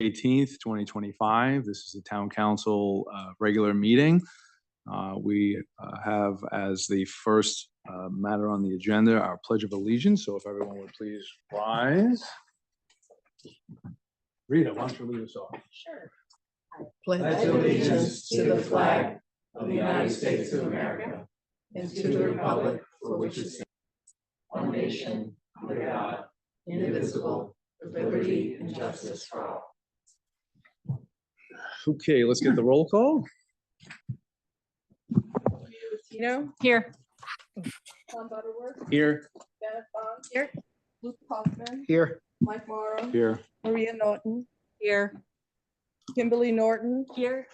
18th, 2025. This is the Town Council regular meeting. We have as the first matter on the agenda our Pledge of Allegiance. So if everyone would please rise. Rita, why don't you lead us off? Sure. Pledge allegiance to the flag of the United States of America and to the republic for which it stands, one nation, under God, indivisible, with liberty and justice for all. Okay, let's get the roll call. Here. Tom Butterworth, Here. Janet Bond. Here. Luke Hoffman, Here. Mike Morrow, Here. Maria Norton, Here. Kimberly Norton, Here.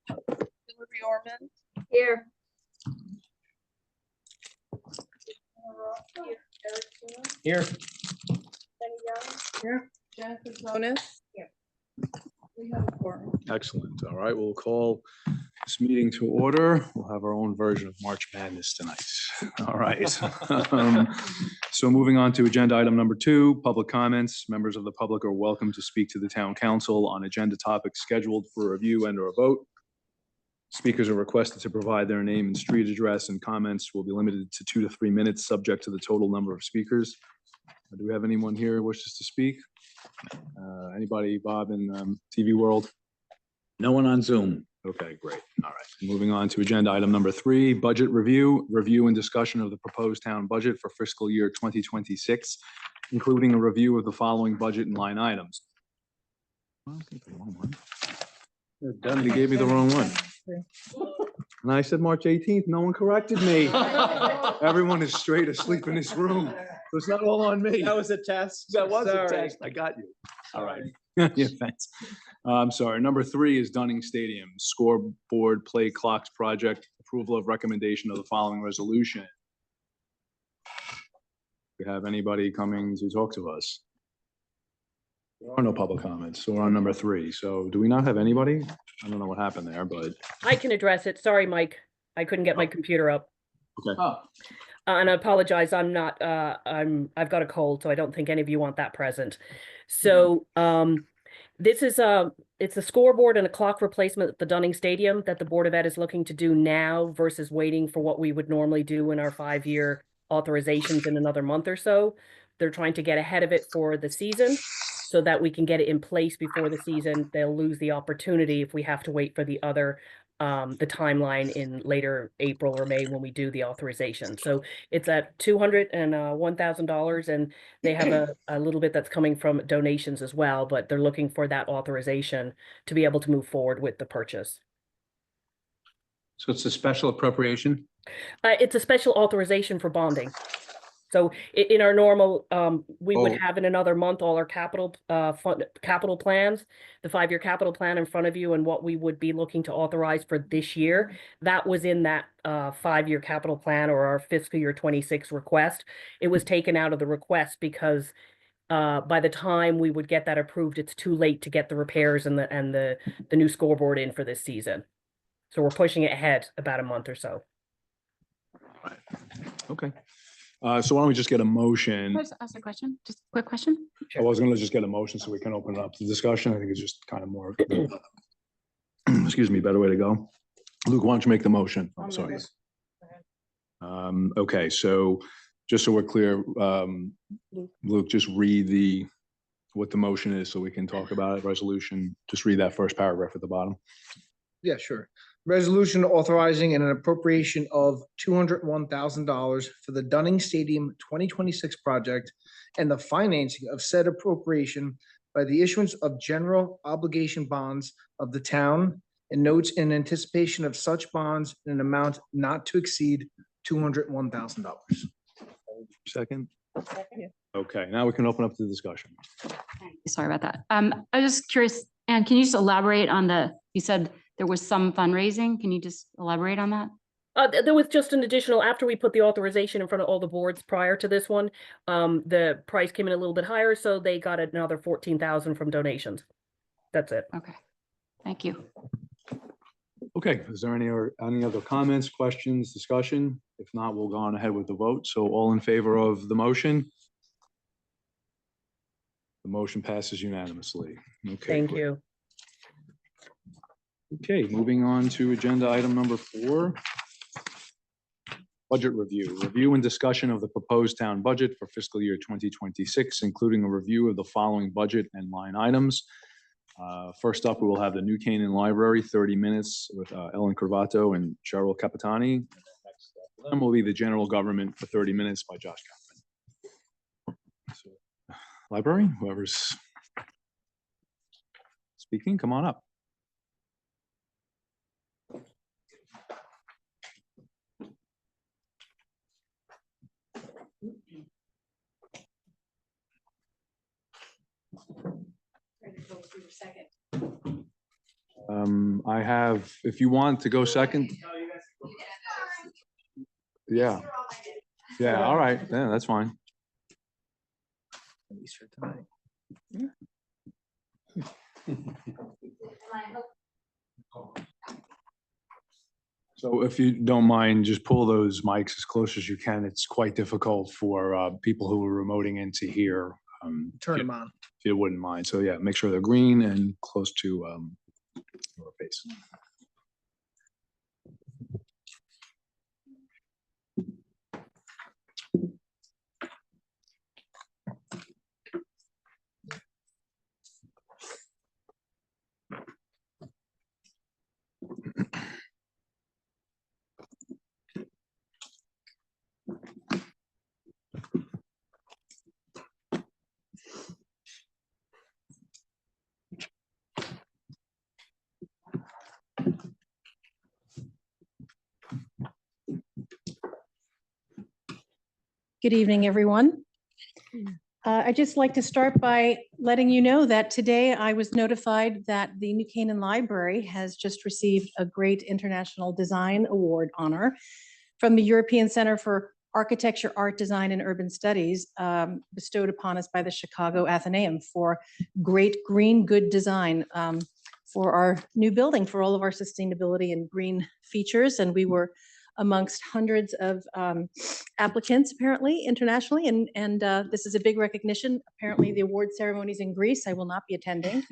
Hillary Orman, Here. Eric Seaman, Here. Jenny Young. Here. Jennifer Jonas. Here. We have a quorum. Excellent. All right, we'll call this meeting to order. We'll have our own version of March Madness tonight. All right. So moving on to agenda item number 2, public comments. Members of the public are welcome to speak to the Town Council on agenda topics scheduled for review and or a vote. Speakers are requested to provide their name and street address, and comments will be limited to 2 to 3 minutes, subject to the total number of speakers. Do we have anyone here who wishes to speak? Anybody, Bob, in TV world? No one on Zoom. Okay, great. All right. Moving on to agenda item number 3, budget review and discussion of the proposed town budget for fiscal year 2026, including a review of the following budget and line items. Well, I think the wrong one. They gave me the wrong one. And I said March 18th. No one corrected me. Everyone is straight asleep in this room. So it's not all on me. That was a test. That was a Sorry. test. I got you. All right. Yeah, thanks. I'm sorry. Number 3 is Dunning Stadium scoreboard play clocks project. Approval of recommendation of the following resolution. Do we have anybody coming to talk to us? There are no public comments, so we're on number 3. So do we not have anybody? I don't know what happened there, but I can address it. Sorry, Mike. I couldn't get my computer up. okay. And I apologize. I'm not, I've got a cold, so I don't think any of you want that present. So, this is it's a scoreboard and a clock replacement at the Dunning Stadium that the Board of Ed is looking to do now versus waiting for what we would normally do in our 5-year authorizations in another month or so. They're trying to get ahead of it for the season so that we can get it in place before the season. They'll lose the opportunity if we have to wait for the other the timeline in later April or May when we do the authorization. So it's at $201,000, and they have a little bit that's coming from donations as well, but they're looking for that authorization to be able to move forward with the purchase. So it's a special appropriation? It's a special authorization for bonding. So in our normal, we would have in another month all our capital plans, the 5-year capital plan in front of you, and what we would be looking to authorize for this year. That was in that 5-year capital plan or our fiscal year 26 request. It was taken out of the request because by the time we would get that approved, it's too late to get the repairs and the new scoreboard in for this season. So we're pushing it ahead about a month or so. Right. Okay. So why don't we just get a motion? Can I just ask a question? Just a quick question. I was going to just get a motion so we can open it up to discussion. I think it's just kind of more, excuse me, better way to go. Luke, why don't you make the motion? I'm sorry. Okay, so just so we're clear, Luke, just read what the motion is so we can talk about it. Resolution, just read that first paragraph at the bottom. Yeah, sure. Resolution authorizing an appropriation of $201,000 for the Dunning Stadium 2026 project and the financing of said appropriation by the issuance of general obligation bonds of the town and notes in anticipation of such bonds in an amount not to exceed $201,000. Second? Okay, now we can open up the discussion. Sorry about that. I was just curious, Anne, can you just elaborate on you said there was some fundraising. Can you just elaborate on that? There was just an additional, after we put the authorization in front of all the boards prior to this one, the price came in a little bit higher, so they got another $14,000 from donations. That's it. Okay, thank you. Okay, is there any other comments, questions, discussion? If not, we'll go on ahead with the vote. So all in favor of the motion? The The motion passes unanimously. Okay. Thank great. you. Okay, moving on to agenda item number 4. Budget review. Review and discussion of the proposed town budget for fiscal year 2026, including a review of the following budget and line items. First up, we will have the New Canaan Library, 30 minutes with Ellen Curvato and Cheryl Capitani. Next up then will be the general government for 30 minutes by Josh Kaufman. So, library, whoever's speaking, come on up. I have, if you want to go second. Yeah. Yeah, all right. Yeah, that's fine. At least for tonight. So if you don't mind, just pull those mics as close as you can. It's quite difficult for people who are remoting in to hear. Turn them on. If you wouldn't mind. So yeah, make sure they're green and close to your face. Good evening, everyone. I'd just like to start by letting you know that today I was notified that the New Canaan Library has just received a great International Design Award honor from the European Center for Architecture, Art Design, and Urban Studies, bestowed upon us by the Chicago Athenaeum for great green good design for our new building, for all of our sustainability and green features. And we were amongst hundreds of applicants, apparently, internationally. And this is a big recognition. Apparently, the award ceremony's in Greece. I will not be attending.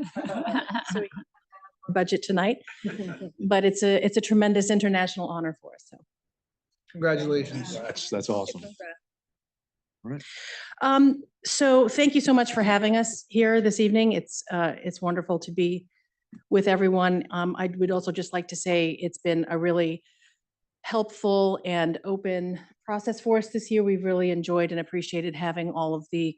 So we budget tonight. But it's a tremendous international honor for us. So. Congratulations. That's awesome. So thank you so much for having us here this evening. It's wonderful to be with everyone. I would also just like to say it's been a really helpful and open process for us this year. We've really enjoyed and appreciated having all of the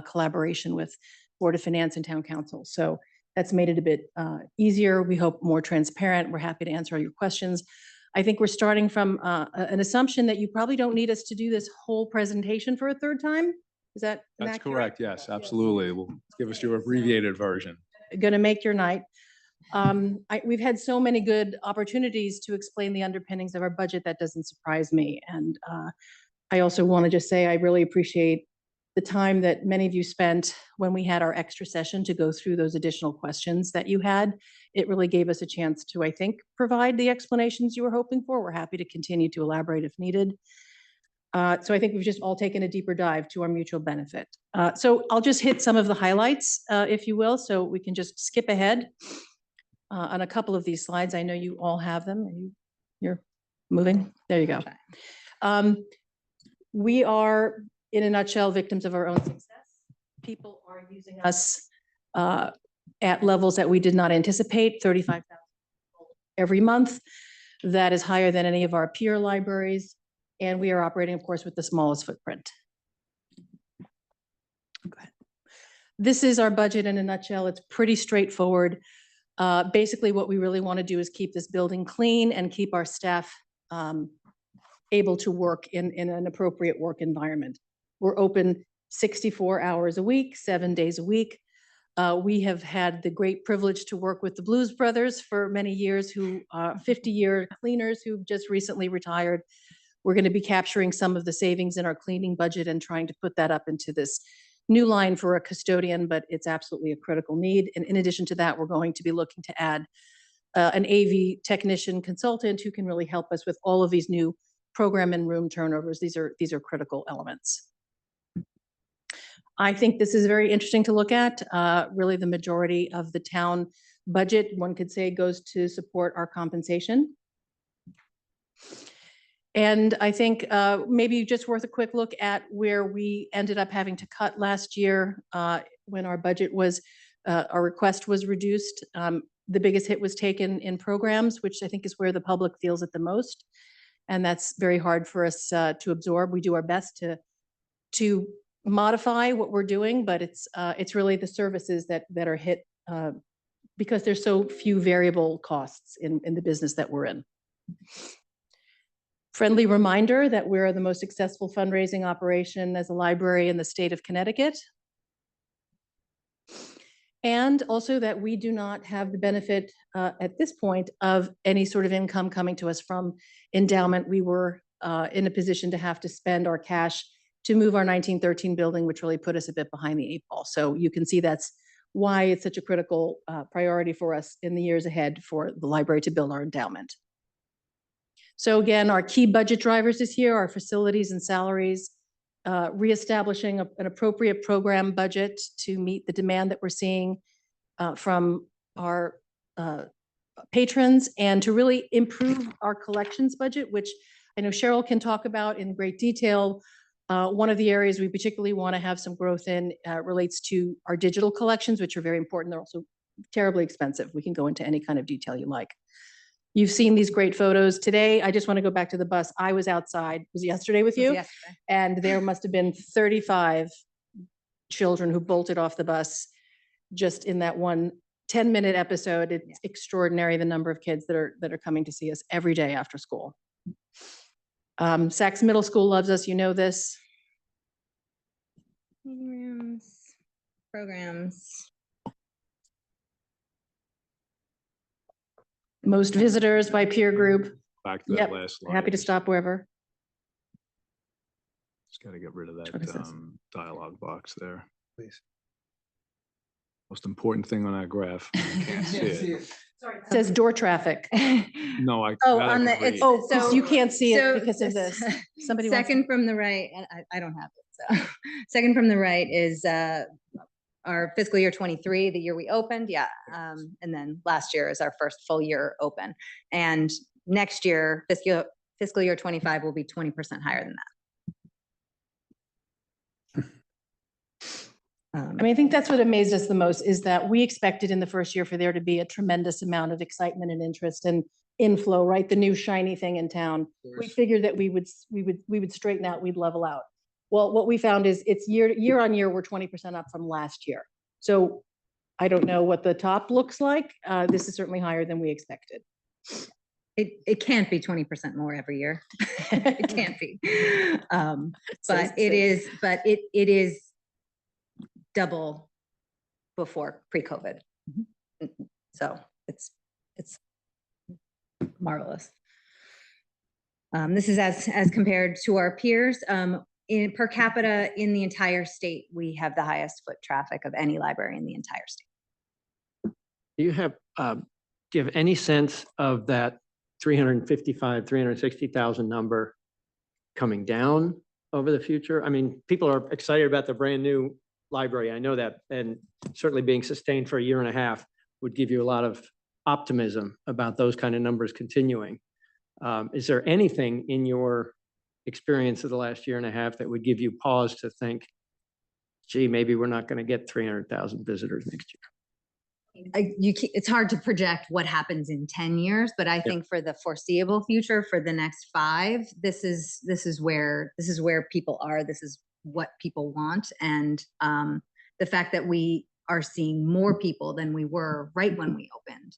collaboration with Board of Finance and Town Council. So that's made it a bit easier. We hope more transparent. We're happy to answer all your questions. I think we're starting from an assumption that you probably don't need us to do this whole presentation for a third time. Is that That's accurate? correct. Yes, absolutely. We'll give us your abbreviated version. Going to make your night. We've had so many good opportunities to explain the underpinnings of our budget. That doesn't surprise me. And I also want to just say I really appreciate the time that many of you spent when we had our extra session to go through those additional questions that you had. It really gave us a chance to, I think, provide the explanations you were hoping for. We're happy to continue to elaborate if needed. So I think we've just all taken a deeper dive to our mutual benefit. So I'll just hit some of the highlights, if you will, so we can just skip ahead on a couple of these slides. I know you all have them. You're moving? There you go. We are, in a nutshell, victims of our own success. People are using us at levels that we did not anticipate, 35,000 every month. That is higher than any of our peer libraries. And we are operating, of course, with the smallest footprint. Go ahead. This is our budget in a nutshell. It's pretty straightforward. Basically, what we really want to do is keep this building clean and keep our staff able to work in an appropriate work environment. We're open 64 hours a week, 7 days a week. We have had the great privilege to work with the Blues Brothers for many years, who 50-year cleaners who've just recently retired. We're going to be capturing some of the savings in our cleaning budget and trying to put that up into this new line for a custodian, but it's absolutely a critical need. And in addition to that, we're going to be looking to add an AV technician consultant who can really help us with all of these new program and room turnovers. These are critical elements. I think this is very interesting to look at. Really, the majority of the town budget, one could say, goes to support our compensation. And I think maybe just worth a quick look at where we ended up having to cut last year when our budget was, our request was reduced. The biggest hit was taken in programs, which I think is where the public feels it the most. And that's very hard for us to absorb. We do our best to modify what we're doing, but it's really the services that are hit because there's so few variable costs in the business that we're in. Friendly reminder that we're the most successful fundraising operation as a library in the state of Connecticut. And also that we do not have the benefit at this point of any sort of income coming to us from endowment. We were in a position to have to spend our cash to move our 1913 building, which really put us a bit behind the 8 ball. So you can see that's why it's such a critical priority for us in the years ahead for the library to build our endowment. So again, our key budget drivers this year are facilities and salaries, reestablishing an appropriate program budget to meet the demand that we're seeing from our patrons, and to really improve our collections budget, which I know Cheryl can talk about in great detail. One of the areas we particularly want to have some growth in relates to our digital collections, which are very important. They're also terribly expensive. We can go into any kind of detail you like. You've seen these great photos today. I just want to go back to the bus. I was outside, was it yesterday with you? And there must have been 35 children who bolted off the bus just in that one 10-minute episode. It's extraordinary, the number of kids that are coming to see us every day after school. Saks Middle School loves us, you know this. Programs. Most visitors by peer group. Back to that Yep, last slide. happy to stop wherever. Just got to get rid of What is that this? dialogue box there. Please. Most important thing on that graph. You can't see it. It says door traffic. No, I. Oh, that I on can the, it's, read. Oh, so. you can't see so it because of this. Somebody wants Second from the right, and I don't have it, so. Second from the right is our fiscal year 23, the year we opened, yeah. And then last year is our first full year open. And next year, fiscal year 25 will be 20% higher than that. I mean, I think that's what amazed us the most, is that we expected in the first year for there to be a tremendous amount of excitement and interest and inflow, right? The new shiny thing in town. We figured that we would straighten out, we'd level out. Well, what we found is it's year on year, we're 20% up from last year. So I don't know what the top looks like. This is certainly higher than we expected. It can't be 20% more every year. It can't be. But it is double before pre-COVID. So it's marvelous. This is as compared to our peers. In per capita in the entire state, we have the highest foot traffic of any library in the entire state. Do you have any sense of that 360,000 number coming down over the future? I mean, people are excited about the brand new library. I know that, and certainly being sustained for a year and a half would give you a lot of optimism about those kind of numbers continuing. Is there anything in your experience of the last year and a half that would give you pause to think, gee, maybe we're not going to get 300,000 visitors next year? It's hard to project what happens in 10 years, but I think for the foreseeable future, for the next 5, this is where people are. This is what people want, and the fact that we are seeing more people than we were right when we opened,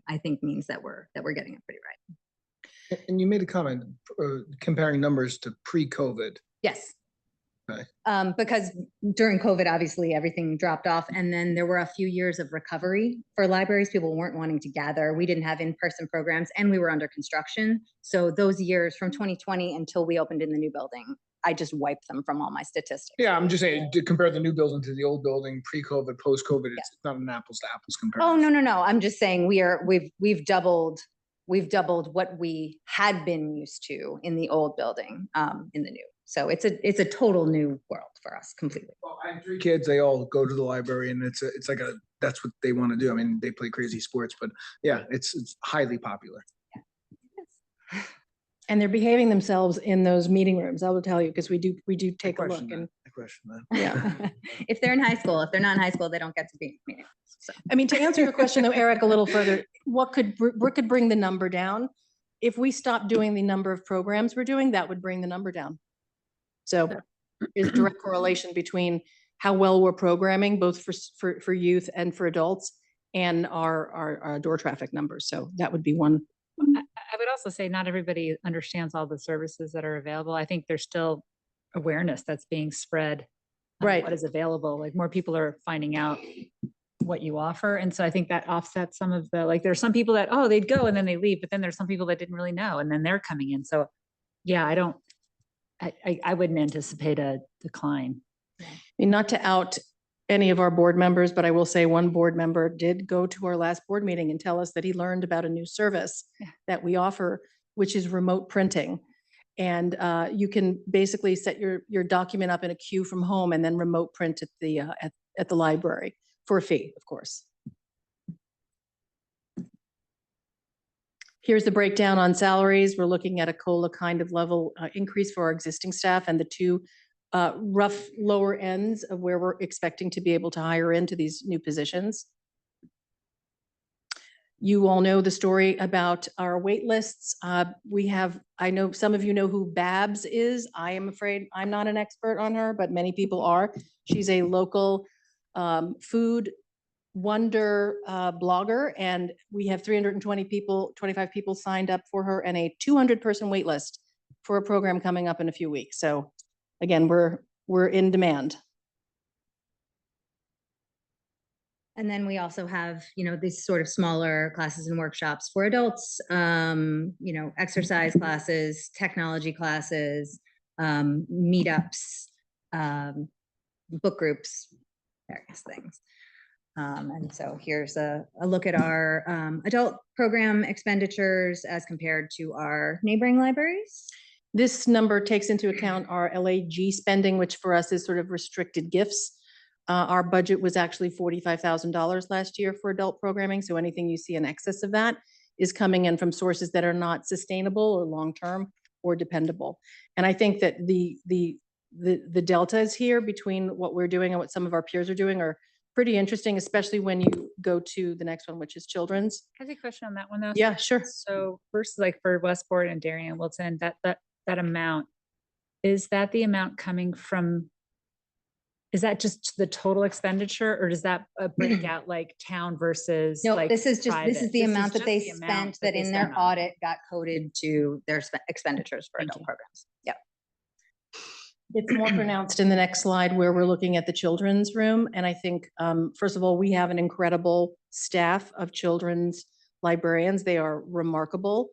I think means that we're getting it pretty right. And you made a comment comparing numbers to pre-COVID. Yes. Okay. Because during COVID, obviously everything dropped off, and then there were a few years of recovery for libraries. People weren't wanting to gather. We didn't have in-person programs, and we were under construction. So those years from 2020 until we opened in the new building, I just wiped them from all my statistics. Yeah, I'm just saying, to compare the new building to the old building, pre-COVID, post-COVID, it's not an apples to apples comparison. Oh, no. I'm just saying we've doubled what we had been used to in the old building, in the new. So it's a total new world for us completely. Well, I have three kids, they all go to the library and it's like that's what they want to do. I mean, they play crazy sports, but yeah, it's highly popular. And they're behaving themselves in those meeting rooms, I will tell you, because we do take a look question and, I question that. yeah. If they're in high school, if they're not in high school, they don't get to be in meetings. So. I mean, to answer your question though, Eric, a little further, what could bring the number down? If we stop doing the number of programs we're doing, that would bring the number down. So there's a direct correlation between how well we're programming, both for youth and for adults, and our door traffic numbers. So that would be one. I would also say not everybody understands all the services that are available. I think there's still awareness that's being spread. On Right. what is available. Like more people are finding out what you offer. And so I think that offsets some of the, like, there's some people that, oh, they'd go and then they leave, but then there's some people that didn't really know and then they're coming in. So yeah, I wouldn't anticipate a decline. I mean, not to out any of our board members, but I will say one board member did go to our last board meeting and tell us that he learned about a new service that we offer, which is remote printing. And you can basically set your document up in a queue from home and then remote print at the library for a fee, of course. Here's the breakdown on salaries. We're looking at a COLA kind of level increase for our existing staff and the two rough lower ends of where we're expecting to be able to hire into these new positions. You all know the story about our wait lists. I know some of you know who Babs is. I am afraid I'm not an expert on her, but many people are. She's a local food wonder blogger, and we have 320 people, 25 people signed up for her and a 200-person wait list for a program coming up in a few weeks. So again, we're in demand. And then we also have, these sort of smaller classes and workshops for adults, exercise classes, technology classes, meetups, book groups, various things. And so here's a look at our adult program expenditures as compared to our neighboring libraries. This number takes into account our LAG spending, which for us is sort of restricted gifts. Our budget was actually $45,000 last year for adult programming. So anything you see in excess of that is coming in from sources that are not sustainable or long-term or dependable. And I think that the deltas here between what we're doing and what some of our peers are doing are pretty interesting, especially when you go to the next one, which is children's. I have a question on that one though. Yeah, sure. So versus like for Westport and Darien, Wilton, that amount, is that the amount coming from, is that just the total expenditure or does that break out like town versus No, like this is the private? amount that just they the amount spent that they in their spent on it. audit got coded to their expenditures for Thank adult you. programs. Yep. It's more pronounced in the next slide where we're looking at the children's room. And I think, first of all, we have an incredible staff of children's librarians. They are remarkable.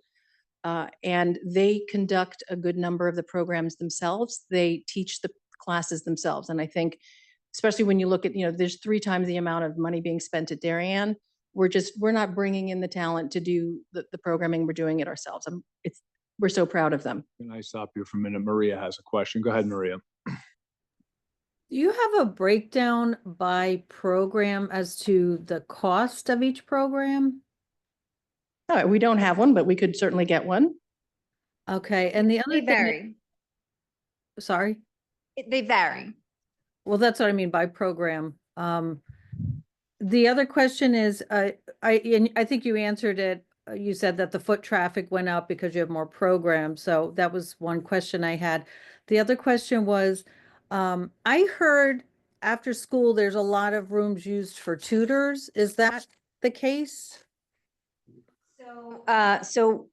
And they conduct a good number of the programs themselves. They teach the classes themselves. And I think, especially when you look at, there's 3 times the amount of money being spent at Darien. We're not bringing in the talent to do the programming. We're doing it ourselves. We're so proud of them. Can I stop you for a minute? Maria has a question. Go ahead, Maria. Do you have a breakdown by program as to the cost of each program? No, we don't have one, but we could certainly get one. Okay, and the other They thing, vary. sorry? They vary. Well, that's what I mean by program. The other question is, I think you answered it. You said that the foot traffic went up because you have more programs. So that was one question I had. The other question was, I heard after school, there's a lot of rooms used for tutors. Is that the case? So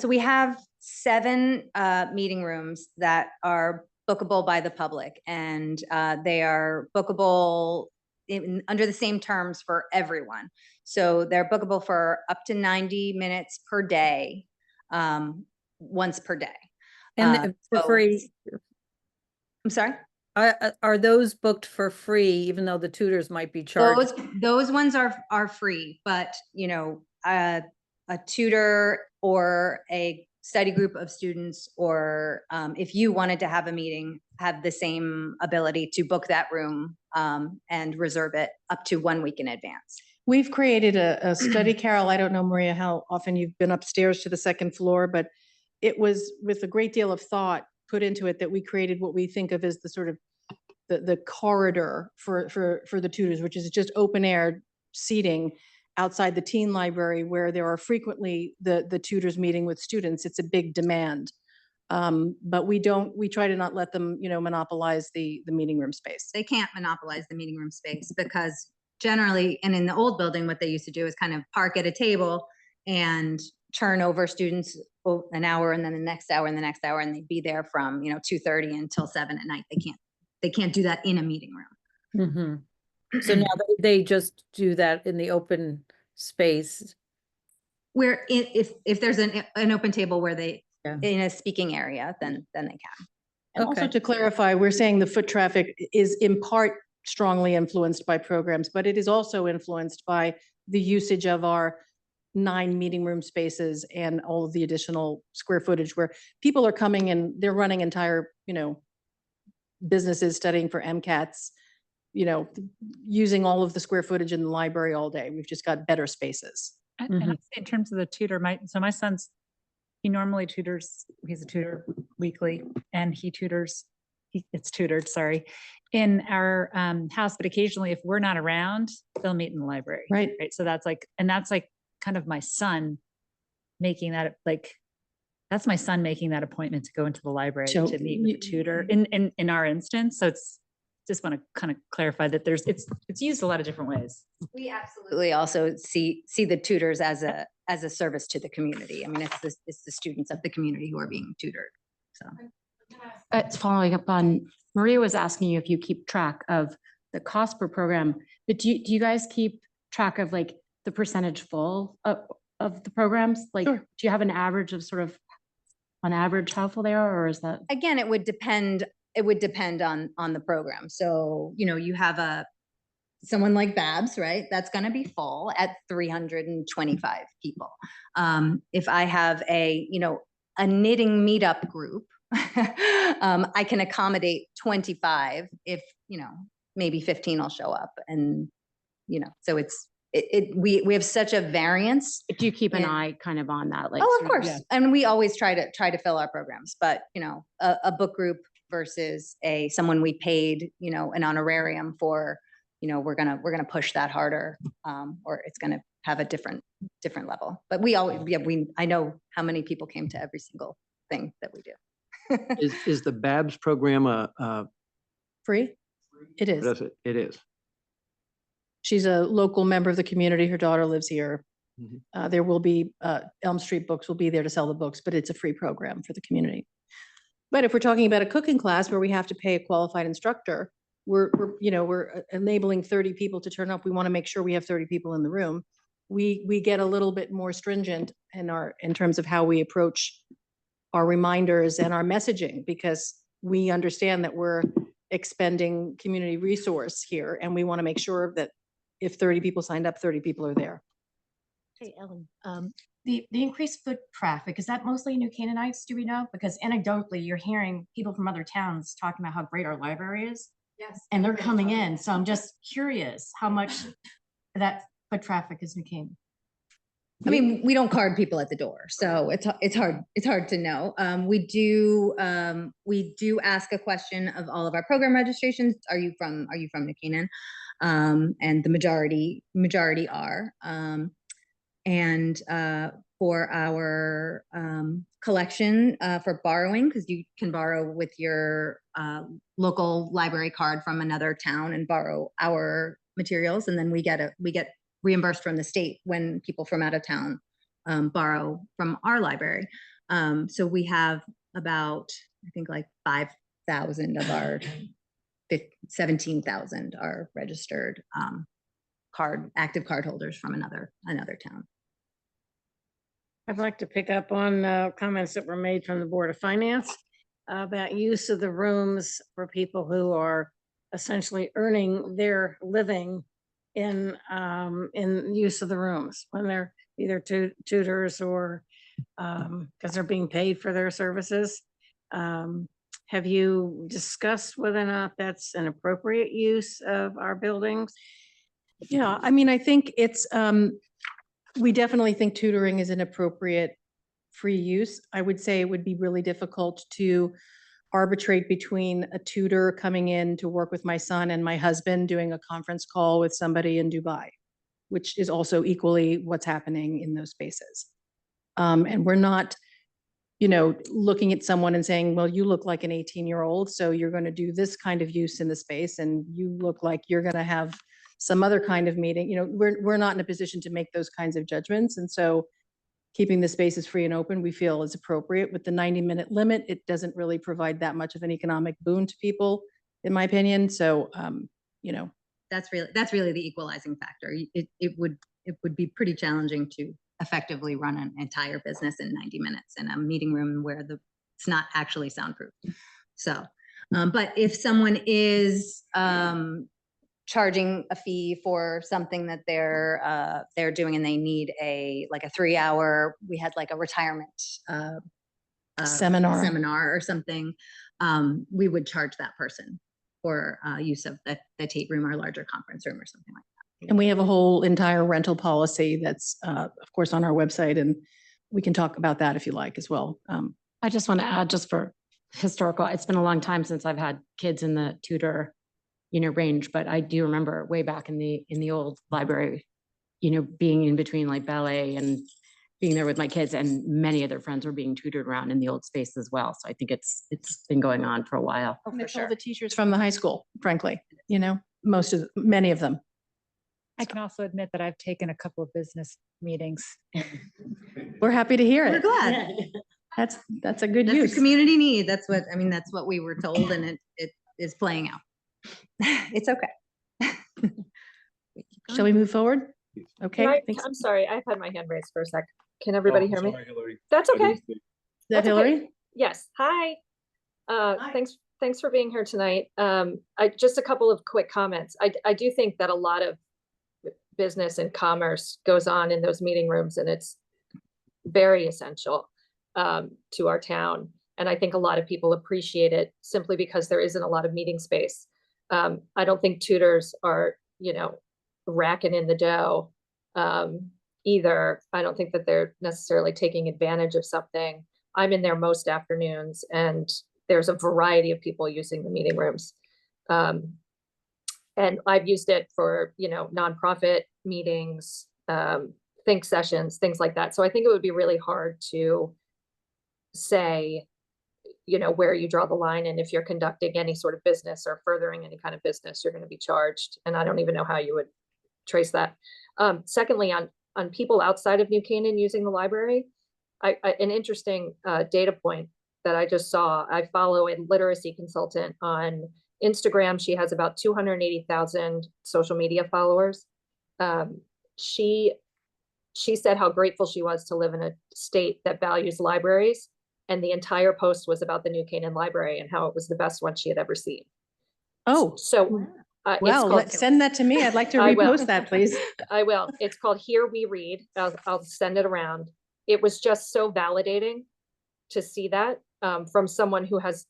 we have 7 meeting rooms that are bookable by the public, and they are bookable under the same terms for everyone. So they're bookable for up to 90 minutes per day, once per day. And for free? I'm sorry? Are those booked for free, even though the tutors might be charged? Those ones are free, but a tutor or a study group of students, or if you wanted to have a meeting, have the same ability to book that room and reserve it up to 1 week in advance. We've created a study, Carol. I don't know, Maria, how often you've been upstairs to the second floor, but it was with a great deal of thought put into it that we created what we think of as the sort of the corridor for the tutors, which is just open air seating outside the teen library where there are frequently the tutors meeting with students. It's a big demand. But we try to not let them, monopolize the meeting room space. They can't monopolize the meeting room space because generally, and in the old building, what they used to do is kind of park at a table and turn over students an hour and then the next hour and the next hour, and they'd be there from 2:30 until 7 at night. They can't do that in a meeting room. Mm-hmm. So now they just do that in the open space. Where if there's an open table where they Yeah. in a speaking area, then they can. And also Okay. to clarify, we're saying the foot traffic is in part strongly influenced by programs, but it is also influenced by the usage of our 9 meeting room spaces and all of the additional square footage where people are coming and they're running entire, businesses studying for MCATs, using all of the square footage in the library all day. We've just got better spaces. And I'd say in terms of the tutor, my son's, he normally tutors, he's a tutor weekly, and he tutors, it's tutored, sorry, in our house, but occasionally if we're not around, they'll meet in the library. Right. Right, so that's like kind of my son making that, that's my son making that appointment to go into the library So to meet with a tutor in our instance. So it's, just want to kind of clarify that it's used a lot of different ways. We absolutely also see the tutors as a service to the community. I mean, it's the students of the community who are being tutored. So It's following up on, Maria was asking you if you keep track of the cost per program, but do you guys keep track of the percentage full of the programs? Sure. Do you have an average of sort of, on average, how full they are, or is that? again, it would depend on the program. So, you have someone like Babs, right? That's going to be full at 325 people. If I have a knitting meetup group, I can accommodate 25 if, maybe 15 will show up. And, so we have such a variance. Do you keep an Yeah. eye kind of on that? Oh, sort of course. And we always try to fill our programs, but a book group versus someone we paid, an honorarium for, we're gonna push that harder, or it's gonna have a different level. But I know how many people came to every single thing that we do. Is the Babs program Free? It is. It is. She's a local member of the community. Her daughter lives here. Mhm. There will be, Elm Street Books will be there to sell the books, but it's a free program for the community. But if we're talking about a cooking class where we have to pay a qualified instructor, we're enabling 30 people to turn up. We want to make sure we have 30 people in the room. We get a little bit more stringent in terms of how we approach our reminders and our messaging, because we understand that we're expending community resource here, and we want to make sure that if 30 people signed up, 30 people are there. Hey, Ellen, the increased foot traffic, is that mostly New Canaanites, do we know? Because anecdotally, you're hearing people from other towns talking about how great our library is. Yes. And they're coming in, so I'm just curious how much that foot traffic is New Canaan. I mean, we don't card people at the door, so it's hard to know. We do ask a question of all of our program registrations. Are you from New Canaan? And the majority are. And for our collection for borrowing, because you can borrow with your local library card from another town and borrow our materials, and then we get reimbursed from the state when people from out of town borrow from our library. So we have about, I think, 5,000 of our 17,000 are registered active card holders from another town. I'd like to pick up on comments that were made from the Board of Finance about use of the rooms for people who are essentially earning their living in use of the rooms when they're either tutors or because they're being paid for their services. Have you discussed whether or not that's an appropriate use of our buildings? Yeah, I mean, I think it's, we definitely think tutoring is an appropriate free use. I would say it would be really difficult to arbitrate between a tutor coming in to work with my son and my husband doing a conference call with somebody in Dubai, which is also equally what's happening in those spaces. And we're not, looking at someone and saying, well, you look like an 18-year-old, so you're going to do this kind of use in the space, and you look like you're going to have some other kind of meeting. We're not in a position to make those kinds of judgments. And so keeping the spaces free and open, we feel is appropriate. With the 90-minute limit, it doesn't really provide that much of an economic boon to people, in my opinion. So, That's really the equalizing factor. It would be pretty challenging to effectively run an entire business in 90 minutes in a meeting room where it's not actually soundproof. So, but if someone is charging a fee for something that they're doing and they need a 3-hour, we had like a retirement seminar or something, we would charge that person for use of the Tate room or larger conference room or something like that. and we have a whole entire rental policy that's, of course, on our website, and we can talk about that if you like as well. I just want to add, just for historical, it's been a long time since I've had kids in the tutor, range, but I do remember way back in the old library, being in between like ballet and being there with my kids, and many of their friends were being tutored around in the old space as well. So I think it's been going on for a while. And it's all the teachers from the high school, frankly, many of them. I can also admit that I've taken a couple of business meetings. We're happy to hear We're it. glad. That's a good That's use. a community need. That's what we were told, and it is playing out. It's okay. Shall we move forward? Okay. thanks. I'm sorry, I've had my hand raised for a sec. Can everybody hear me? Sorry, Hillary. That's I didn't okay. see. Is that That's okay. Hillary? Yes, hi. Thanks for being here tonight. Just a couple of quick comments. I do think that a lot of business and commerce goes on in those meeting rooms, and it's very essential to our town. And I think a lot of people appreciate it simply because there isn't a lot of meeting space. I don't think tutors are, racking in the dough either. I don't think that they're necessarily taking advantage of something. I'm in there most afternoons, and there's a variety of people using the meeting rooms. And I've used it for, nonprofit meetings, think sessions, things like that. So I think it would be really hard to say, where you draw the line, and if you're conducting any sort of business or furthering any kind of business, you're going to be charged. And I don't even know how you would trace that. Secondly, on people outside of New Canaan using the library, an interesting data point that I just saw. I follow a literacy consultant on Instagram. She has about 280,000 social media followers. She said how grateful she was to live in a state that values libraries. And the entire post was about the New Canaan Library and how it was the best one she had ever seen. Oh, So well, send that to me. I'd like to I will. repost that, please. I will. It's called Here We Read. I'll send it around. It was just so validating to see that from someone who has,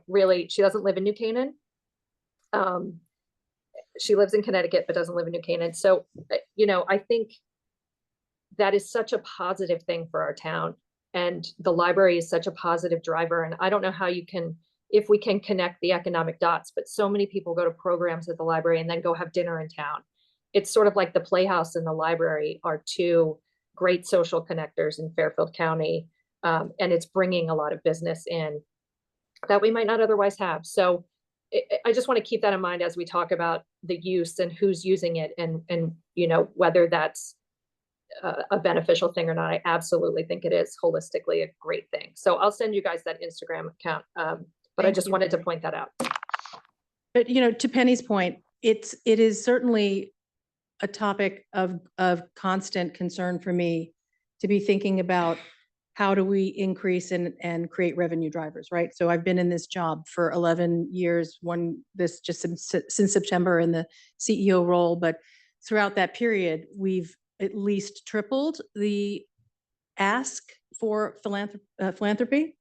really, she doesn't live in New Canaan. She lives in Connecticut, but doesn't live in New Canaan. So, I think that is such a positive thing for our town. And the library is such a positive driver. And I don't know how if we can connect the economic dots, but so many people go to programs at the library and then go have dinner in town. It's sort of like the Playhouse and the library are two great social connectors in Fairfield County. And it's bringing a lot of business in that we might not otherwise have. So I just want to keep that in mind as we talk about the use and who's using it and whether that's a beneficial thing or not. I absolutely think it is holistically a great thing. So I'll send you guys that Instagram account. But I just wanted to point that out. But, to Penny's point, it is certainly a topic of constant concern for me to be thinking about how do we increase and create revenue drivers, right? So I've been in this job for 11 years, just since September in the CEO role, but throughout that period, we've at least tripled the ask for philanthropy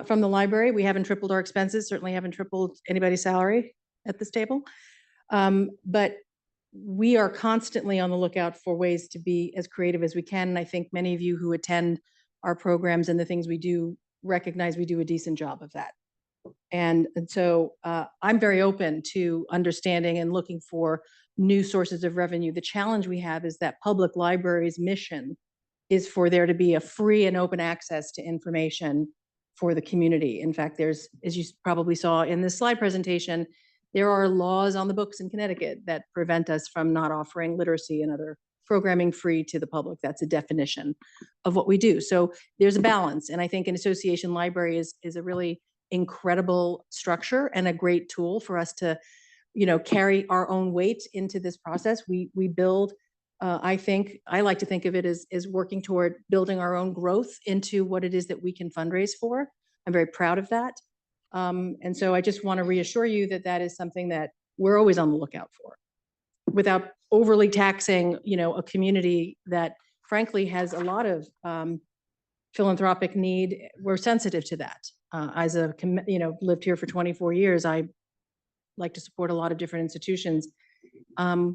from the library. We haven't tripled our expenses, certainly haven't tripled anybody's salary at this table. But we are constantly on the lookout for ways to be as creative as we can. And I think many of you who attend our programs and the things we do recognize we do a decent job of that. And so I'm very open to understanding and looking for new sources of revenue. The challenge we have is that public libraries' mission is for there to be a free and open access to information for the community. In fact, there's, as you probably saw in this slide presentation, there are laws on the books in Connecticut that prevent us from not offering literacy and other programming free to the public. That's a definition of what we do. So there's a balance. And I think an association library is a really incredible structure and a great tool for us to, carry our own weight into this process. We build, I like to think of it as working toward building our own growth into what it is that we can fundraise for. I'm very proud of that. And so I just want to reassure you that that is something that we're always on the lookout for, without overly taxing, a community that frankly has a lot of philanthropic need. We're sensitive to that. As lived here for 24 years, I like to support a lot of different institutions.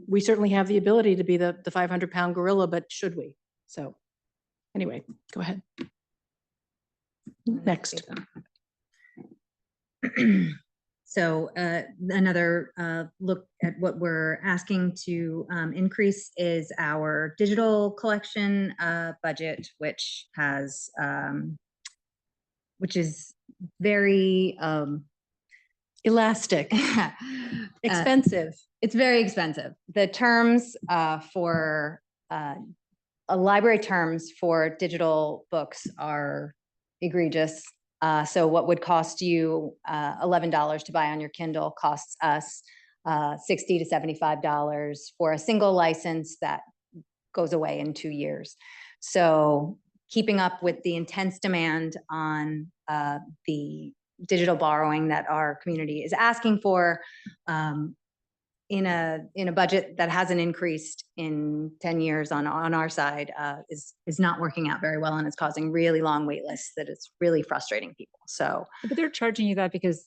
We certainly have the ability to be the 500-pound gorilla, but should we? So anyway, go ahead. Next. So another look at what we're asking to increase is our digital collection budget, which is very elastic, expensive. It's very expensive. The terms for library terms for digital books are egregious. So what would cost you $11 to buy on your Kindle costs us $60 to $75 for a single license that goes away in 2 years. So keeping up with the intense demand on the digital borrowing that our community is asking for in a budget that hasn't increased in 10 years on our side is not working out very well, and it's causing really long wait lists that it's really frustrating people. So, But they're charging you that because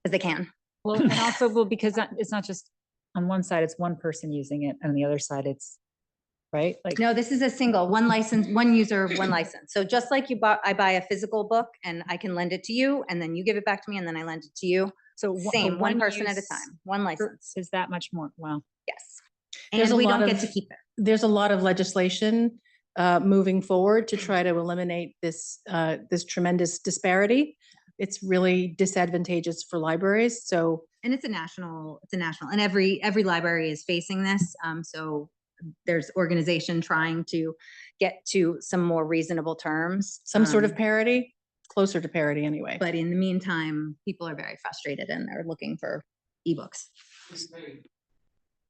they can. Well, and also because it's not just on one side, it's one person using it, and on the other side, it's right. Like no, this is a single one license, one user, one license. So just like I buy a physical book and I can lend it to you, and then you give it back to me, and then I lend it to you. So same, one person at a time, one license. Is that much more? Wow. Yes. And we don't get to keep it. There's a lot of legislation moving forward to try to eliminate this tremendous disparity. It's really disadvantageous for libraries. So, and it's a national, and every library is facing this. So there's organization trying to get to some more reasonable terms. Some sort of parity, closer to parity anyway. But in the meantime, people are very frustrated and they're looking for ebooks.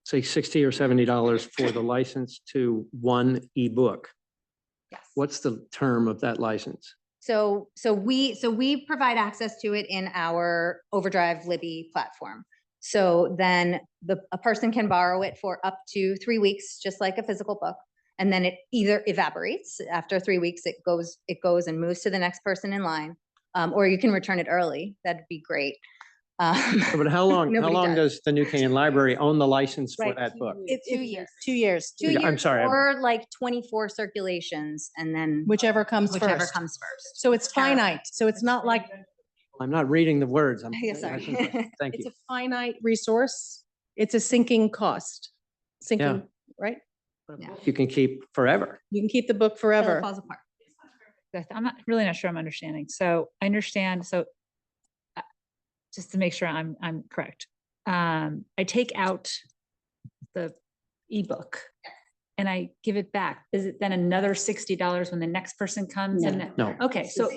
Say $60 or $70 for the license to one ebook. Yes. What's the term of that license? So we provide access to it in our Overdrive Libby platform. So then a person can borrow it for up to 3 weeks, just like a physical book. And then it either evaporates after 3 weeks, it goes and moves to the next person in line, or you can return it early. That'd be great. But how long does the New Canaan Library own the license for that book? It's 2 years. 2 years. 2 years. I'm sorry. Or like 24 circulations, and then whichever comes first. So it's finite. So it's not like. I'm not reading the words. Yeah, sorry. Thank It's you. a finite resource. It's a sinking cost. Sinking, right? You can keep forever. You can keep the book forever. It falls apart. I'm not sure I'm understanding. So I understand. So just to make sure I'm correct. I take out the ebook and I give it back. Is it then another $60 when the next person comes? No. Okay, so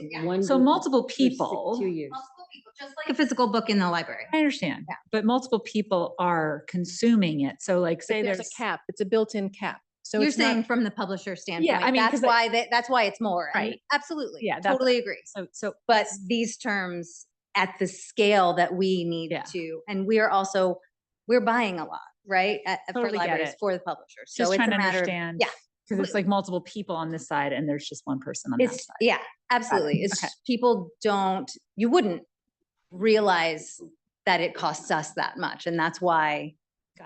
multiple people. 2 years. Multiple people, just like a physical book in the library. I understand, but multiple people are consuming it. So like say There's a cap. It's a built-in cap. So You're it's not. saying from the publisher standpoint. I mean, that's why it's more. And Right. absolutely. Yeah, Totally agree. So But these terms at the scale that we need to, and we're buying a lot, right? For Totally get libraries, it. for the publishers. Just So it's trying a to matter of, understand. yeah. Because it's like multiple people on this side and there's just one person on that It's, side. yeah, absolutely. It's, Okay. people don't, you wouldn't realize that it costs us that much. And that's why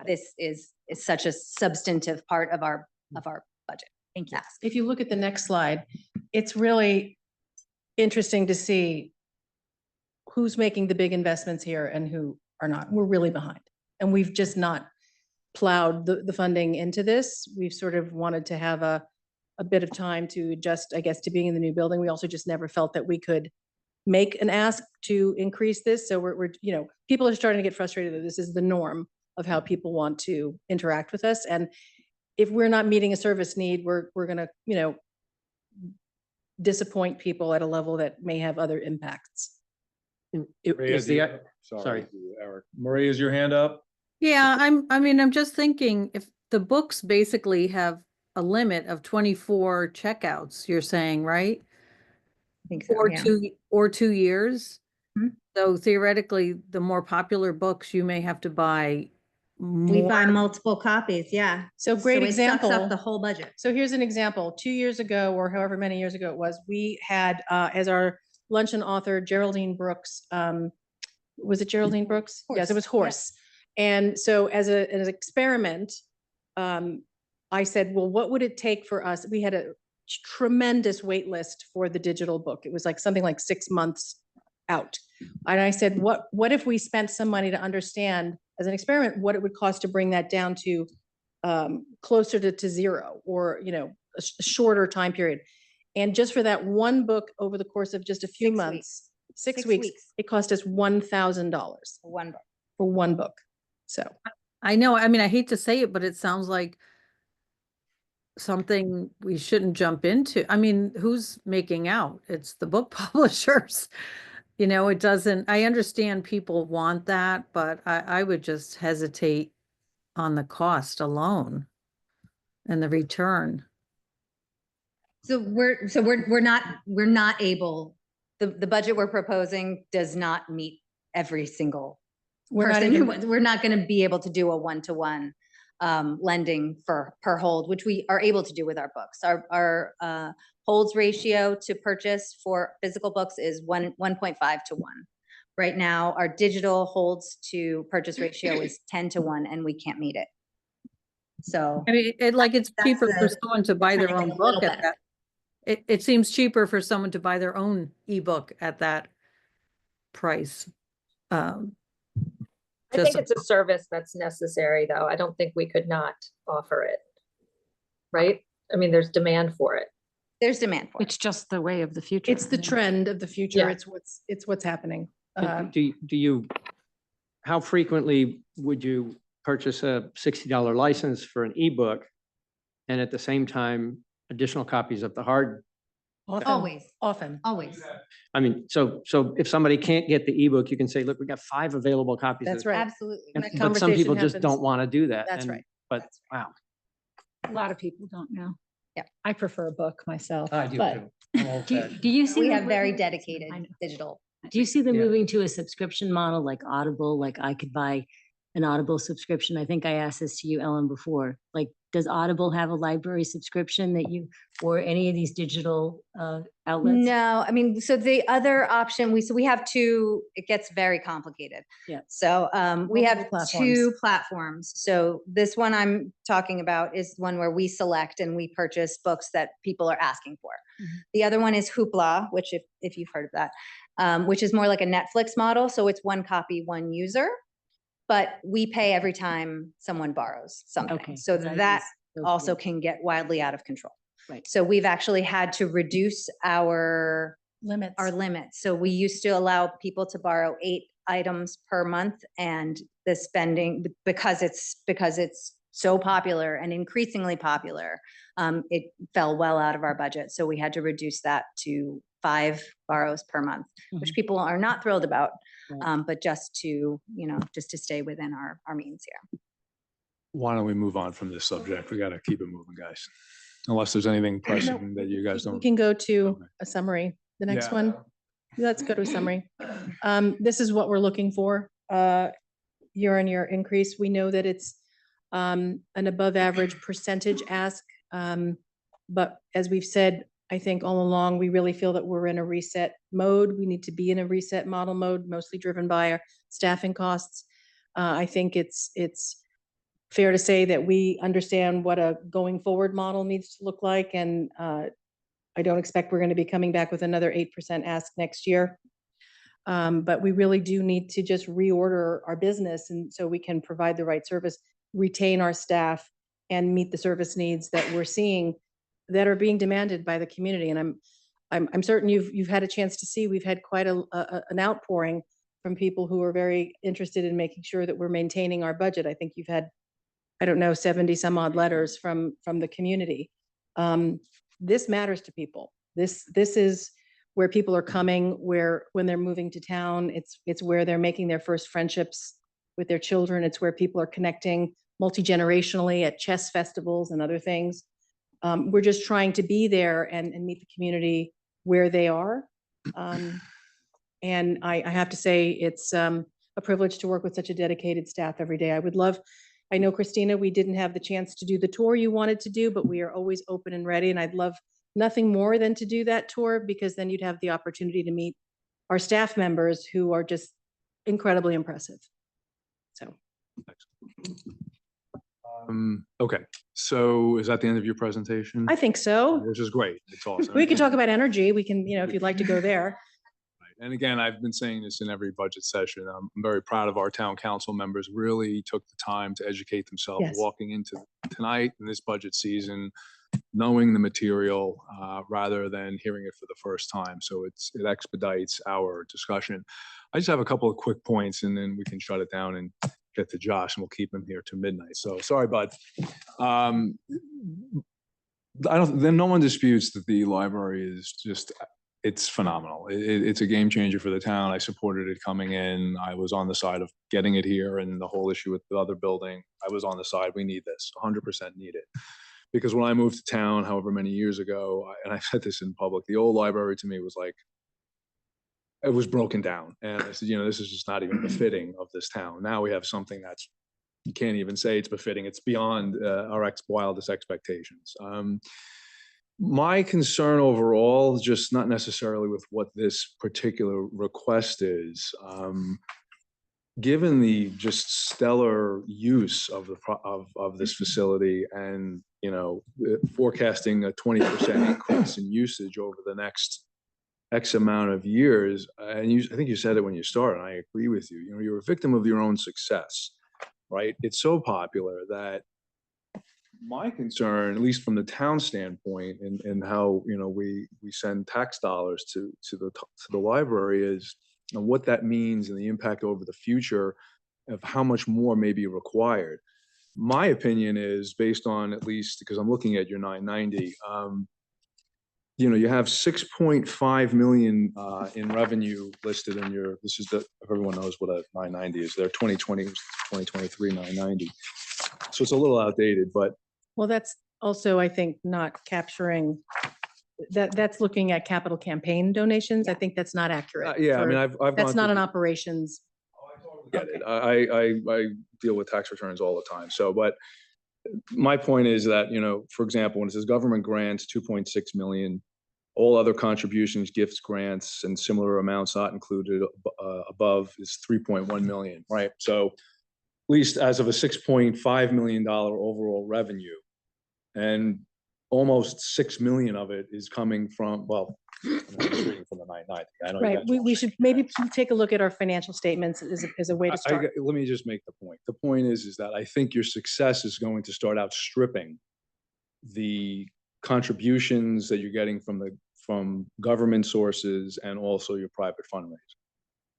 this is such a substantive part of our budget. Thank you. Ask. If you look at the next slide, it's really interesting to see who's making the big investments here and who are not. We're really behind. And we've just not plowed the funding into this. We've sort of wanted to have a bit of time to adjust, I guess, to being in the new building. We also just never felt that we could make an ask to increase this. So we're, you know, people are starting to get frustrated that this is the norm of how people want to interact with us. And if we're not meeting a service need, we're gonna, you know, disappoint people at a level that may have other impacts. Maria, Is do you- the, sorry. Eric. Maria, is your hand up? Yeah, I'm just thinking if the books basically have a limit of 24 checkouts, you're saying, right? I think so, Or yeah. 2 years. Mhm. So theoretically, the more popular books, you may have to buy We buy more. multiple copies, yeah. So great it sucks example. up the whole budget. So here's an example. 2 years ago, or however many years ago it was, we had as our luncheon author Geraldine Brooks. Was it Geraldine Brooks? Yes, it was Horse, Horse. And so as an experiment, I said, well, what would it take for us? We had a tremendous wait list for the digital book. It was like something like 6 months out. And I said, what if we spent some money to understand as an experiment what it would cost to bring that down to closer to zero, or, you know, a shorter time period. And just for that one book over the course of just a few 6 months, weeks. 6 6 weeks, weeks. it cost us $1,000 One book. for one book. So I know, I mean, I hate to say it, but it sounds like something we shouldn't jump into. I mean, who's making out? It's the book publishers. You know, it doesn't, I understand people want that, but I would just hesitate on the cost alone and the return. So we're not able, the budget we're proposing does not meet every single we're not person. even, We're not going to be able to do a one-to-one lending per hold, which we are able to do with our books. Our holds ratio to purchase for physical books is 1.5 to 1. Right now, our digital holds to purchase ratio is 10 to 1, and we can't meet it. So I mean, it's That's cheaper for the- someone to buy their trying to own get a little book at better. that. It seems cheaper for someone to buy their own ebook at that price. I think Just- it's a service that's necessary, though. I don't think we could not offer it. Right? I mean, there's demand for it. there's demand for it. It's just the way of the future. it's the trend of the future. Yeah. It's what's happening. Do you, how frequently would you purchase a $60 license for an ebook? And at the same time, additional copies of the hard? Often, Always, often. always. I mean, so if somebody can't get the ebook, you can say, look, we got 5 available copies. That's of-" right. Absolutely. And- That But some conversation people just happens. don't want to do that. That's and- right. But That's wow. A lot of people don't know. Yeah. I prefer a book myself. I do but too. I'm Do old-fashioned. do you see? We them have very moving- dedicated I know. digital. Do you see them Yeah. moving to a subscription model like Audible? Like I could buy an Audible subscription. I think I asked this to you, Ellen, before. Like, does Audible have a library subscription that you, or any of these digital outlets? No, I mean, so the other option, we have two, it gets very complicated. Yeah. So we have Multiple two platforms. So this one I'm talking about is one where we select and we purchase books that people are asking for. The other one is Hoopla, which if you've heard of that, which is more like a Netflix model. So it's one copy, one user, but we pay every time someone borrows something. Okay. So 'cause I that was- also okay. can get wildly out of control. Right. So we've actually had to reduce our Limits. limits. So we used to allow people to borrow 8 items per month, and the spending, because it's so popular and increasingly popular, it fell well out of our budget. So we had to reduce that to 5 borrows per month, which people are not thrilled about, Right. but just to stay within our means here. Why don't we move on from this subject? We got to keep it moving, guys. Unless there's anything pressing that you guys We don't. can go to Okay. a summary. The next Yeah. one. Let's go to a summary. This is what we're looking for, year-on-year increase. We know that it's an above average percentage ask. But as we've said, I think all along, we really feel that we're in a reset mode. We need to be in a reset model mode, mostly driven by our staffing costs. I think it's fair to say that we understand what a going forward model needs to look like. And I don't expect we're going to be coming back with another 8% ask next year. But we really do need to just reorder our business, and so we can provide the right service, retain our staff, and meet the service needs that we're seeing that are being demanded by the community. And I'm certain you've had a chance to see, we've had quite an outpouring from people who are very interested in making sure that we're maintaining our budget. I think you've had, I don't know, 70 some odd letters from the community. This matters to people. This is where people are coming, when they're moving to town. It's where they're making their first friendships with their children. It's where people are connecting multi-generationally at chess festivals and other things. We're just trying to be there and meet the community where they are. And I have to say, it's a privilege to work with such a dedicated staff every day. I know, Christina, we didn't have the chance to do the tour you wanted to do, but we are always open and ready. And I'd love nothing more than to do that tour, because then you'd have the opportunity to meet our staff members who are just incredibly impressive. So. Okay, so is that the end of your presentation? I think so. Which is great. It's awesome. We can talk about energy. We can, if you'd like to go there. And again, I've been saying this in every budget session. I'm very proud of our town council members, really took the time to educate themselves Yes. walking into tonight in this budget season, knowing the material rather than hearing it for the first time. So it expedites our discussion. I just have a couple of quick points, and then we can shut it down and get to Josh, and we'll keep him here to midnight. So sorry, bud. Then no one disputes that the library is just, it's phenomenal. It's a game changer for the town. I supported it coming in. I was on the side of getting it here, and the whole issue with the other building, I was on the side, we need this, 100% need it. Because when I moved to town, however many years ago, and I said this in public, the old library to me was like, it was broken down. And I said, this is just not even befitting of this town. Now we have something that's, you can't even say it's befitting. It's beyond our wildest expectations. My concern overall, just not necessarily with what this particular request is, given the just stellar use of this facility, and forecasting a 20% increase in usage over the next X amount of years, and I think you said it when you started, and I agree with you. You're a victim of your own success, right? It's so popular that my concern, at least from the town standpoint, and how we send tax dollars to the library, is what that means and the impact over the future of how much more may be required. My opinion is, based on, at least because I'm looking at your 990, you have 6.5 million in revenue listed in your, everyone knows what a 990 is. They're 2020, 2023 990. So it's a little outdated, but. Well, that's also, I think, not capturing, that's looking at capital campaign donations. I think that's not accurate. Yeah, I mean, I've That's gone not through- an operations. Get it. I deal with tax returns all the time. So, but my point is that, for example, when it says government grants, 2.6 million, all other contributions, gifts, grants, and similar amounts not included above is 3.1 million, right? So at least as of a $6.5 million overall revenue, and almost 6 million of it is coming from, well, I'm just reading from the 990. I know you Right. guys We should maybe take a look at our financial statements as a way to start. let me just make the point. The point is that I think your success is going to start outstripping the contributions that you're getting from government sources and also your private fundraising.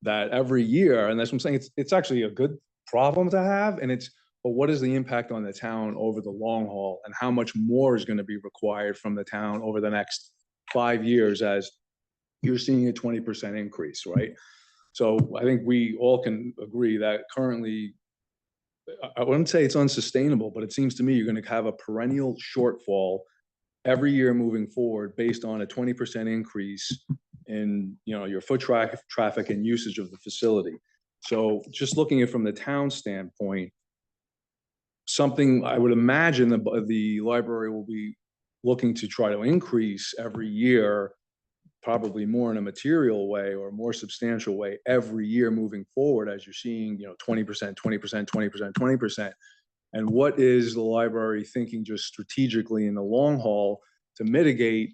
That every year, and that's what I'm saying, it's actually a good problem to have, but what is the impact on the town over the long haul, and how much more is going to be required from the town over the next 5 years, as you're seeing a 20% increase, right? So I think we all can agree that currently, I wouldn't say it's unsustainable, but it seems to me you're going to have a perennial shortfall every year moving forward based on a 20% increase in your foot traffic and usage of the facility. So just looking at it from the town standpoint, something I would imagine the library will be looking to try to increase every year, probably more in a material way or a more substantial way every year moving forward, as you're seeing, 20%, 20%, 20%, 20%. And what is the library thinking just strategically in the long haul to mitigate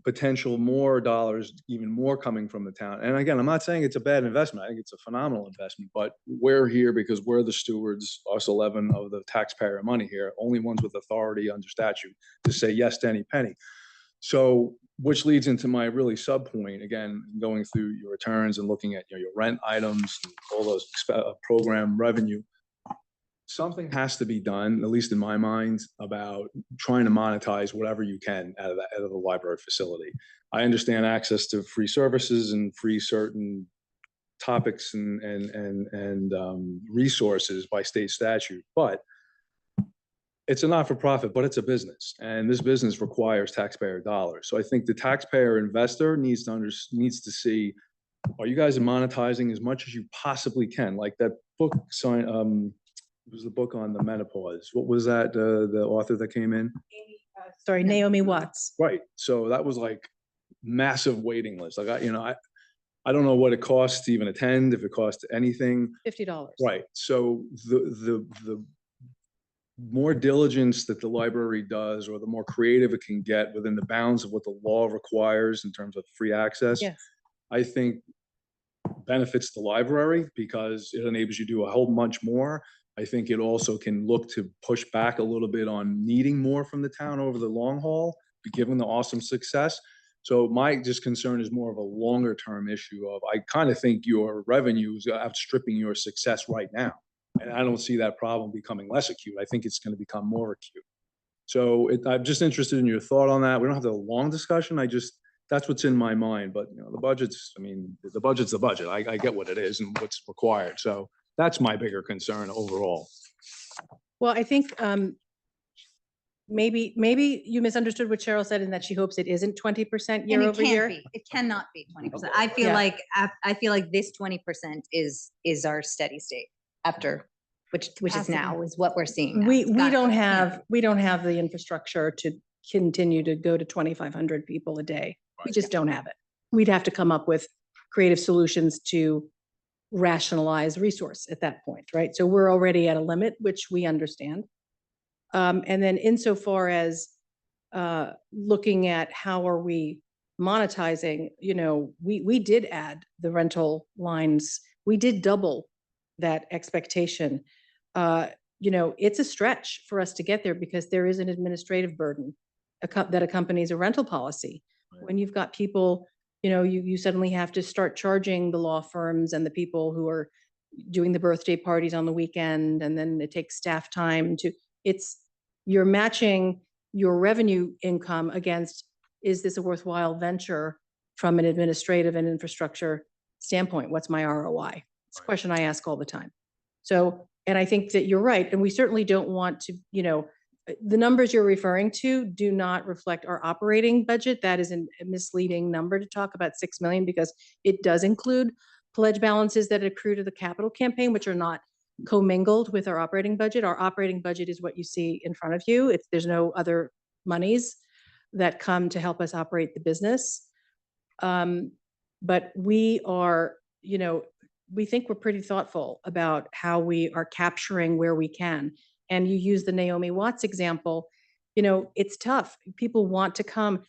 potential more dollars, even more coming from the town? And again, I'm not saying it's a bad investment. I think it's a phenomenal investment, but we're here because we're the stewards, us 11, of the taxpayer money here, only ones with authority under statute to say yes to any penny. So, which leads into my really sub point, again, going through your returns and looking at your rent items and all those program revenue. Something has to be done, at least in my mind, about trying to monetize whatever you can out of the library facility. I understand access to free services and free certain topics and resources by state statute, but it's a not-for-profit, but it's a business, and this business requires taxpayer dollars. So I think the taxpayer investor needs to see, are you guys monetizing as much as you possibly can? Like that book sign, it was the book on the menopause. What was that? The author that came in? Sorry, Naomi Watts. Right. So that was like massive waiting list. Like I don't know what it costs to even attend, if it costs anything. $50. Right. So the more diligence that the library does, or the more creative it can get within the bounds of what the law requires in terms of free access, Yes. I think benefits the library because it enables you to do a whole bunch more. I think it also can look to push back a little bit on needing more from the town over the long haul, given the awesome success. So my just concern is more of a longer term issue of, I kind of think your revenues are outstripping your success right now. And I don't see that problem becoming less acute. I think it's going to become more acute. So I'm just interested in your thought on that. We don't have a long discussion. That's what's in my mind, but the budget's, the budget's the budget. I get what it is and what's required. So that's my bigger concern overall. Well, I think maybe you misunderstood what Cheryl said, in that she hopes it isn't 20% year over year. It cannot be 20%. I feel Yeah. like this 20% is our steady state after, which is now, is what we're seeing now. We It's got- don't it can't have the infrastructure to continue to go to 2,500 people a day. We just don't have it. We'd have to come up with creative solutions to rationalize resource at that point, right? So we're already at a limit, which we understand. And then insofar as looking at how are we monetizing, we did add the rental lines. We did double that expectation. It's a stretch for us to get there because there is an administrative burden that accompanies a rental policy. When you've got people, you suddenly have to start charging the law firms and the people who are doing the birthday parties on the weekend, and then it takes staff time you're matching your revenue income against, is this a worthwhile venture from an administrative and infrastructure standpoint? What's my ROI? It's a question I ask all the time. So, and I think that you're right. And we certainly don't want to, the numbers you're referring to do not reflect our operating budget. That is a misleading number to talk about 6 million, because it does include pledge balances that accrue to the capital campaign, which are not commingled with our operating budget. Our operating budget is what you see in front of you. There's no other monies that come to help us operate the business. But we are, we think we're pretty thoughtful about how we are capturing where we can. And you use the Naomi Watts example, it's tough. People want to come.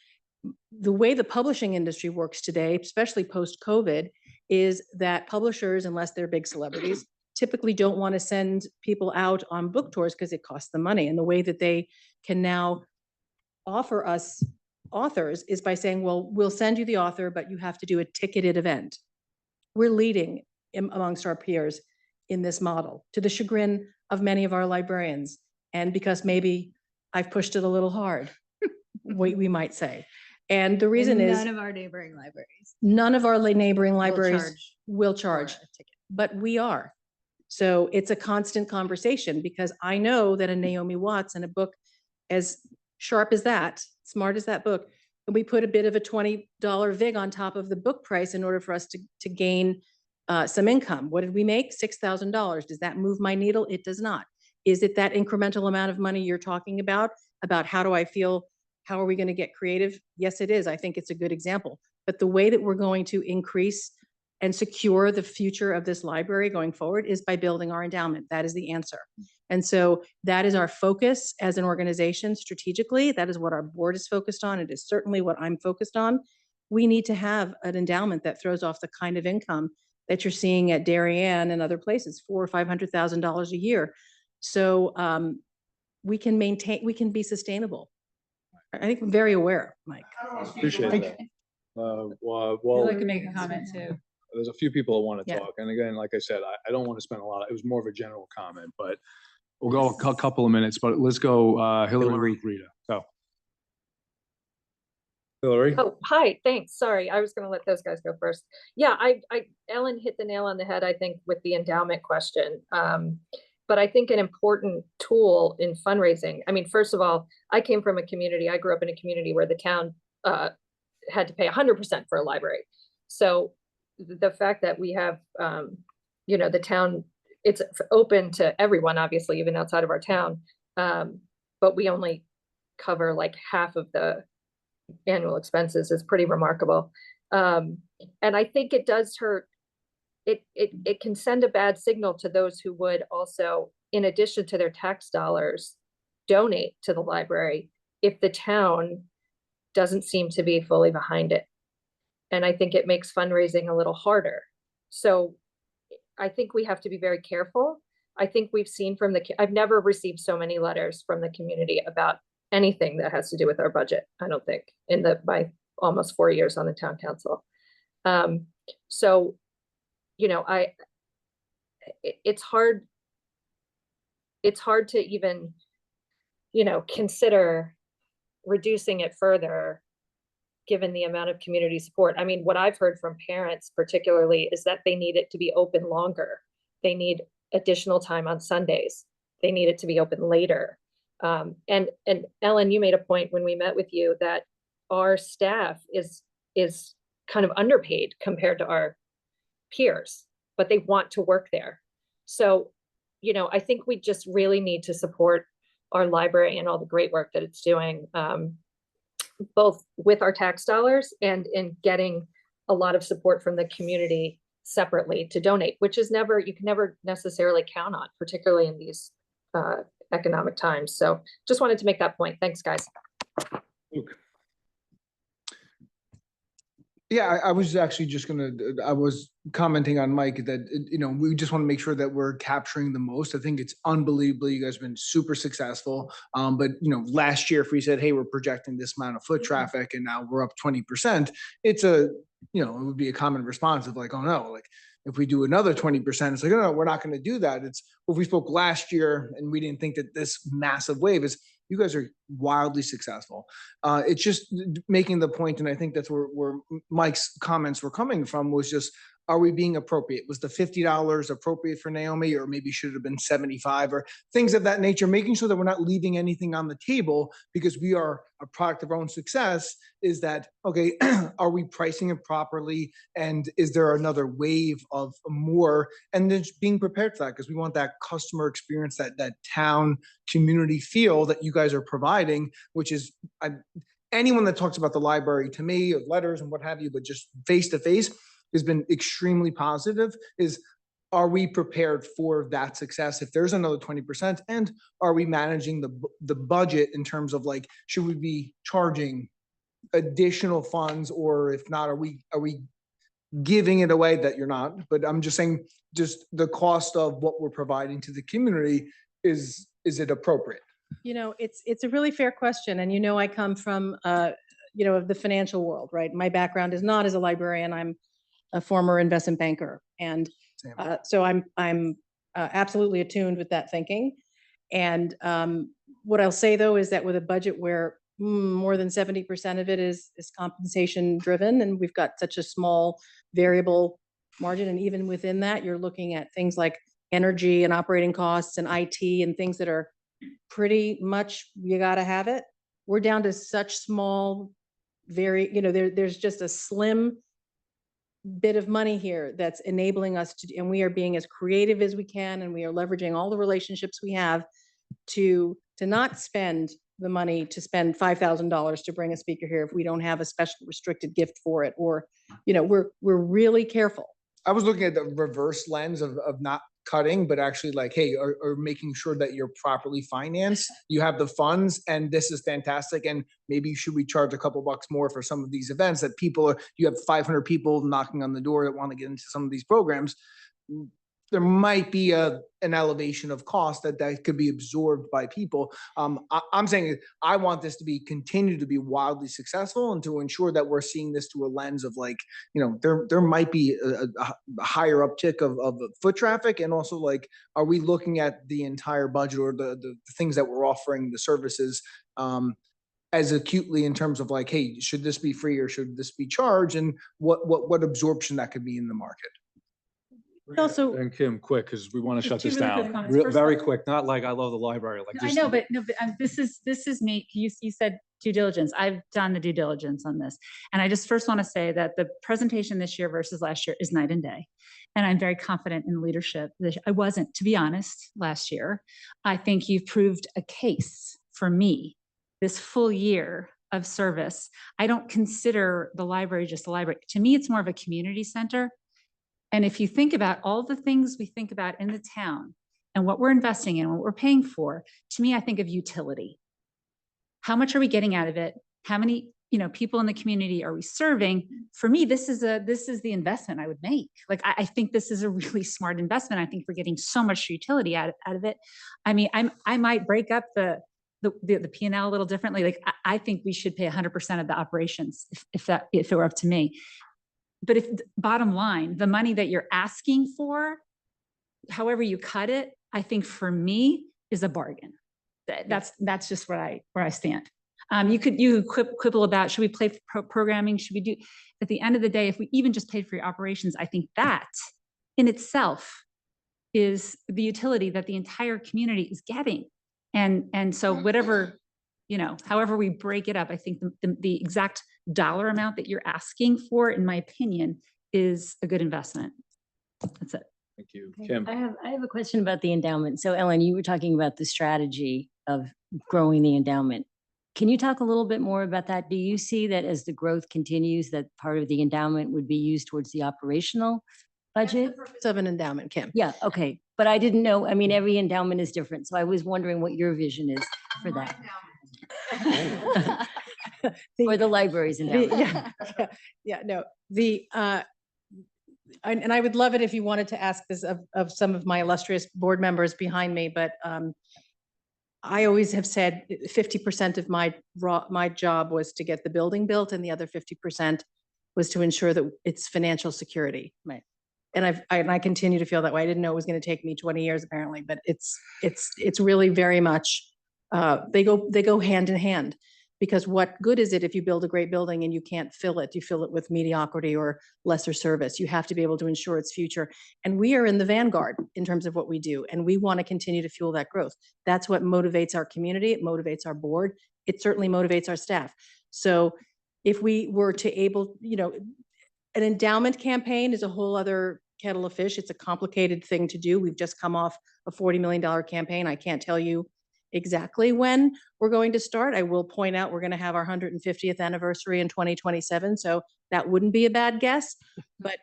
The way the publishing industry works today, especially post-COVID, is that publishers, unless they're big celebrities, typically don't want to send people out on book tours because it costs them money. And the way that they can now offer us authors is by saying, well, we'll send you the author, but you have to do a ticketed event. We're leading amongst our peers in this model, to the chagrin of many of our librarians. And because maybe I've pushed it a little hard, we might say. And the reason is none of our neighboring libraries. None of our neighboring libraries charge will charge, but we are. So it's a constant conversation, because I know that a Naomi Watts and a book as sharp as that, smart as that book, and we put a bit of a $20 VIG on top of the book price in order for us to gain some income. What did we make? $6,000. Does that move my needle? It does not. Is it that incremental amount of money you're talking about how do I feel How are we going to get creative? Yes, it is. I think it's a good example. But the way that we're going to increase and secure the future of this library going forward is by building our endowment. That is the answer. And so that is our focus as an organization strategically. That is what our board is focused on. It is certainly what I'm focused on. We need to have an endowment that throws off the kind of income that you're seeing at Darien and other places, $400,000 or $500,000 a year. So we can be sustainable. I think I'm very aware, Mike. Appreciate that. I'd Well, like to make a comment too. there's a few people that want to Yeah. talk. And again, like I said, I don't want to spend a lot. It was more of a general comment, but we'll go a couple of minutes, but let's go, Hillary Rita. Go. Hillary? Oh, hi, thanks. Sorry, I was gonna let those guys go first. Yeah, Ellen hit the nail on the head, I think, with the endowment question. But I think an important tool in fundraising, I mean, first of all, I came from a community, I grew up in a community where the town had to pay 100% for a library. So the fact that we have, the town, it's open to everyone, obviously, even outside of our town. But we only cover like half of the annual expenses is pretty remarkable. And I think it does hurt. It can send a bad signal to those who would also, in addition to their tax dollars, donate to the library if the town doesn't seem to be fully behind it. And I think it makes fundraising a little harder. So I think we have to be very careful. I think we've seen from I've never received so many letters from the community about anything that has to do with our budget, I don't think, in my almost 4 years on the town council. So, it's hard to even, consider reducing it further, given the amount of community support. I mean, what I've heard from parents particularly is that they need it to be open longer. They need additional time on Sundays. They need it to be open later. And Ellen, you made a point when we met with you that our staff is kind of underpaid compared to our peers, but they want to work there. So, I think we just really need to support our library and all the great work that it's doing, both with our tax dollars and in getting a lot of support from the community separately to donate, which is you can never necessarily count on, particularly in these economic times. So just wanted to make that point. Thanks, guys. Luke. Yeah, I was actually just I was commenting on Mike that, we just want to make sure that we're capturing the most. I think it's unbelievable. You guys have been super successful. But, last year, if we said, hey, we're projecting this amount of foot traffic and now we're up 20%, it's it would be a common response of like, oh no, like if we do another 20%, it's like, no, we're not going to do that. It's if we spoke last year and we didn't think that this massive wave is, you guys are wildly successful. It's just making the point, and I think that's where Mike's comments were coming from, was just, are we being appropriate? Was the $50 appropriate for Naomi, or maybe should it have been 75, or things of that nature, making sure that we're not leaving anything on the table because we are a product of our own success. Is that, okay, are we pricing it properly? And is there another wave of more? And then just being prepared for that, because we want that customer experience, that town community feel that you guys are providing, which is, anyone that talks about the library to me, of letters and what have you, but just face to face, has been extremely positive. Are we prepared for that success if there's another 20%? And are we managing the budget in terms of like, should we be charging additional funds, or if not, are we giving it away? That you're not, but I'm just saying, just the cost of what we're providing to the community, is it appropriate? It's a really fair question. And I come from the financial world, right? My background is not as a librarian. I'm a former investment banker. And so I'm absolutely attuned with that thinking. And what I'll say though, is that with a budget where more than 70% of it is compensation driven, and we've got such a small variable margin. And even within that, you're looking at things like energy and operating costs and IT and things that are pretty much, you got to have it. We're down to such small, there's just a slim bit of money here that's enabling us to, and we are being as creative as we can, and we are leveraging all the relationships we have to not spend the money to spend $5,000 to bring a speaker here if we don't have a special restricted gift for it, or, we're really careful. I was looking at the reverse lens of not cutting, but actually like, hey, or making sure that you're properly financed, you have the funds, and this is fantastic. And maybe should we charge a couple bucks more for some of these events that you have 500 people knocking on the door that want to get into some of these programs. There might be an elevation of cost that could be absorbed by people. I'm saying I want this to continue to be wildly successful, and to ensure that we're seeing this through a lens of like, there might be a higher uptick of foot traffic, and also like, are we looking at the entire budget or the things that we're offering, the services, as acutely in terms of like, hey, should this be free or should this be charged, and what absorption that could be in the market. Also, And Kim, quick, because we want to shut Two this really quick down. comments. First of Very all- quick, not like I love the library, like I just. know, but this is me. You said due diligence. I've done the due diligence on this. And I just first want to say that the presentation this year versus last year is night and day. And I'm very confident in leadership. I wasn't, to be honest, last year. I think you've proved a case for me this full year of service. I don't consider the library just a library. To me, it's more of a community center. And if you think about all the things we think about in the town and what we're investing in, what we're paying for, to me, I think of utility. How much are we getting out of it? How many, people in the community are we serving? For me, this is the investment I would make. Like, I think this is a really smart investment. I think we're getting so much utility out of it. I mean, I might break up the P&L a little differently. Like, I think we should pay 100% of the operations if it were up to me. But bottom line, the money that you're asking for, however you cut it, I think for me is a bargain. That's just where I stand. You could quibble about, should we play for programming? Should we do, at the end of the day, if we even just paid for your operations, I think that in itself is the utility that the entire community is getting. And so whatever, however we break it up, I think the exact dollar amount that you're asking for, in my opinion, is a good investment. That's it. Thank you. Kim. I have a question about the endowment. So Ellen, you were talking about the strategy of growing the endowment. Can you talk a little bit more about that? Do you see that as the growth continues, that part of the endowment would be used towards the operational budget? Purpose of an endowment, Kim. Yeah, okay. But I didn't know, I mean, every endowment is different. So I was wondering what your vision is for that. For the libraries endowment. And I would love it if you wanted to ask this of some of my illustrious board members behind me, but I always have said 50% of my job was to get the building built, and the other 50% was to ensure that it's financial security. Right. And I continue to feel that way. I didn't know it was going to take me 20 years apparently, but it's really very much, they go hand in hand. Because what good is it if you build a great building and you can't fill it? You fill it with mediocrity or lesser service. You have to be able to ensure its future. And we are in the vanguard in terms of what we do. And we want to continue to fuel that growth. That's what motivates our community. It motivates our board. It certainly motivates our staff. So if we were to an endowment campaign is a whole other kettle of fish. It's a complicated thing to do. We've just come off a $40 million campaign. I can't tell you exactly when we're going to start. I will point out we're going to have our 150th anniversary in 2027, so that wouldn't be a bad guess. But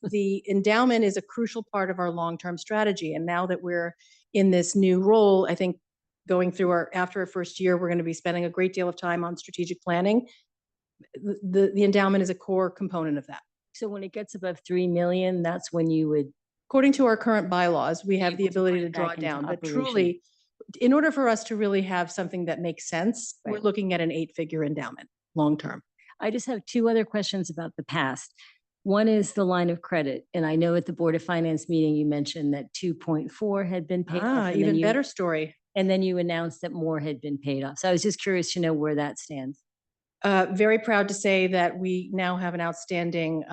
the endowment is a crucial part of our long-term strategy. And now that we're in this new role, I think going through after our first year, we're going to be spending a great deal of time on strategic planning. The endowment is a core component of that. So when it gets above 3 million, that's when you would. According to our current bylaws, we have the able to ability put to it draw back it down, into but operation. truly, in order for us to really have something that makes sense, we're Right. looking at an 8-figure endowment, long-term. I just have two other questions about the past. One is the line of credit. And I know at the Board of Finance meeting, you mentioned that 2.4 had been paid off. and then Even you- better story. And then you announced that more had been paid off. So I was just curious to know where that stands. Very proud to say that we now have an outstanding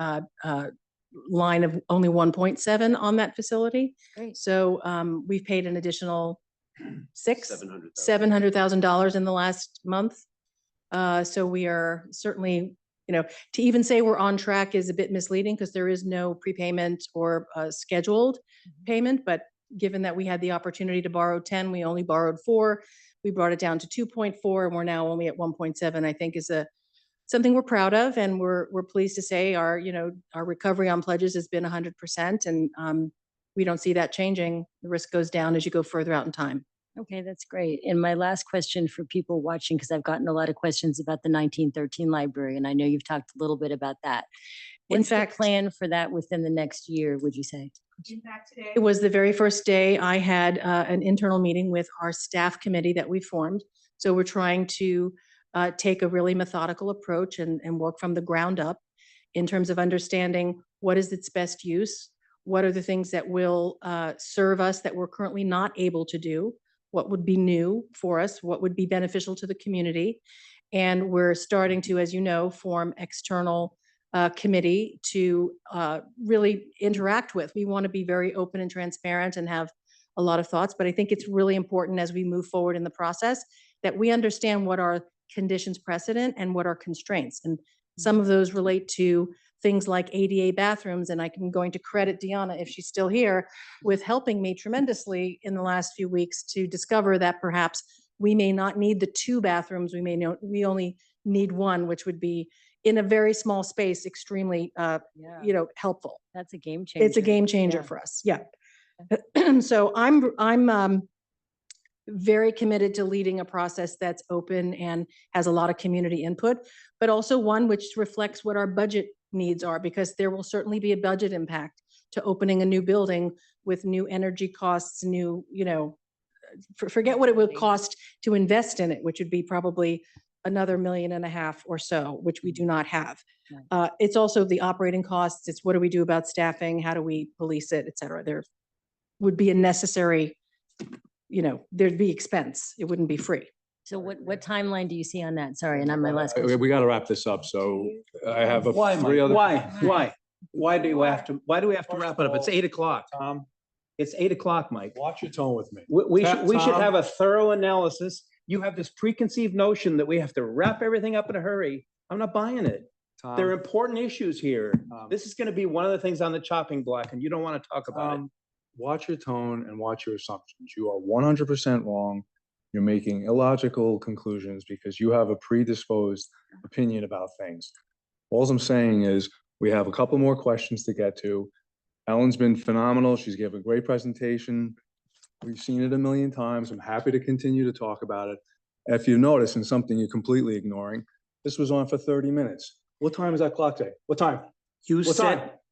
line of only 1.7 on that facility. Great. So we've paid an additional $700,000 in the last month. So we are certainly, to even say we're on track is a bit misleading because there is no prepayment or scheduled payment. But given that we had the opportunity to borrow 10, we only borrowed 4. We brought it down to 2.4 and we're now only at 1.7, I think is something we're proud of. And we're pleased to say our, our recovery on pledges has been 100%. And we don't see that changing. The risk goes down as you go further out in time. Okay, that's great. And my last question for people watching, because I've gotten a lot of questions about the 1913 library, and I know you've talked a little bit about that. In What's the fact, plan for that within the next year, would you say? it was the very first day I had an internal meeting with our staff committee that we formed. So we're trying to take a really methodical approach and work from the ground up in terms of understanding what is its best use, what are the things that will serve us that we're currently not able to do, what would be new for us, what would be beneficial to the community. And we're starting to, as you know, form external committee to really interact with. We want to be very open and transparent and have a lot of thoughts, but I think it's really important as we move forward in the process that we understand what are conditions precedent and what are constraints. And some of those relate to things like ADA bathrooms, and I'm going to credit Deanna, if she's still here, with helping me tremendously in the last few weeks to discover that perhaps we may not need the 2 bathrooms, we only need 1, which would be in a very small space, extremely, helpful. That's a game changer. It's a game changer for us. Yeah. So I'm very committed to leading a process that's open and has a lot of community input, but also one which reflects what our budget needs are, because there will certainly be a budget impact to opening a new building with new energy costs, new, forget what it would cost to invest in it, which would be probably another $1.5 million or so, which we do not have. It's also the operating costs. It's what do we do about staffing? How do we police it, et cetera? There would be a necessary, there'd be expense. It wouldn't be free. So what timeline do you see on that? Sorry, and on my last question. We got to wrap this up. So I have Why, three Mike? other. Why do we have to wrap it up? It's 8 o'clock. It's 8 o'clock, Mike. Watch your tone with me. We should Tom? have a thorough analysis. You have this preconceived notion that we have to wrap everything up in a hurry. I'm not buying it. There are important issues here. This is going to be one of the things on the chopping block, and you don't want to talk about it. Watch your tone and watch your assumptions. You are 100% wrong. You're making illogical conclusions because you have a predisposed opinion about things. All I'm saying is we have a couple more questions to get to. Ellen's been phenomenal. She's given a great presentation. We've seen it a million times. I'm happy to continue to talk about it. If you notice, and something you're completely ignoring, this was on for 30 minutes. What time does that clock say? What time?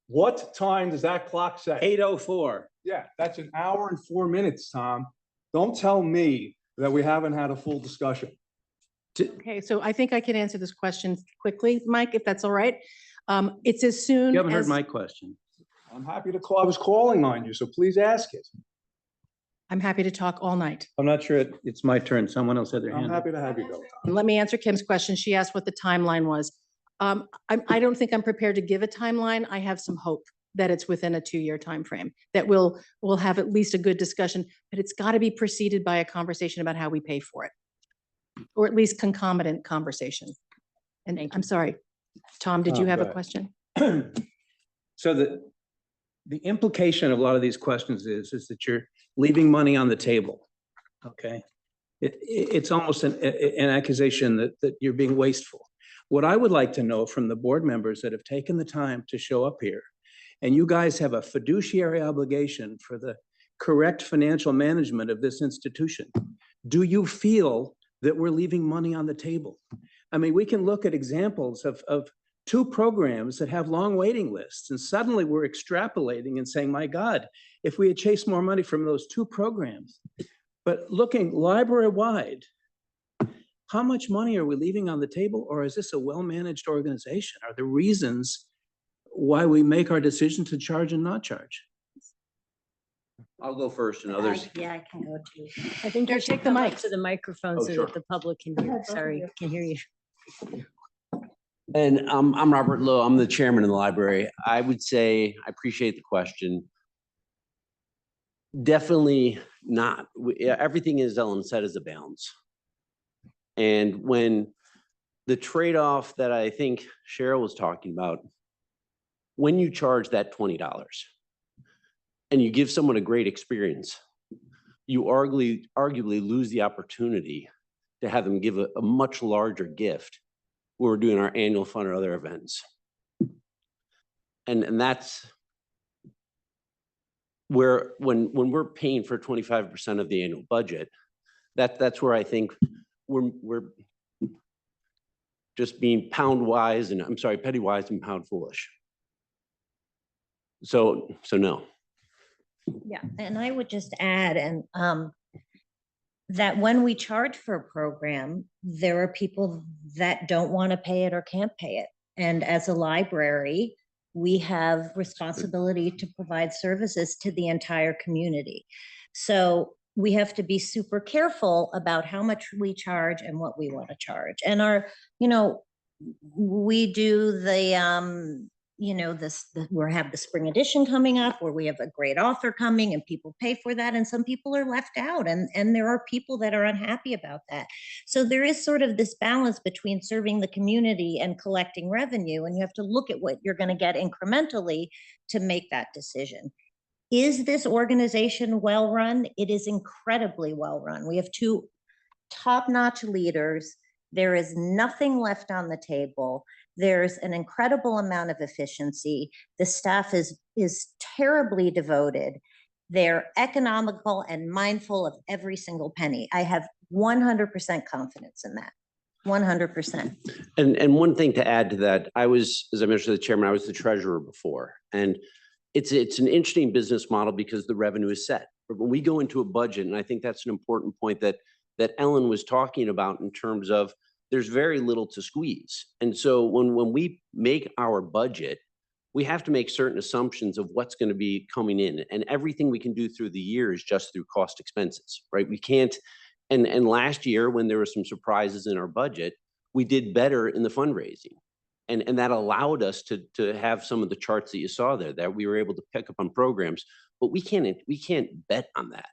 What time does that clock say? 8:04. Yeah, that's an hour and 4 minutes, Tom. Don't tell me that we haven't had a full discussion. Okay, so I think I can answer this question quickly, Mike, if that's all right. It's as soon You haven't heard as my question. I'm happy to call. I was calling on you, so please ask it. I'm happy to talk all night. I'm not sure it's my turn. Someone else had their I'm hand. happy to have you go. And let me answer Kim's question. She asked what the timeline was. I don't think I'm prepared to give a timeline. I have some hope that it's within a 2-year timeframe, that we'll have at least a good discussion, but it's got to be preceded by a conversation about how we pay for it, or at least concomitant conversation. And I'm sorry, Tom, did you have a question? So the implication of a lot of these questions is that you're leaving money on the table. Okay. It's almost an accusation that you're being wasteful. What I would like to know from the board members that have taken the time to show up here, and you guys have a fiduciary obligation for the correct financial management of this institution. Do you feel that we're leaving money on the table? I mean, we can look at examples of 2 programs that have long waiting lists, and suddenly we're extrapolating and saying, my God, if we had chased more money from those 2 programs. But looking library-wide, how much money are we leaving on the table, or is this a well-managed organization? Are there reasons why we make our decision to charge and not charge? I'll go first and others. Yeah, I can go too. I think you Here, should take the come up mic. to the microphone Oh, so sure. that the public can hear. Sorry, can hear you. And I'm Robert Lowe. I'm the chairman of the library. I would say I appreciate the question. Definitely not. Everything, as Ellen said, is a balance. And when the trade-off that I think Cheryl was talking about, when you charge that $20 and you give someone a great experience, you arguably lose the opportunity to have them give a much larger gift when we're doing our annual fund or other events. And that's where, when we're paying for 25% of the annual budget, that's where I think we're just being penny wise and pound foolish. So no. Yeah, and I would just add, that when we charge for a program, there are people that don't want to pay it or can't pay it. And as a library, we have responsibility to provide services to the entire community. So we have to be super careful about how much we charge and what we want to charge. And we do the, we have the spring edition coming up where we have a great author coming and people pay for that. And some people are left out and there are people that are unhappy about that. So there is sort of this balance between serving the community and collecting revenue. And you have to look at what you're going to get incrementally to make that decision. Is this organization well-run? It is incredibly well-run. We have 2 top-notch leaders. There is nothing left on the table. There's an incredible amount of efficiency. The staff is terribly devoted. They're economical and mindful of every single penny. I have 100% confidence in that. 100%. And one thing to add to that, as I mentioned to the chairman, I was the treasurer before. And it's an interesting business model because the revenue is set. But when we go into a budget, and I think that's an important point that Ellen was talking about in terms of there's very little to squeeze. And so when we make our budget, we have to make certain assumptions of what's going to be coming in, and everything we can do through the year is just through cost expenses, right? We can't, and last year when there were some surprises in our budget, we did better in the fundraising. And that allowed us to have some of the charts that you saw there, that we were able to pick up on programs, but we can't bet on that.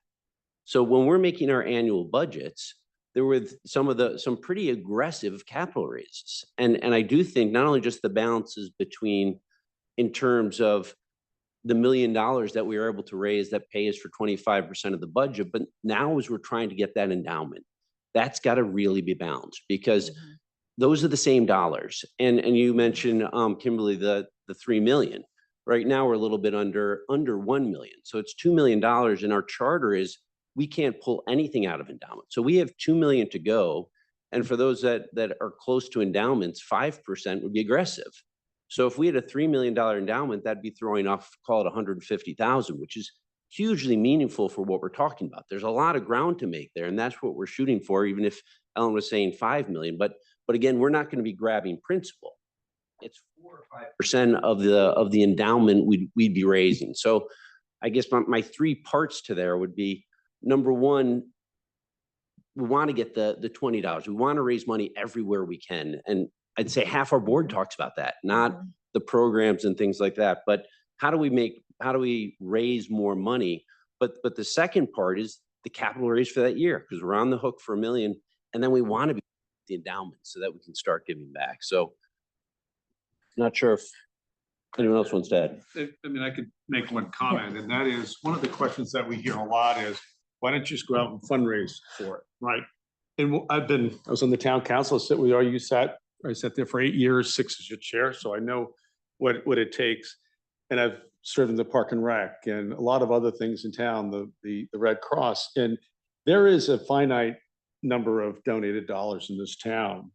So when we're making our annual budgets, there were some pretty aggressive capital raises. And I do think not only just the balances between, in terms of the $1 million that we were able to raise that pays for 25% of the budget, but now as we're trying to get that endowment, that's got to really be balanced because those are the same dollars. And you mentioned, Kimberly, the 3 million. Right now we're a little bit under 1 million. So it's $2 million, and our charter is we can't pull anything out of endowment. So we have 2 million to go. And for those that are close to endowments, 5% would be aggressive. So if we had a $3 million endowment, that'd be throwing off, call it 150,000, which is hugely meaningful for what we're talking about. There's a lot of ground to make there, and that's what we're shooting for, even if Ellen was saying 5 million. But again, we're not going to be grabbing principal. It's 4 or 5% of the endowment we'd be raising. So I guess my 3 parts to there would be, number one, we want to get the $20. We want to raise money everywhere we can. And I'd say half our board talks about that, not the programs and things like that. But how do we raise more money? But the second part is the capital raise for that year, because we're on the hook for $1 million. And then we want to be the endowment so that we can start giving back. So not sure if anyone else wants to add. I mean, I could make one comment, and that is one of the questions that we hear a lot is, why don't you just go out and fundraise for it, right? And I was on the town council, I sat there for 8 years, 6 as your chair, so I know what it takes. And I've served in the Park and Rec and a lot of other things in town, the Red Cross, and there is a finite number of donated dollars in this town.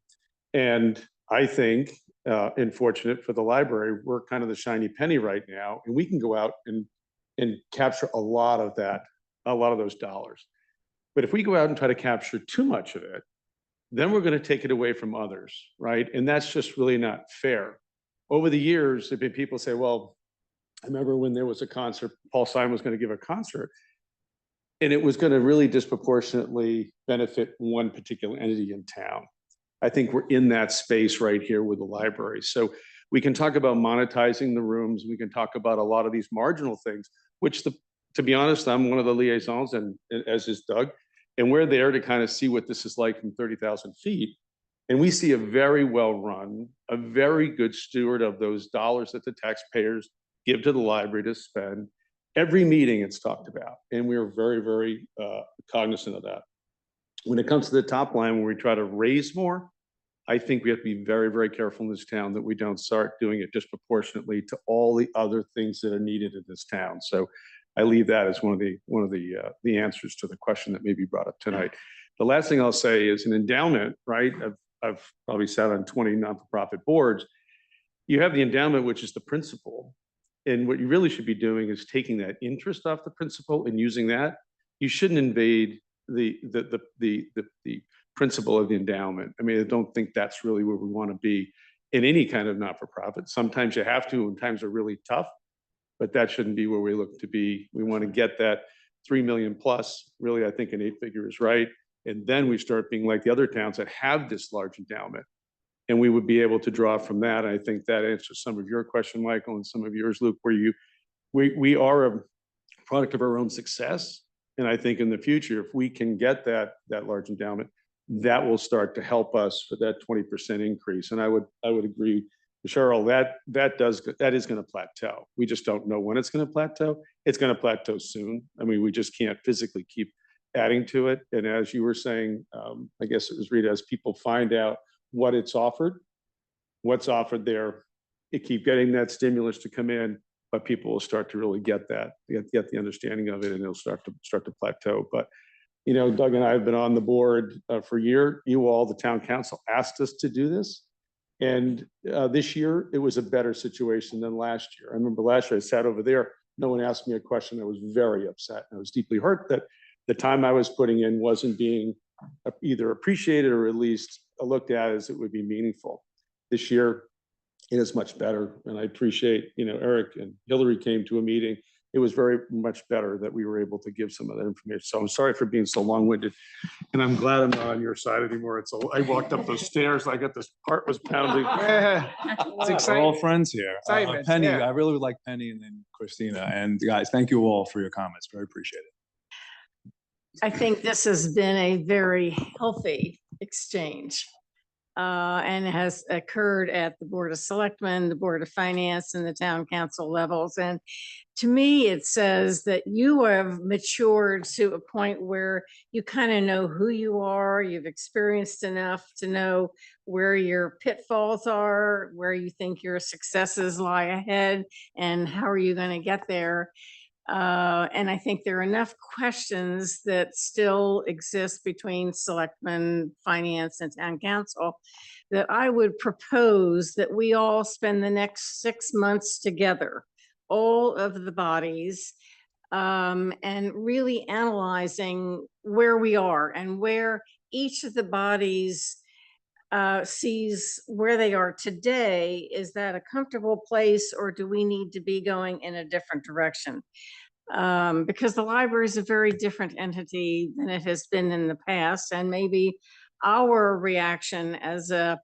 And I think, unfortunate for the library, we're kind of the shiny penny right now, and we can go out and capture a lot of those dollars. But if we go out and try to capture too much of it, then we're going to take it away from others, right? And that's just really not fair. Over the years, there've been people say, well, I remember when there was a concert, Paul Simon was going to give a concert, and it was going to really disproportionately benefit one particular entity in town. I think we're in that space right here with the library. So we can talk about monetizing the rooms. We can talk about a lot of these marginal things, which to be honest, I'm one of the liaisons, and as is Doug, and we're there to kind of see what this is like from 30,000 feet. And we see a very well-run, a very good steward of those dollars that the taxpayers give to the library to spend. Every meeting it's talked about, and we are very, very cognizant of that. When it comes to the top line, when we try to raise more, I think we have to be very, very careful in this town that we don't start doing it disproportionately to all the other things that are needed in this town. So I leave that as one of the answers to the question that may be brought up tonight. The last thing I'll say is an endowment, right? I've probably sat on 20 not-for-profit boards. You have the endowment, which is the principal. And what you really should be doing is taking that interest off the principal and using that. You shouldn't invade the principle of the endowment. I mean, I don't think that's really where we want to be in any kind of not-for-profit. Sometimes you have to, and times are really tough, but that shouldn't be where we look to be. We want to get that 3 million plus. Really, I think an 8-figure is right. And then we start being like the other towns that have this large endowment. And we would be able to draw from that. I think that answers some of your question, Michael, and some of yours, Luke, where we are a product of our own success. And I think in the future, if we can get that large endowment, that will start to help us for that 20% increase. And I would agree with Cheryl, that is going to plateau. We just don't know when it's going to plateau. It's going to plateau soon. I mean, we just can't physically keep adding to it. And as you were saying, I guess it was Rita, as people find out what's offered there, you keep getting that stimulus to come in, but people will start to really get the understanding of it, and it'll start to plateau. But you know, Doug and I have been on the board for a year. You all, the town council, asked us to do this. And this year, it was a better situation than last year. I remember last year, I sat over there. No one asked me a question. I was very upset. I was deeply hurt that the time I was putting in wasn't being either appreciated or at least looked at as it would be meaningful. This year, it is much better. And I appreciate, you know, Eric and Hillary came to a meeting. It was very much better that we were able to give some of that information. So I'm sorry for being so long-winded, and I'm glad I'm not on your side anymore. I walked up those stairs, I got this heart was pounding. It's We're all friends here. Sorry, Vince, Penny, yeah. I really would like Penny and then Christina. And guys, thank you all for your comments. Very appreciate it. I think this has been a very healthy exchange. And it has occurred at the Board of Selectmen, the Board of Finance, and the town council levels. And to me, it says that you have matured to a point where you kind of know who you are. You've experienced enough to know where your pitfalls are, where you think your successes lie ahead, and how are you going to get there. And I think there are enough questions that still exist between selectmen, finance, and town council that I would propose that we all spend the next 6 months together, all of the bodies, and really analyzing where we are and where each of the bodies sees where they are today. Is that a comfortable place, or do we need to be going in a different direction? Because the library is a very different entity than it has been in the past, and maybe our reaction as a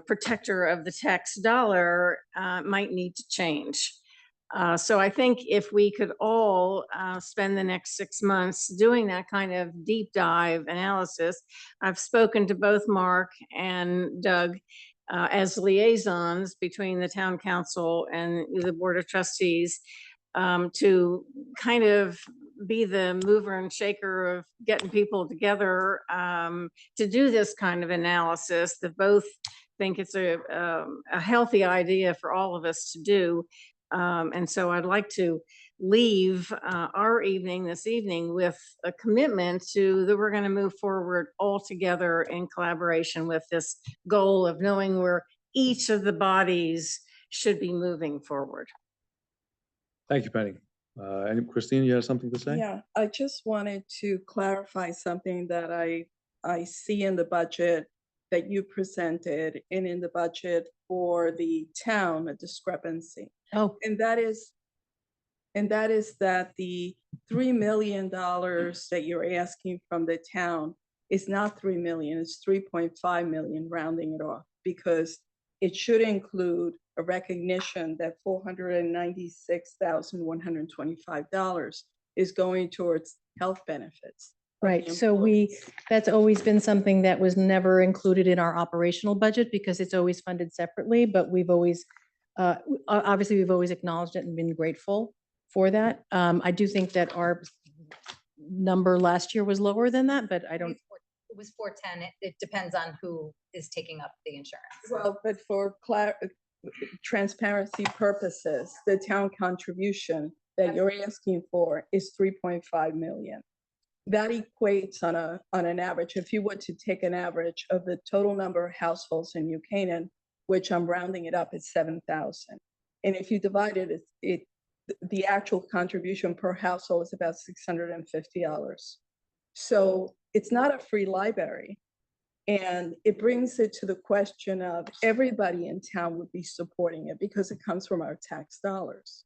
protector of the tax dollar might need to change. So I think if we could all spend the next 6 months doing that kind of deep dive analysis. I've spoken to both Mark and Doug as liaisons between the town council and the Board of Trustees to kind of be the mover and shaker of getting people together to do this kind of analysis that both think it's a healthy idea for all of us to do. And so I'd like to leave our evening this evening with a commitment to that we're going to move forward all together in collaboration with this goal of knowing where each of the bodies should be moving forward. Thank you, Penny. And Christine, you have something to say? Yeah, I just wanted to clarify something that I see in the budget that you presented and in the budget for the town, a discrepancy. Oh, And that is that the $3 million that you're asking from the town is not 3 million, it's 3.5 million, rounding it off, because it should include a recognition that $496,125 is going towards health benefits. right. So that's always been something that was never included in our operational budget because it's always funded separately, but we've always, obviously we've always acknowledged it and been grateful for that. I do think that our number last year was lower than that, but I don't, It was 410. It depends on who is taking up the insurance. Well, but for transparency purposes, the town contribution that you're asking for is 3.5 million. That equates on an average, if you were to take an average of the total number of households in New Canaan, which I'm rounding it up, it's 7,000. And if you divide it, the actual contribution per household is about $650. So it's not a free library. And it brings it to the question of everybody in town would be supporting it because it comes from our tax dollars.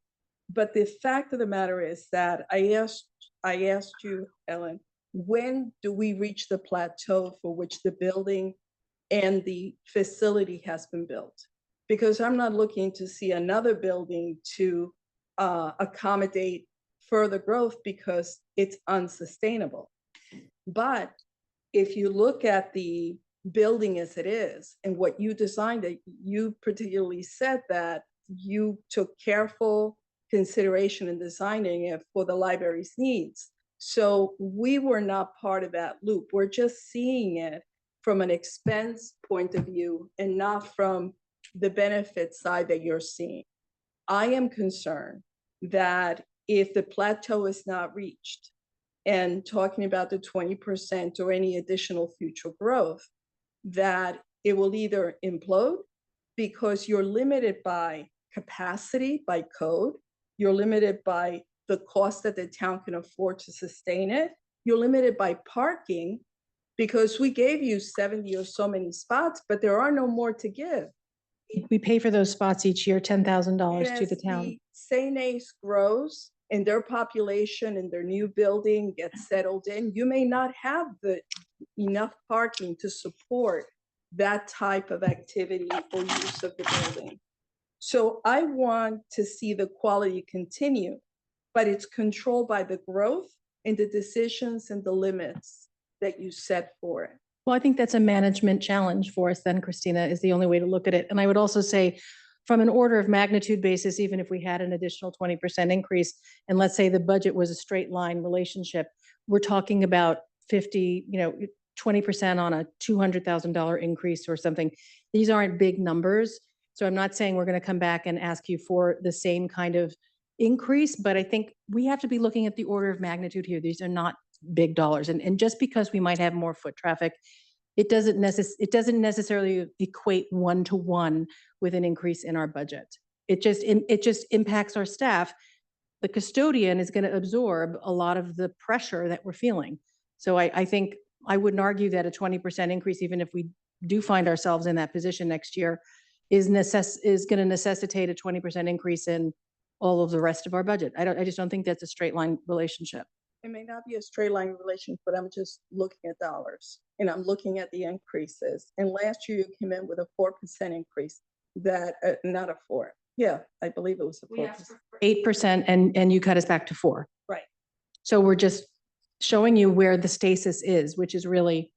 But the fact of the matter is that I asked you, Ellen, when do we reach the plateau for which the building and the facility has been built? Because I'm not looking to see another building to accommodate further growth because it's unsustainable. But if you look at the building as it is and what you designed it, you particularly said that you took careful consideration in designing it for the library's needs. So we were not part of that loop. We're just seeing it from an expense point of view and not from the benefit side that you're seeing. I am concerned that if the plateau is not reached, and talking about the 20% or any additional future growth, that it will either implode because you're limited by capacity, by code, you're limited by the cost that the town can afford to sustain it, you're limited by parking because we gave you 70 or so many spots, but there are no more to give. we pay for those spots each year, $10,000 to As the town. the St. Ace grows and their population and their new building gets settled in, you may not have enough parking to support that type of activity or use of the building. So I want to see the quality continue, but it's controlled by the growth and the decisions and the limits that you set for it. Well, I think that's a management challenge for us then, Christina, is the only way to look at it. And I would also say, from an order of magnitude basis, even if we had an additional 20% increase, and let's say the budget was a straight line relationship, we're talking about 20% on a $200,000 increase or something. These aren't big numbers. So I'm not saying we're going to come back and ask you for the same kind of increase, but I think we have to be looking at the order of magnitude here. These are not big dollars. And just because we might have more foot traffic, it doesn't necessarily equate one-to-one with an increase in our budget. It just impacts our staff. The custodian is going to absorb a lot of the pressure that we're feeling. So I think I wouldn't argue that a 20% increase, even if we do find ourselves in that position next year, is going to necessitate a 20% increase in all of the rest of our budget. I just don't think that's a straight line relationship. It may not be a straight line relation, but I'm just looking at dollars and I'm looking at the increases. And last year you came in with a 4% increase that, not a 4. Yeah, I believe it was a 4%. 8% and you cut us back to 4. Right. So we're just showing you where the stasis is, which is really,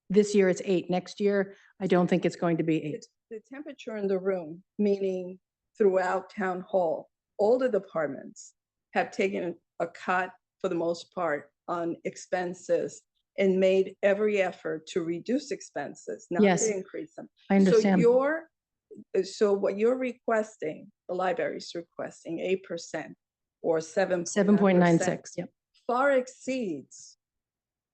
this year it's 8. Next year, I don't think it's going to be 8. The temperature in the room, meaning throughout town hall, all the departments have taken a cut for the most part on expenses and made every effort to reduce expenses, not Yes, to increase them. I understand. So what you're requesting, the library's requesting 8% or 7.96, yep. far exceeds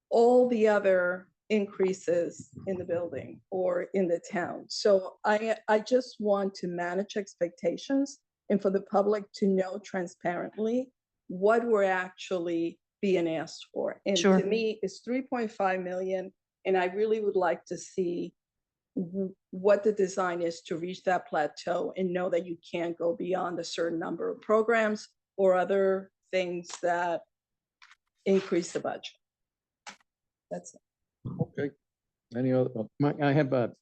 all the other increases in the building or in the town. So I just want to manage expectations and for the public to know transparently what we're actually being asked for. And Sure. to me, it's 3.5 million. And I really would like to see what the design is to reach that plateau and know that you can't go beyond a certain number of programs or other things that increase the budget. That's it. Okay. Any other? I have a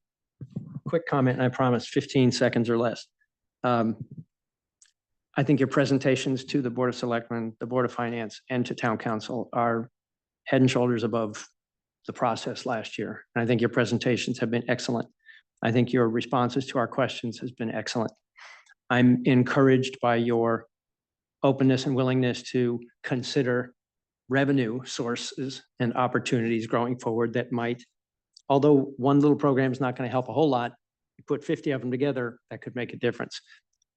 quick comment, and I promise 15 seconds or less. I think your presentations to the Board of Selectmen, the Board of Finance, and to Town Council are head and shoulders above the process last year. And I think your presentations have been excellent. I think your responses to our questions has been excellent. I'm encouraged by your openness and willingness to consider revenue sources and opportunities growing forward that might, although one little program is not going to help a whole lot, you put 50 of them together, that could make a difference.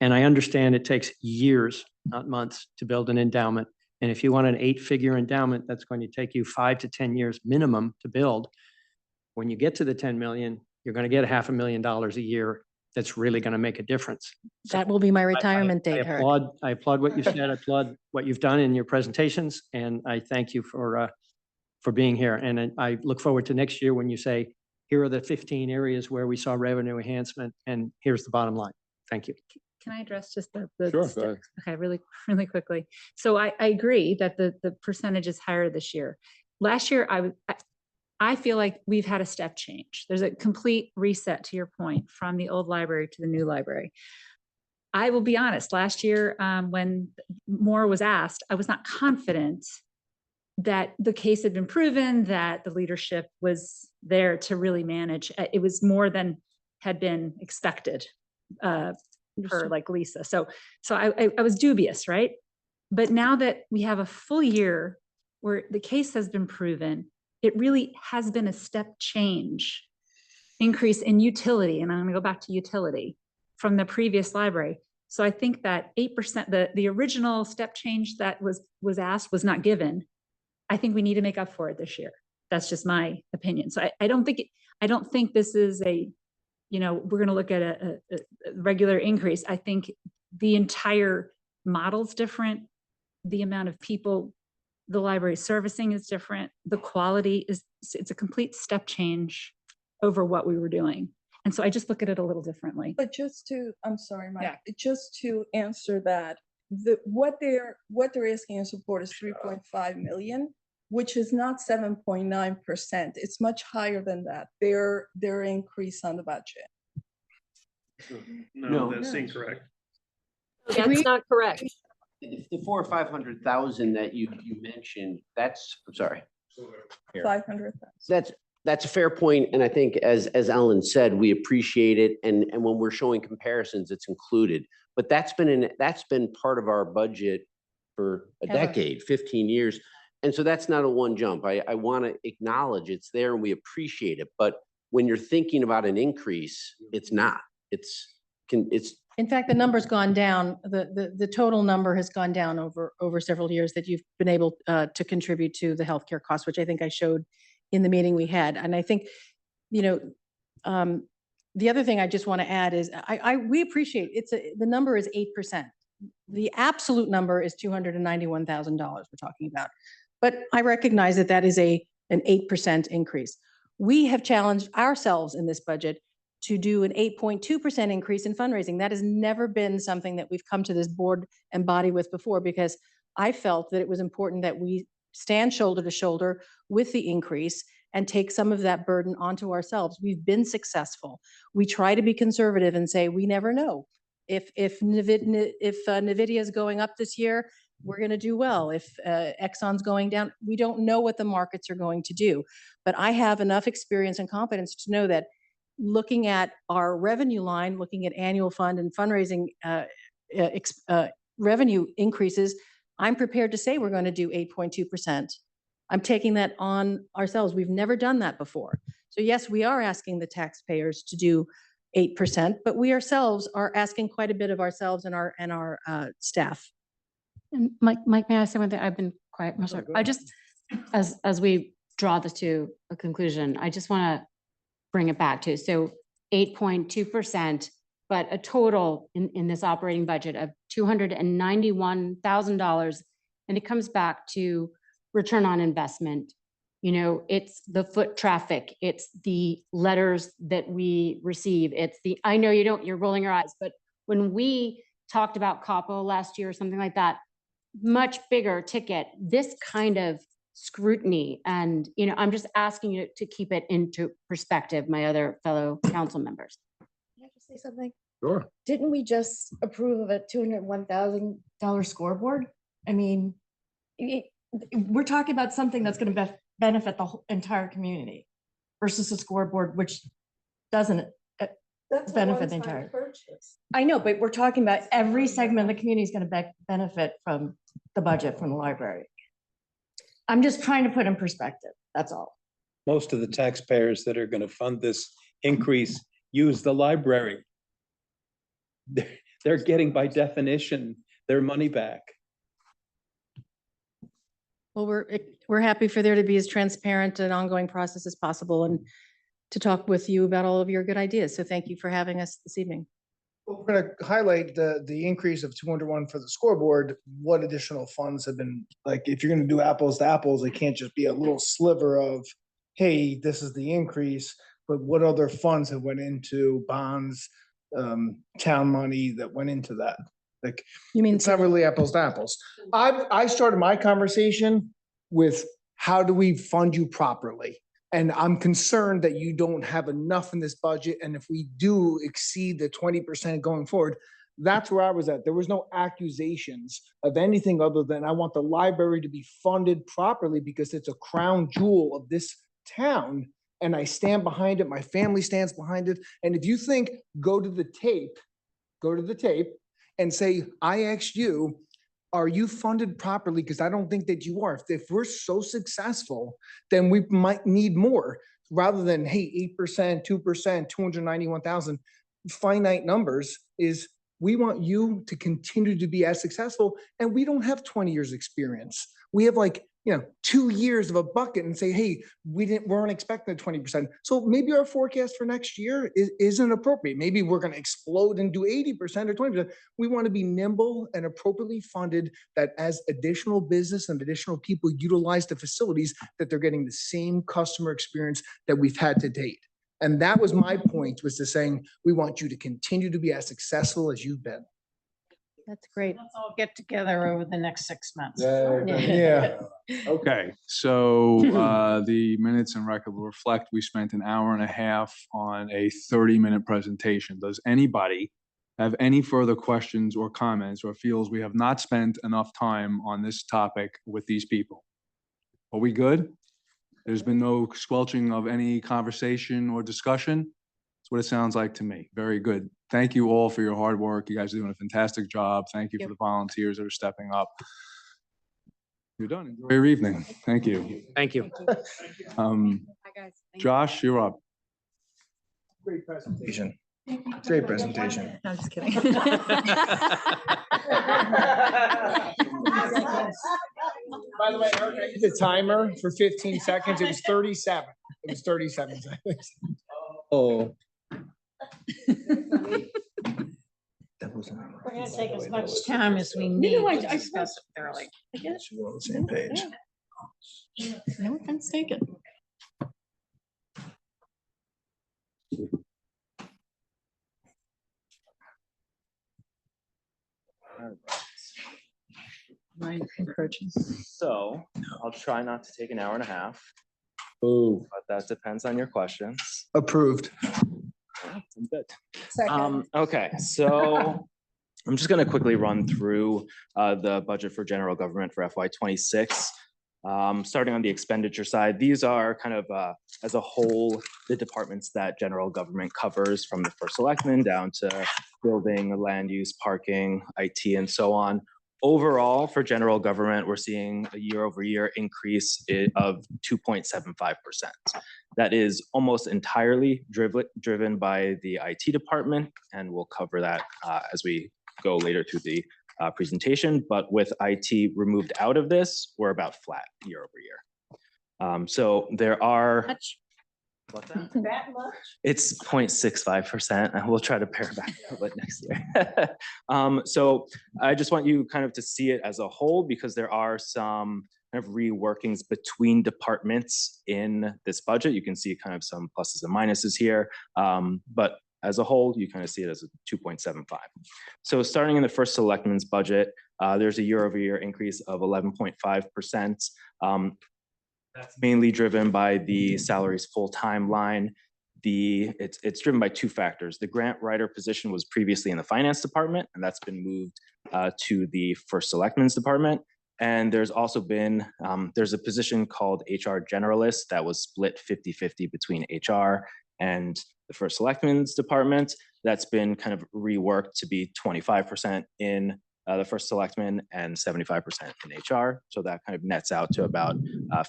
And I understand it takes years, not months, to build an endowment. And if you want an 8-figure endowment, that's going to take you 5 to 10 years minimum to build. When you get to the 10 million, you're going to get $500,000 a year. That's really going to make a difference. That will be my retirement date, Eric. I applaud what you said. I applaud what you've done in your presentations, and I thank you for being here. And I look forward to next year when you say, here are the 15 areas where we saw revenue enhancement, and here's the bottom line. Thank you. Can I address just the Sure, go step- ahead. Okay, really quickly. So I agree that the percentage is higher this year. Last year, I feel like we've had a step change. There's a complete reset, to your point, from the old library to the new library. I will be honest, last year, when more was asked, I was not confident that the case had been proven, that the leadership was there to really manage. It was more than had been expected per like Lisa. So I was dubious, right? But now that we have a full year where the case has been proven, it really has been a step change increase in utility. And I'm going to go back to utility from the previous library. So I think that 8%, the original step change that was asked was not given. I think we need to make up for it this year. That's just my opinion. So I don't think this is a, we're going to look at a regular increase. I think the entire model's different. The amount of people the library servicing is different. The quality it's a complete step change over what we were doing. And so I just look at it a little differently. But I'm sorry, Mike, just to answer that, what they're asking in support is 3.5 million, which is not 7.9%. It's much higher than that. Their increase on the budget. No, that's incorrect. That's not correct. The 400,000 or 500,000 that you mentioned, I'm sorry. Here. 500,000. That's a fair point, and I think as Ellen said, we appreciate it, and when we're showing comparisons, it's included. But that's been part of our budget for a decade, 15 years, and so that's not a one jump. I want to acknowledge it's there and we appreciate it, but when you're thinking about an increase, it's not. It's In fact, the number's gone down. The total number has gone down over several years that you've been able to contribute to the healthcare costs, which I think I showed in the meeting we had. And I think, the other thing I just want to add is we appreciate the number is 8%. The absolute number is $291,000 we're talking about. But I recognize that is an 8% increase. We have challenged ourselves in this budget to do an 8.2% increase in fundraising. That has never been something that we've come to this board and body with before, because I felt that it was important that we stand shoulder to shoulder with the increase and take some of that burden onto ourselves. We've been successful. We try to be conservative and say, we never know. If NVIDIA is going up this year, we're going to do well. If Exxon's going down, we don't know what the markets are going to do. But I have enough experience and confidence to know that looking at our revenue line, looking at annual fund and fundraising revenue increases, I'm prepared to say we're going to do 8.2%. I'm taking that on ourselves. We've never done that before. So yes, we are asking the taxpayers to do 8%, but we ourselves are asking quite a bit of ourselves and our staff. And Mike, may I say one thing? I've been quiet. I'm sorry. I just, as we draw this to a conclusion, I just want to bring it back to, so 8.2%, but a total in this operating budget of $291,000. And it comes back to return on investment. It's the foot traffic, it's the letters that we receive. I know you're rolling your eyes, but when we talked about COPO last year or something like that, much bigger ticket, this kind of scrutiny. And, I'm just asking you to keep it into perspective, my other fellow council members. Can I just say something? Sure. Didn't we just approve of a $201,000 scoreboard? I mean, we're talking about something that's going to benefit the whole entire community versus a scoreboard, which doesn't That's benefit the entire. I know, but we're talking about every segment of the community is going to benefit from the budget from the library. I'm just trying to put in perspective. That's all. Most of the taxpayers that are going to fund this increase use the library. They're getting by definition their money back. Well, we're happy for there to be as transparent and ongoing process as possible and to talk with you about all of your good ideas. So thank you for having us this evening. We're gonna highlight the increase of 201 for the scoreboard. What additional funds have been, like, if you're gonna do apples to apples, it can't just be a little sliver of, hey, this is the increase, but what other funds have went into bonds, town money that went into that? Like, you mean it's not really apples to apples. I started my conversation with, how do we fund you properly? And I'm concerned that you don't have enough in this budget. And if we do exceed the 20% going forward, that's where I was at. There was no accusations of anything other than I want the library to be funded properly because it's a crown jewel of this town. And I stand behind it. My family stands behind it. And if you think, go to the tape and say, I asked you, are you funded properly? Because I don't think that you are. If we're so successful, then we might need more rather than, hey, 8%, 2%, 291,000. Finite numbers is, we want you to continue to be as successful. And we don't have 20 years experience. We have 2 years of a bucket and say, hey, we weren't expecting the 20%. So maybe our forecast for next year isn't appropriate. Maybe we're going to explode and do 80% or 20%. We want to be nimble and appropriately funded, that as additional business and additional people utilize the facilities, that they're getting the same customer experience that we've had to date. And that was my point, was to saying, we want you to continue to be as successful as you've been. That's great. Let's all get together over the next 6 months. Yeah. Okay, so the minutes and record will reflect, we spent an hour and a half on a 30-minute presentation. Does anybody have any further questions or comments, or feels we have not spent enough time on this topic with these people? Are we good? There's been no squelching of any conversation or discussion? That's what it sounds like to me. Very good. Thank you all for your hard work. You guys are doing a fantastic job. Thank you for the volunteers that are stepping up. You're done. Enjoy your evening. Thank you. Thank you. Josh, you're up. Great presentation. Great presentation. I'm just kidding. By the way, Eric, I hit the timer for 15 seconds. It was 37. It was 37 seconds. Oh. We're gonna take as much time as we need to discuss it thoroughly. We're on the same page. No offense taken. Mine encroaches. So I'll try not to take an hour and a half, Oh, but that depends on your questions. approved. Okay, so I'm just gonna quickly run through the budget for general government for FY '26. Starting on the expenditure side, these are kind of as a whole, the departments that general government covers, from the first selectman down to building, land use, parking, IT, and so on. Overall, for general government, we're seeing a year-over-year increase of 2.75%. That is almost entirely driven by the IT department, and we'll cover that as we go later through the presentation. But with IT removed out of this, we're about flat year over year. So there are. What's that? That much? It's 0.65%, and we'll try to pare back a little bit next year. So I just want you kind of to see it as a whole, because there are some kind of reworkings between departments in this budget. You can see kind of some pluses and minuses here, but as a whole, you kind of see it as a 2.75. So starting in the first selectman's budget, there's a year-over-year increase of 11.5%. That's mainly driven by the salaries full-time line. It's driven by two factors. The grant writer position was previously in the finance department, and that's been moved to the first selectman's department. And there's also been, there's a position called HR generalist that was split 50-50 between HR and the First Selectman's Department. That's been kind of reworked to be 25% in the First Selectman and 75% in HR. So that kind of nets out to about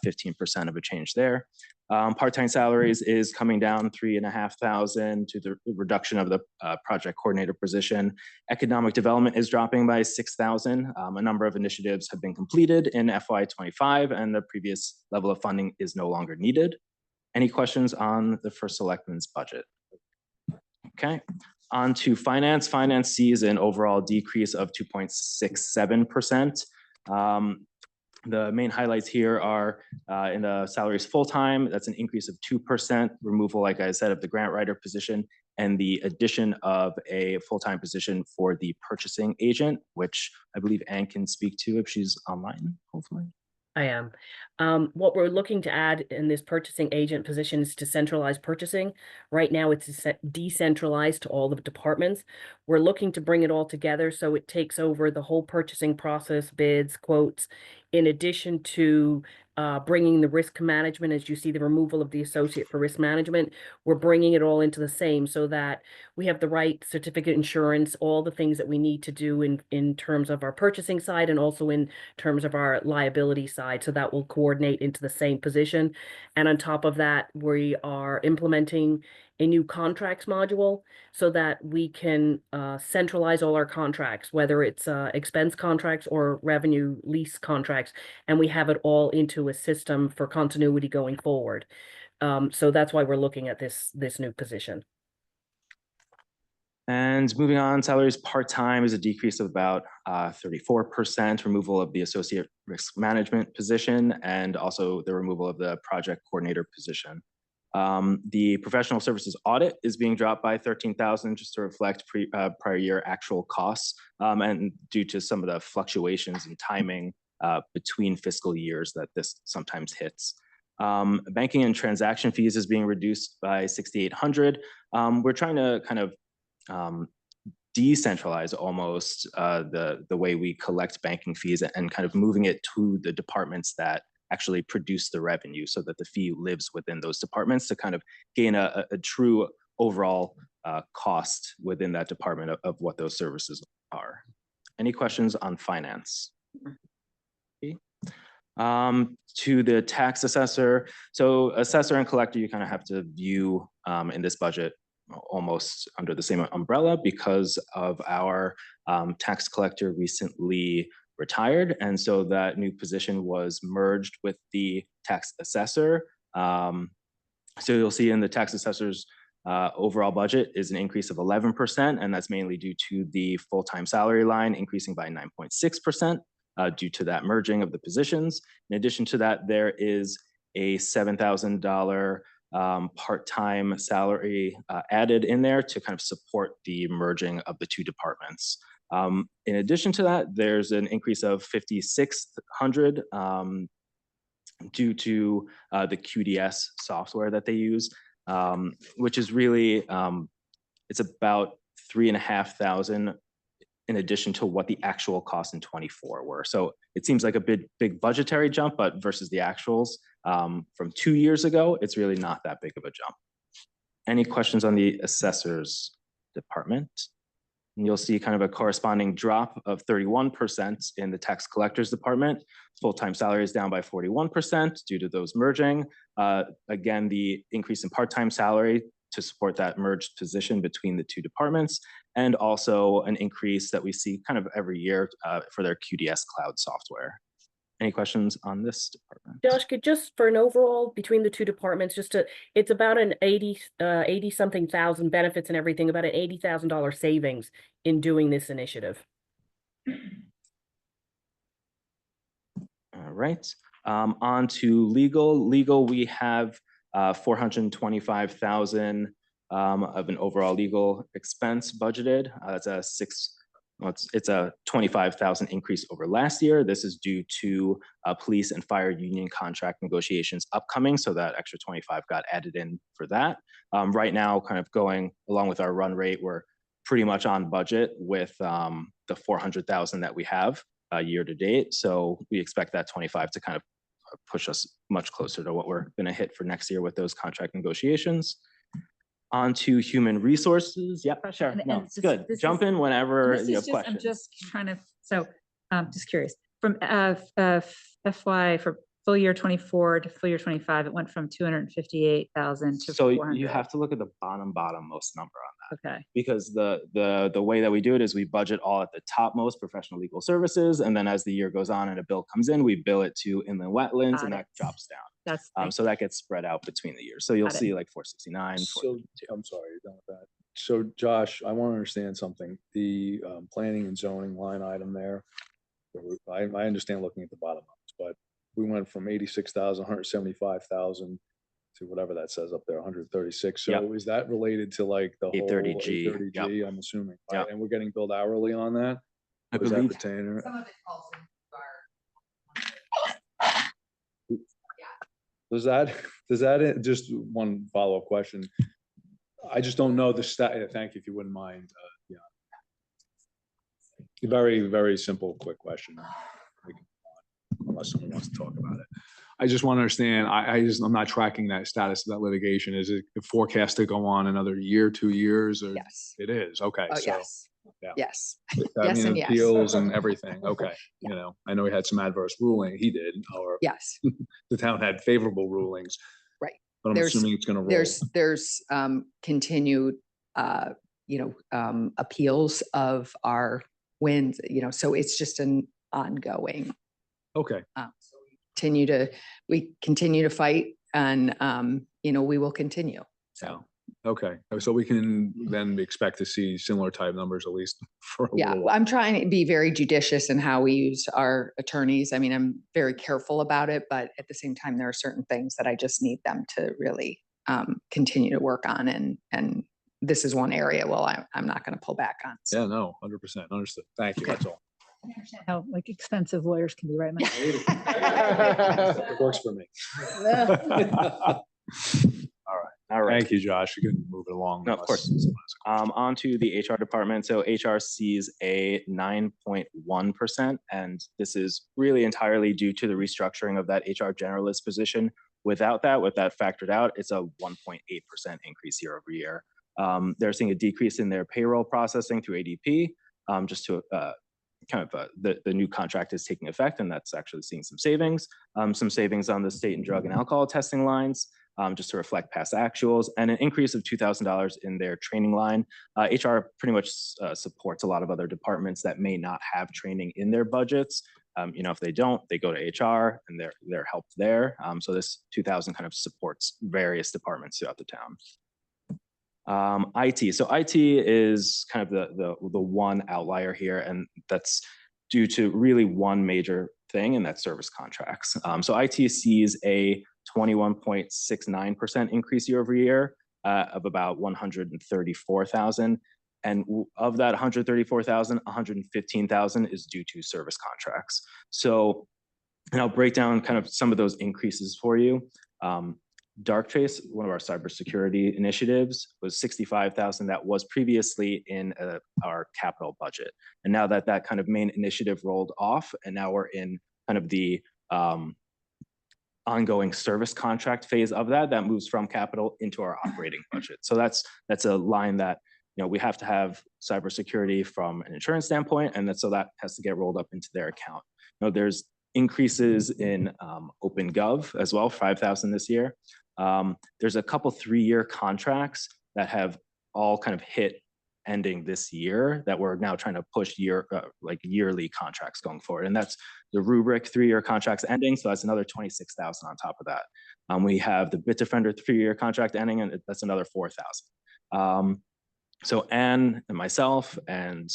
15% of a change there. Part-time salaries is coming down 3,500 to the reduction of the project coordinator position. Economic development is dropping by 6,000. A number of initiatives have been completed in FY25 and the previous level of funding is no longer needed. Any questions on the First Selectman's budget? Okay, on to finance. Finance sees an overall decrease of 2.67%. The main highlights here are in the salaries full-time, that's an increase of 2%, removal, like I said, of the grant writer position, and the addition of a full-time position for the purchasing agent, which I believe Anne can speak to if she's online, hopefully. I am. What we're looking to add in this purchasing agent position is to centralize purchasing. Right now, it's decentralized to all the departments. We're looking to bring it all together so it takes over the whole purchasing process, bids, quotes, in addition to bringing the risk management. As you see, the removal of the associate for risk management, we're bringing it all into the same so that we have the right certificate insurance, all the things that we need to do in terms of our purchasing side and also in terms of our liability side. So that will coordinate into the same position. And on top of that, we are implementing a new contracts module so that we can centralize all our contracts, whether it's expense contracts or revenue lease contracts, and we have it all into a system for continuity going forward. So that's why we're looking at this new position. And moving on, salaries part-time is a decrease of about 34%, removal of the associate risk management position, and also the removal of the project coordinator position. The professional services audit is being dropped by 13,000 just to reflect prior year actual costs and due to some of the fluctuations in timing between fiscal years that this sometimes hits. Banking and transaction fees is being reduced by 6,800. We're trying to kind of decentralize almost the way we collect banking fees and kind of moving it to the departments that actually produce the revenue so that the fee lives within those departments to kind of gain a true overall cost within that department of what those services are. Any questions on finance? To the tax assessor. So assessor and collector, you kind of have to view in this budget almost under the same umbrella because of our tax collector recently retired. And so that new position was merged with the tax assessor. So you'll see in the tax assessor's overall budget is an increase of 11%, and that's mainly due to the full-time salary line increasing by 9.6% due to that merging of the positions. In addition to that, there is a $7,000 part-time salary added in there to kind of support the merging of the two departments. In addition to that, there's an increase of 5,600 due to the QDS software that they use, which is really, it's about 3,500 in addition to what the actual costs in 24 were. So it seems like a big budgetary jump, but versus the actuals from 2 years ago, it's really not that big of a jump. Any questions on the assessors department? And you'll see kind of a corresponding drop of 31% in the tax collectors department. Full-time salary is down by 41% due to those merging. Again, the increase in part-time salary to support that merged position between the two departments, and also an increase that we see kind of every year for their QDS cloud software. Any questions on this department? Josh, just for an overall between the two departments, it's about an 80 something thousand benefits and everything, about an $80,000 savings in doing this initiative. All right, on to legal. Legal, we have 425,000 of an overall legal expense budgeted. It's a 25,000 increase over last year. This is due to police and fire union contract negotiations upcoming, so that extra 25 got added in for that. Right now, kind of going along with our run rate, we're pretty much on budget with the 400,000 that we have year to date. So we expect that 25 to kind of push us much closer to what we're going to hit for next year with those contract negotiations. On to human resources. Yep, sure. And- No, and it's this- good. this Jump is- in whenever This you is have just, I'm questions. just trying to, so, just curious, from, FY for full year 24 to full year 25, it went from 258,000 to So 400. you have to look at the bottommost number on that. Okay, Because the way that we do it is we budget all at the topmost professional legal services, and then as the year goes on and a bill comes in, we bill it to inland wetlands, Got and it. that drops down. that's, So that gets spread out between the years. So you'll Got it. see like 469, So, 432. I'm sorry, you're done with that. So Josh, I want to understand something. The planning and zoning line item there. I understand looking at the bottom, but we went from 86,000, 175,000 to whatever that says up there, 136. So Yep. is that related to like the whole 830G, 830G, I'm assuming, right? Yep. And we're getting billed hourly on that? I Or is that believe- pertaining- Some of it falls into does that, just one follow-up question. I just don't know the thank you, if you wouldn't mind, yeah. Very, very simple, quick question. We can move on, unless someone wants to talk about it. I just want to understand, I'm not tracking that status of that litigation. Is it forecast to go on another year, 2 years, or? Yes. It is, okay. Oh, so, yes. yeah. Yes. I Yes mean, and yes. appeals and everything, okay. You know, I know he had some adverse ruling, he did, or Yes. the town had favorable rulings. Right. But I'm There's- assuming it's gonna roll. There's continued, appeals of our wins, so it's just an ongoing, Okay, we continue to fight and, we will continue. so, okay, so we can then expect to see similar type numbers at least for a Yeah, little while. I'm trying to be very judicious in how we use our attorneys. I mean, I'm very careful about it, but at the same time, there are certain things that I just need them to really continue to work on. And this is one area, I'm not going to pull back on. Yeah, no, 100%, understood. Thank you, that's all. I understand how like expensive lawyers can be, right? Mike? It works for me. All right. Thank you, Josh. You can move it along. No, of course. On to the HR department. So HR sees a 9.1%, and this is really entirely due to the restructuring of that HR generalist position. With that factored out, it's a 1.8% increase year over year. They're seeing a decrease in their payroll processing through ADP, just to the new contract is taking effect, and that's actually seeing some savings on the state and drug and alcohol testing lines. Just to reflect past actuals, and an increase of $2,000 in their training line. HR pretty much supports a lot of other departments that may not have training in their budgets. If they don't, they go to HR and they're helped there. So this 2,000 kind of supports various departments throughout the town. IT. So IT is kind of the one outlier here, and that's due to really one major thing, and that's service contracts. So IT sees a 21.69% increase year over year of about 134,000. And of that 134,000, 115,000 is due to service contracts. So, and I'll break down kind of some of those increases for you. Darktrace, one of our cybersecurity initiatives, was 65,000. That was previously in our capital budget. And now that kind of main initiative rolled off, and now we're in kind of the ongoing service contract phase of that moves from capital into our operating budget. So that's a line that, we have to have cybersecurity from an insurance standpoint, and so that has to get rolled up into their account. There's increases in OpenGov as well, 5,000 this year. There's a couple 3-year contracts that have all kind of hit ending this year that we're now trying to push yearly contracts going forward. And that's the Rubrik 3-year contracts ending. So that's another 26,000 on top of that. We have the Bitdefender 3-year contract ending, and that's another 4,000. So Anne and myself and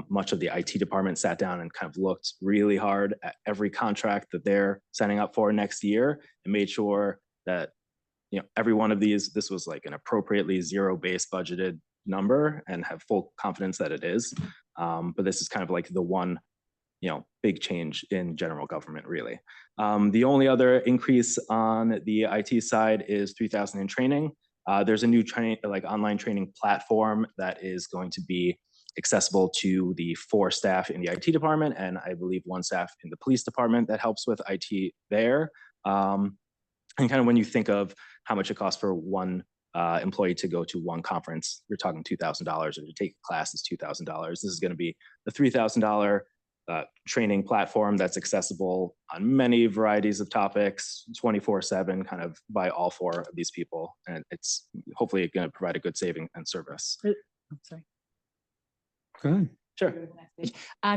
much of the IT department sat down and kind of looked really hard at every contract that they're signing up for next year and made sure that, every one of these, this was like an appropriately zero-based budgeted number, and have full confidence that it is. But this is kind of like the one, big change in general government, really. The only other increase on the IT side is 3,000 in training. There's a new online training platform that is going to be accessible to the 4 staff in the IT department, and I believe 1 staff in the police department that helps with IT there. And kind of when you think of how much it costs for one employee to go to one conference, you're talking $2,000, or to take a class is $2,000. This is going to be a $3,000 training platform that's accessible on many varieties of topics, 24/7, kind of by all four of these people. And it's hopefully going to provide a good saving and service. I'm sorry. Okay. Sure.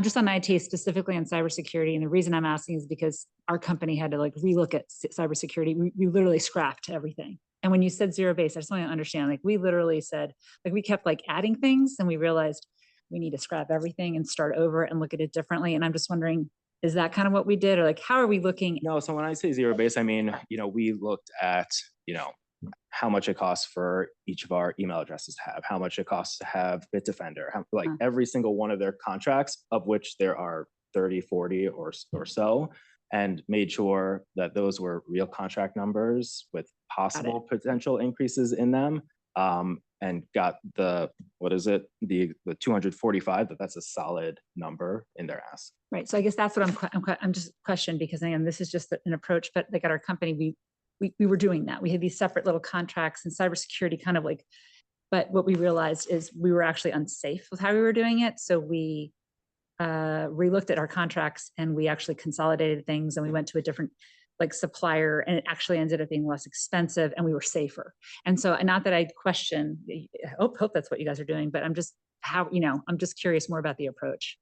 Just on IT, specifically on cybersecurity, and the reason I'm asking is because our company had to like relook at cybersecurity. We literally scrapped everything. And when you said zero base, I just want to understand, like we literally said, like we kept like adding things and we realized we need to scrap everything and start over and look at it differently. And I'm just wondering, is that kind of what we did? Or like, how are we looking? No, so when I say zero base, I mean, we looked at, how much it costs for each of our email addresses to have, how much it costs to have Bitdefender, like every single one of their contracts, of which there are 30, 40 or so, and made sure that those were real contract numbers with possible potential increases in them. And got the 245, that's a solid number in their ask. Right. So I guess that's what I'm just questioned, because again, this is just an approach, but like at our company, we were doing that. We had these separate little contracts and cybersecurity kind of like, but what we realized is we were actually unsafe with how we were doing it. So we relooked at our contracts and we actually consolidated things, and we went to a different like supplier, and it actually ended up being less expensive and we were safer. And so, not that I question, I hope that's what you guys are doing, but I'm just I'm just curious more about the approach.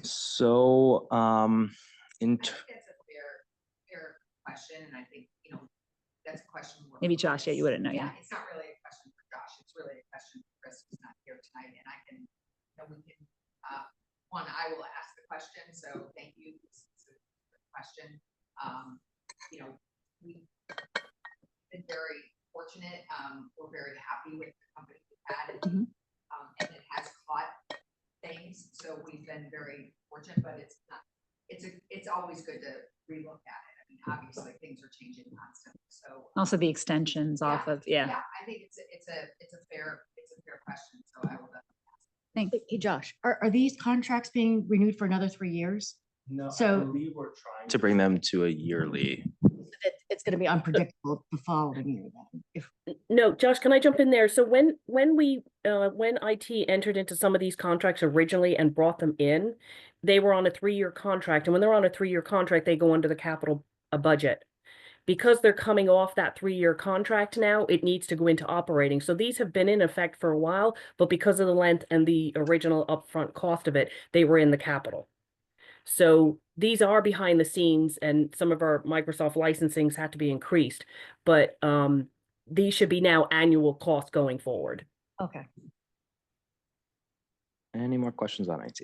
So, That's a fair question, and I think, that's a question. Maybe Josh, you wouldn't know. Yeah. It's not really a question for Josh. It's really a question for Chris, who's not here tonight, and I can, we can, I will ask the question. So thank you for the question. We've been very fortunate. We're very happy with the company we've had, and it has caught things. So we've been very fortunate, but it's always good to relook at it. I mean, obviously things are changing constantly. So Also the extensions off of, I think it's a fair question. So I will definitely ask. Thanks. Hey, Josh, are these contracts being renewed for another 3 years? No, So- I believe we're trying to bring them to a yearly. It's going to be unpredictable the following year then. If No, Josh, can I jump in there? So when IT entered into some of these contracts originally and brought them in, they were on a 3-year contract. And when they're on a 3-year contract, they go under the capital budget. Because they're coming off that 3-year contract now, it needs to go into operating. So these have been in effect for a while, but because of the length and the original upfront cost of it, they were in the capital. So these are behind the scenes, and some of our Microsoft licensings had to be increased, but these should be now annual costs going forward. Okay. Any more questions on IT?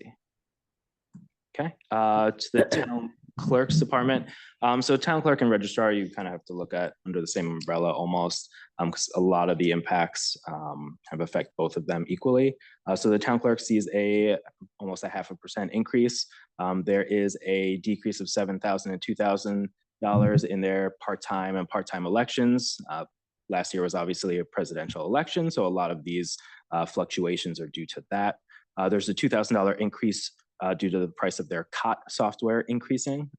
Okay, to the town clerk's department. So town clerk and registrar, you kind of have to look at under the same umbrella almost, because a lot of the impacts have affect both of them equally. So the town clerk sees almost a 0.5% increase. There is a decrease of $7,000 and $2,000 in their part-time and part-time elections. Last year was obviously a presidential election, so a lot of these fluctuations are due to that. There's a $2,000 increase due to the price of their COT software increasing.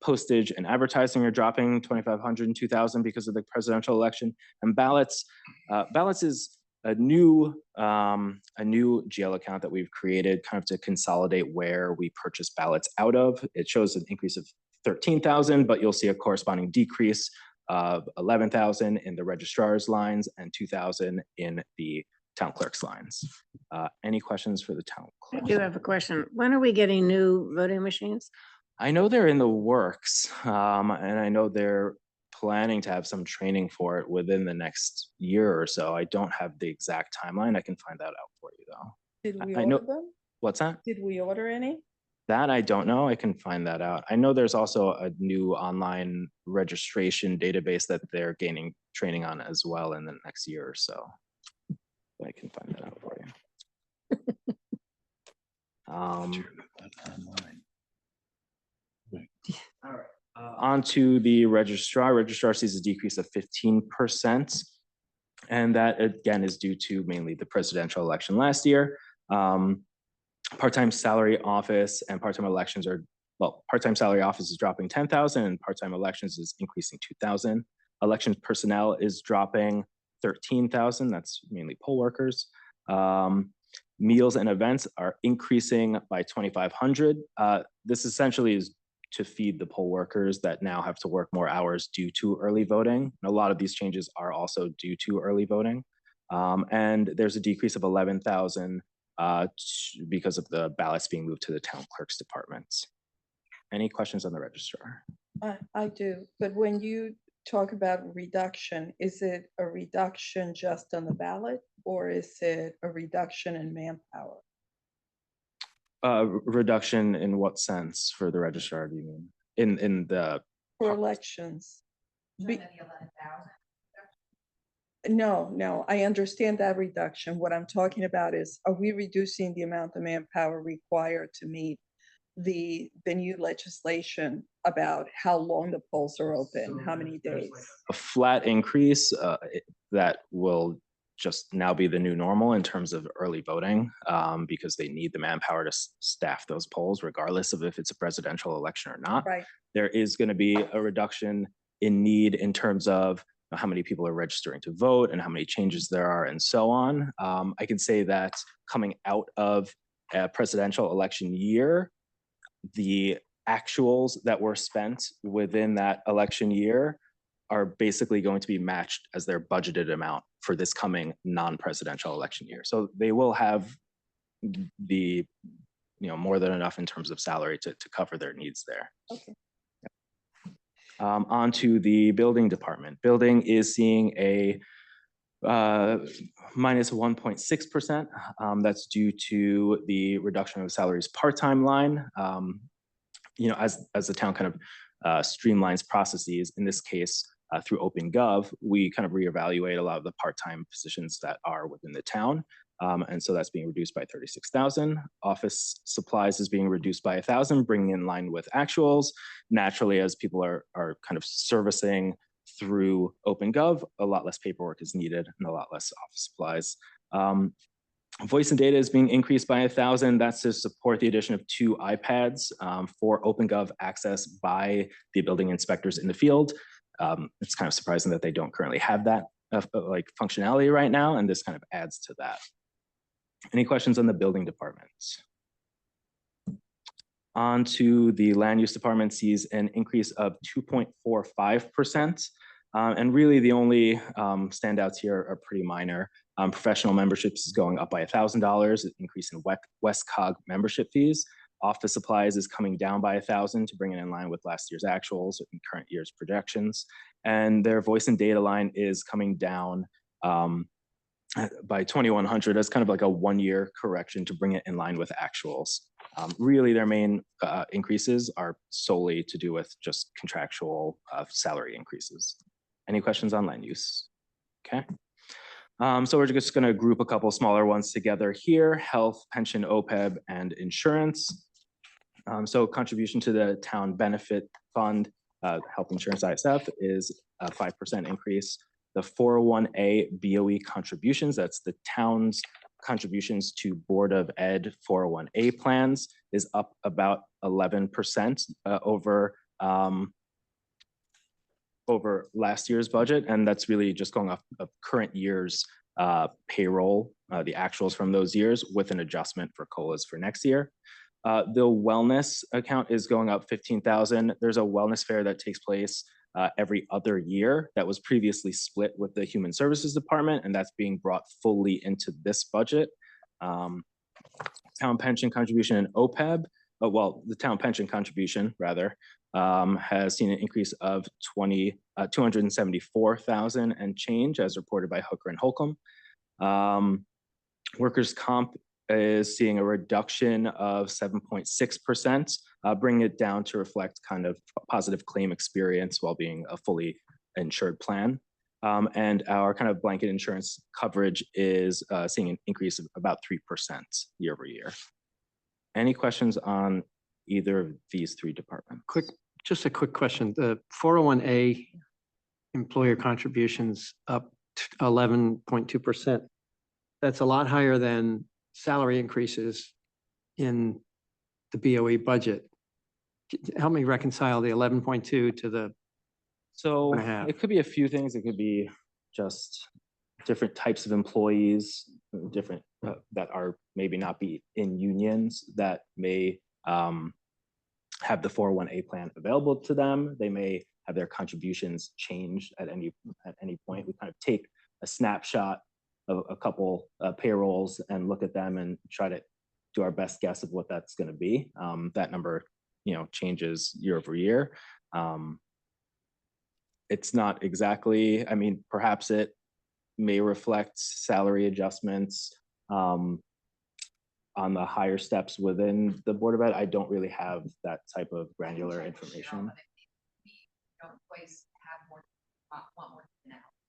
Postage and advertising are dropping $2,500 and $2,000 because of the presidential election. And ballots is a new GL account that we've created kind of to consolidate where we purchase ballots out of. It shows an increase of $13,000, but you'll see a corresponding decrease of $11,000 in the registrar's lines and $2,000 in the town clerk's lines. Any questions for the town I clerk? do have a question. When are we getting new voting machines? I know they're in the works, and I know they're planning to have some training for it within the next year or so. I don't have the exact timeline. I can find that out for you though. Did we I know- order them? What's that? Did we order any? That I don't know. I can find that out. I know there's also a new online registration database that they're gaining training on as well in the next year or so. I can find that out for you. All right. On to the registrar. Registrar sees a decrease of 15%. And that again is due to mainly the presidential election last year. Part-time salary office and part-time elections are, well, part-time salary office is dropping 10,000 and part-time elections is increasing 2,000. Election personnel is dropping 13,000. That's mainly poll workers. Meals and events are increasing by 2,500. This essentially is to feed the poll workers that now have to work more hours due to early voting. And a lot of these changes are also due to early voting. And there's a decrease of 11,000 because of the ballots being moved to the town clerk's departments. Any questions on the registrar? I do, but when you talk about reduction, is it a reduction just on the ballot or is it a reduction in manpower? Reduction in what sense for the registrar, do you mean? In the For elections? No, I understand that reduction. What I'm talking about is, are we reducing the amount of manpower required to meet the new legislation about how long the polls are open, how many days? a flat increase that will just now be the new normal in terms of early voting, because they need the manpower to staff those polls, regardless of if it's a presidential election or not. Right. There is going to be a reduction in need in terms of how many people are registering to vote and how many changes there are and so on. I can say that coming out of a presidential election year, the actuals that were spent within that election year are basically going to be matched as their budgeted amount for this coming non-presidential election year. So they will have the, more than enough in terms of salary to cover their needs there. Okay. On to the building department. Building is seeing a minus 1.6%. That's due to the reduction of salaries part-time line. As the town kind of streamlines processes, in this case, through OpenGov, we kind of reevaluate a lot of the part-time positions that are within the town. And so that's being reduced by 36,000. Office supplies is being reduced by 1,000, bringing in line with actuals. Naturally, as people are kind of servicing through OpenGov, a lot less paperwork is needed and a lot less office supplies. Voice and data is being increased by 1,000. That's to support the addition of 2 iPads for OpenGov access by the building inspectors in the field. It's kind of surprising that they don't currently have that functionality right now, and this kind of adds to that. Any questions on the building departments? On to the land use department, sees an increase of 2.45%. And really the only standouts here are pretty minor. Professional memberships is going up by $1,000, an increase in WestCog membership fees. Office supplies is coming down by 1,000 to bring it in line with last year's actuals and current year's projections. And their voice and data line is coming down by 2,100 as kind of like a 1-year correction to bring it in line with actuals. Really, their main increases are solely to do with just contractual salary increases. Any questions on land use? Okay. So we're just going to group a couple smaller ones together here: health, pension, OPEB, and insurance. So contribution to the town benefit fund, health insurance ISF, is a 5% increase. The 401A BOE contributions, that's the town's contributions to Board of Ed 401A plans, is up about 11% over last year's budget. And that's really just going off of current year's payroll, the actuals from those years with an adjustment for COLAs for next year. The wellness account is going up 15,000. There's a wellness fair that takes place every other year that was previously split with the Human Services Department, and that's being brought fully into this budget. Town pension contribution and OPEB, the town pension contribution rather, has seen an increase of 274,000 and change as reported by Hooker and Holcomb. Workers' comp is seeing a reduction of 7.6%, bringing it down to reflect kind of positive claim experience while being a fully insured plan. And our kind of blanket insurance coverage is seeing an increase of about 3% year over year. Any questions on either of these 3 departments? Just a quick question. The 401A employer contributions up 11.2%. That's a lot higher than salary increases in the BOE budget. Help me reconcile the 11.2 to the So and a half. it could be a few things. It could be just different types of employees, different that are maybe not be in unions that may have the 401(a) plan available to them. They may have their contributions changed at any point. We kind of take a snapshot of a couple payrolls and look at them and try to do our best guess of what that's going to be. That number, changes year over year. It's not exactly, I mean, perhaps it may reflect salary adjustments on the higher steps within the Board of Ed. I don't really have that type of granular information.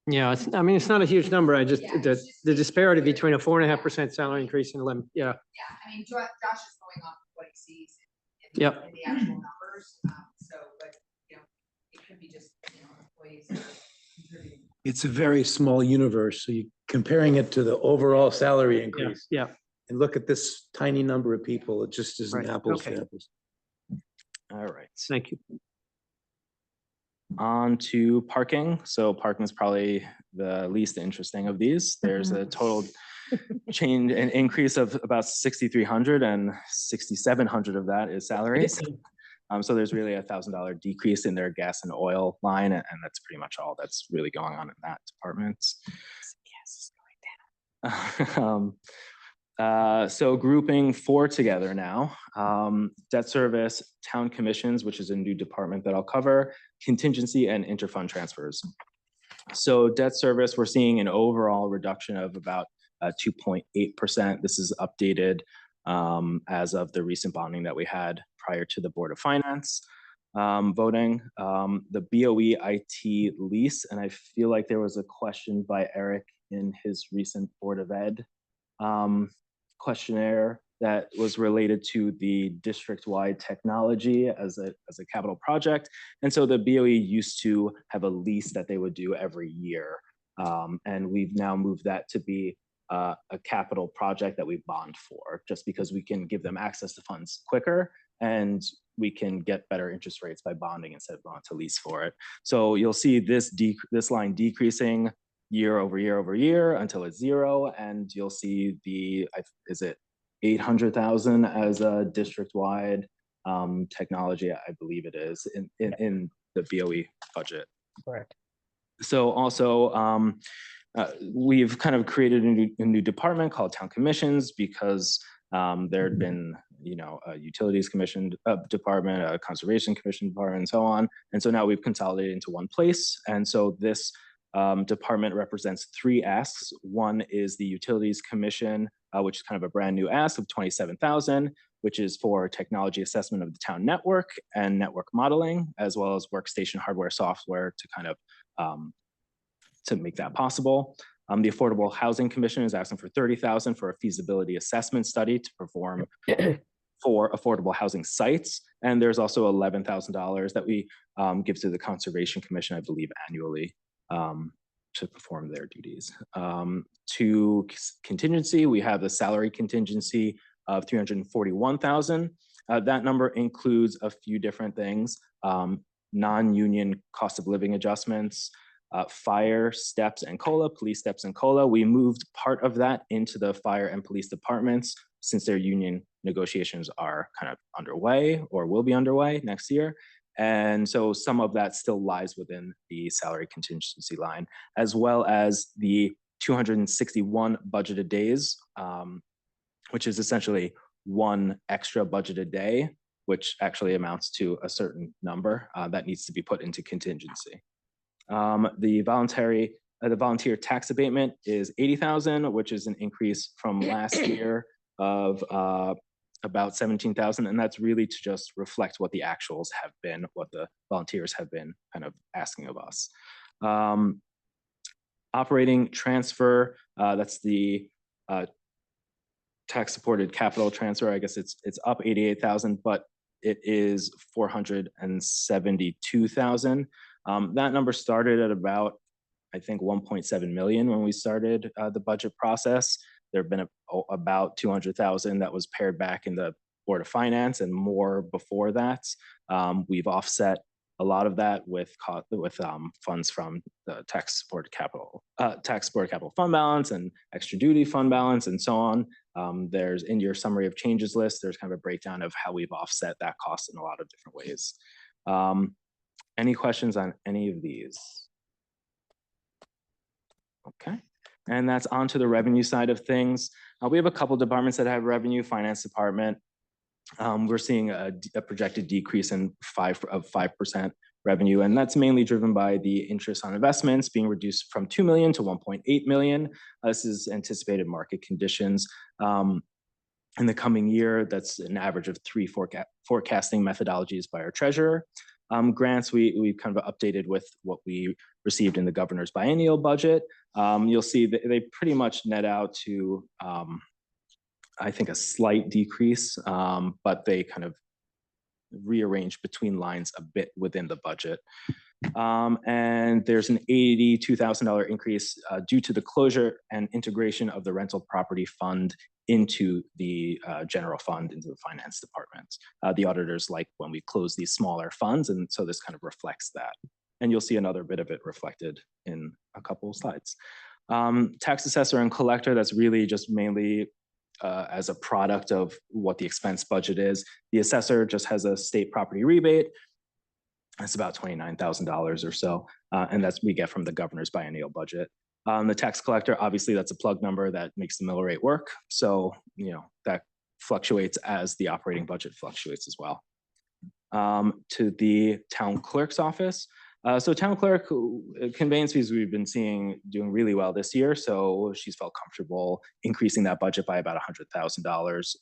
Yeah, I mean, it's not a huge number. I just, the disparity between a 4.5% salary increase and 11, yeah. Yeah, I mean, Josh is going off what he sees Yep. in the actual numbers. So, but, it could be just, employees are contributing. It's a very small universe, so you're comparing it to the overall salary increase. Yeah. And look at this tiny number of people, it just isn't Right, apples to okay. apples. All right. Thank you. On to parking. So parking is probably the least interesting of these. There's a total change, an increase of about 6,300, and 6,700 of that is salaries. So there's really $1,000 decrease in their gas and oil line, and that's pretty much all that's really going on in that department. So grouping four together now, debt service, town commissions, which is a new department that I'll cover, contingency and interfund transfers. So debt service, we're seeing an overall reduction of about 2.8%. This is updated as of the recent bonding that we had prior to the Board of Finance voting. The BOE IT lease, and I feel like there was a question by Eric in his recent Board of Ed questionnaire that was related to the district-wide technology as a capital project. And so the BOE used to have a lease that they would do every year. And we've now moved that to be a capital project that we bond for, just because we can give them access to funds quicker and we can get better interest rates by bonding instead of going to lease for it. So you'll see this line decreasing year over year over year until it's zero, and you'll see is it 800,000 as a district-wide technology? I believe it is in the BOE budget. Correct. So also, we've kind of created a new department called Town Commissions because there had been, a Utilities Commission department, a Conservation Commission department, and so on. And so now we've consolidated into one place. And so this department represents three asks. One is the Utilities Commission, which is kind of a brand new ask of 27,000, which is for technology assessment of the town network and network modeling, as well as workstation hardware, software to kind of to make that possible. The Affordable Housing Commission is asking for 30,000 for a feasibility assessment study to perform for affordable housing sites. And there's also $11,000 that we give to the Conservation Commission, I believe, annually to perform their duties. To contingency, we have the salary contingency of 341,000. That number includes a few different things, non-union cost of living adjustments, fire steps and COLA, police steps and COLA. We moved part of that into the fire and police departments since their union negotiations are kind of underway or will be underway next year. And so some of that still lies within the salary contingency line, as well as the 261 budgeted days, which is essentially one extra budgeted day, which actually amounts to a certain number that needs to be put into contingency. The volunteer tax abatement is 80,000, which is an increase from last year of about 17,000, and that's really to just reflect what the actuals have been, what the volunteers have been kind of asking of us. Operating transfer, that's the tax supported capital transfer. I guess it's up 88,000, but it is 472,000. That number started at about, I think, 1.7 million when we started the budget process. There have been about 200,000 that was pared back in the Board of Finance and more before that. We've offset a lot of that with funds from the tax support capital fund balance and extra duty fund balance and so on. There's in your summary of changes list, there's kind of a breakdown of how we've offset that cost in a lot of different ways. Any questions on any of these? Okay, and that's onto the revenue side of things. We have a couple departments that have revenue. Finance department, we're seeing a projected decrease of 5% revenue, and that's mainly driven by the interest on investments being reduced from 2 million to 1.8 million. This is anticipated market conditions. In the coming year, that's an average of 3 forecasting methodologies by our treasurer. Grants, we've kind of updated with what we received in the governor's biennial budget. You'll see that they pretty much net out to, I think, a slight decrease, but they kind of rearrange between lines a bit within the budget. And there's an $82,000 increase due to the closure and integration of the rental property fund into the general fund, into the finance department. The auditors like when we close these smaller funds, and so this kind of reflects that. And you'll see another bit of it reflected in a couple of slides. Tax assessor and collector, that's really just mainly as a product of what the expense budget is. The assessor just has a state property rebate. That's about $29,000 or so, and that's we get from the governor's biennial budget. The tax collector, obviously, that's a plug number that makes the mill rate work. So, that fluctuates as the operating budget fluctuates as well. To the town clerk's office. So town clerk conveyance fees we've been seeing doing really well this year. So she's felt comfortable increasing that budget by about $100,000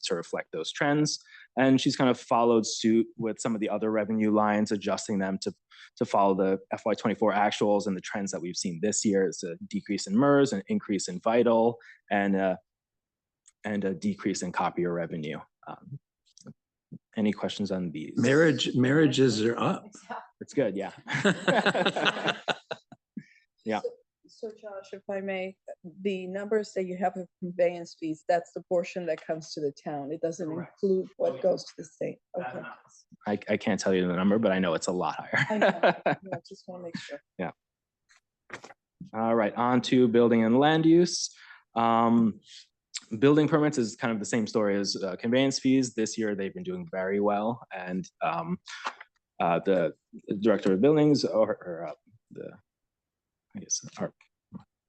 to reflect those trends. And she's kind of followed suit with some of the other revenue lines, adjusting them to follow the FY24 actuals and the trends that we've seen this year. It's a decrease in MERS, an increase in Vital, and a decrease in copier revenue. Any questions on these? Marriages are up. It's good, yeah. Yeah. So Josh, if I may, the numbers that you have of conveyance fees, that's the portion that comes to the town. It doesn't include what goes to the state. Okay. I can't tell you the number, but I know it's a lot higher. I know. Yeah, just want to make sure. Yeah. All right, on to building and land use. Building permits is kind of the same story as conveyance fees. This year, they've been doing very well. And the director of buildings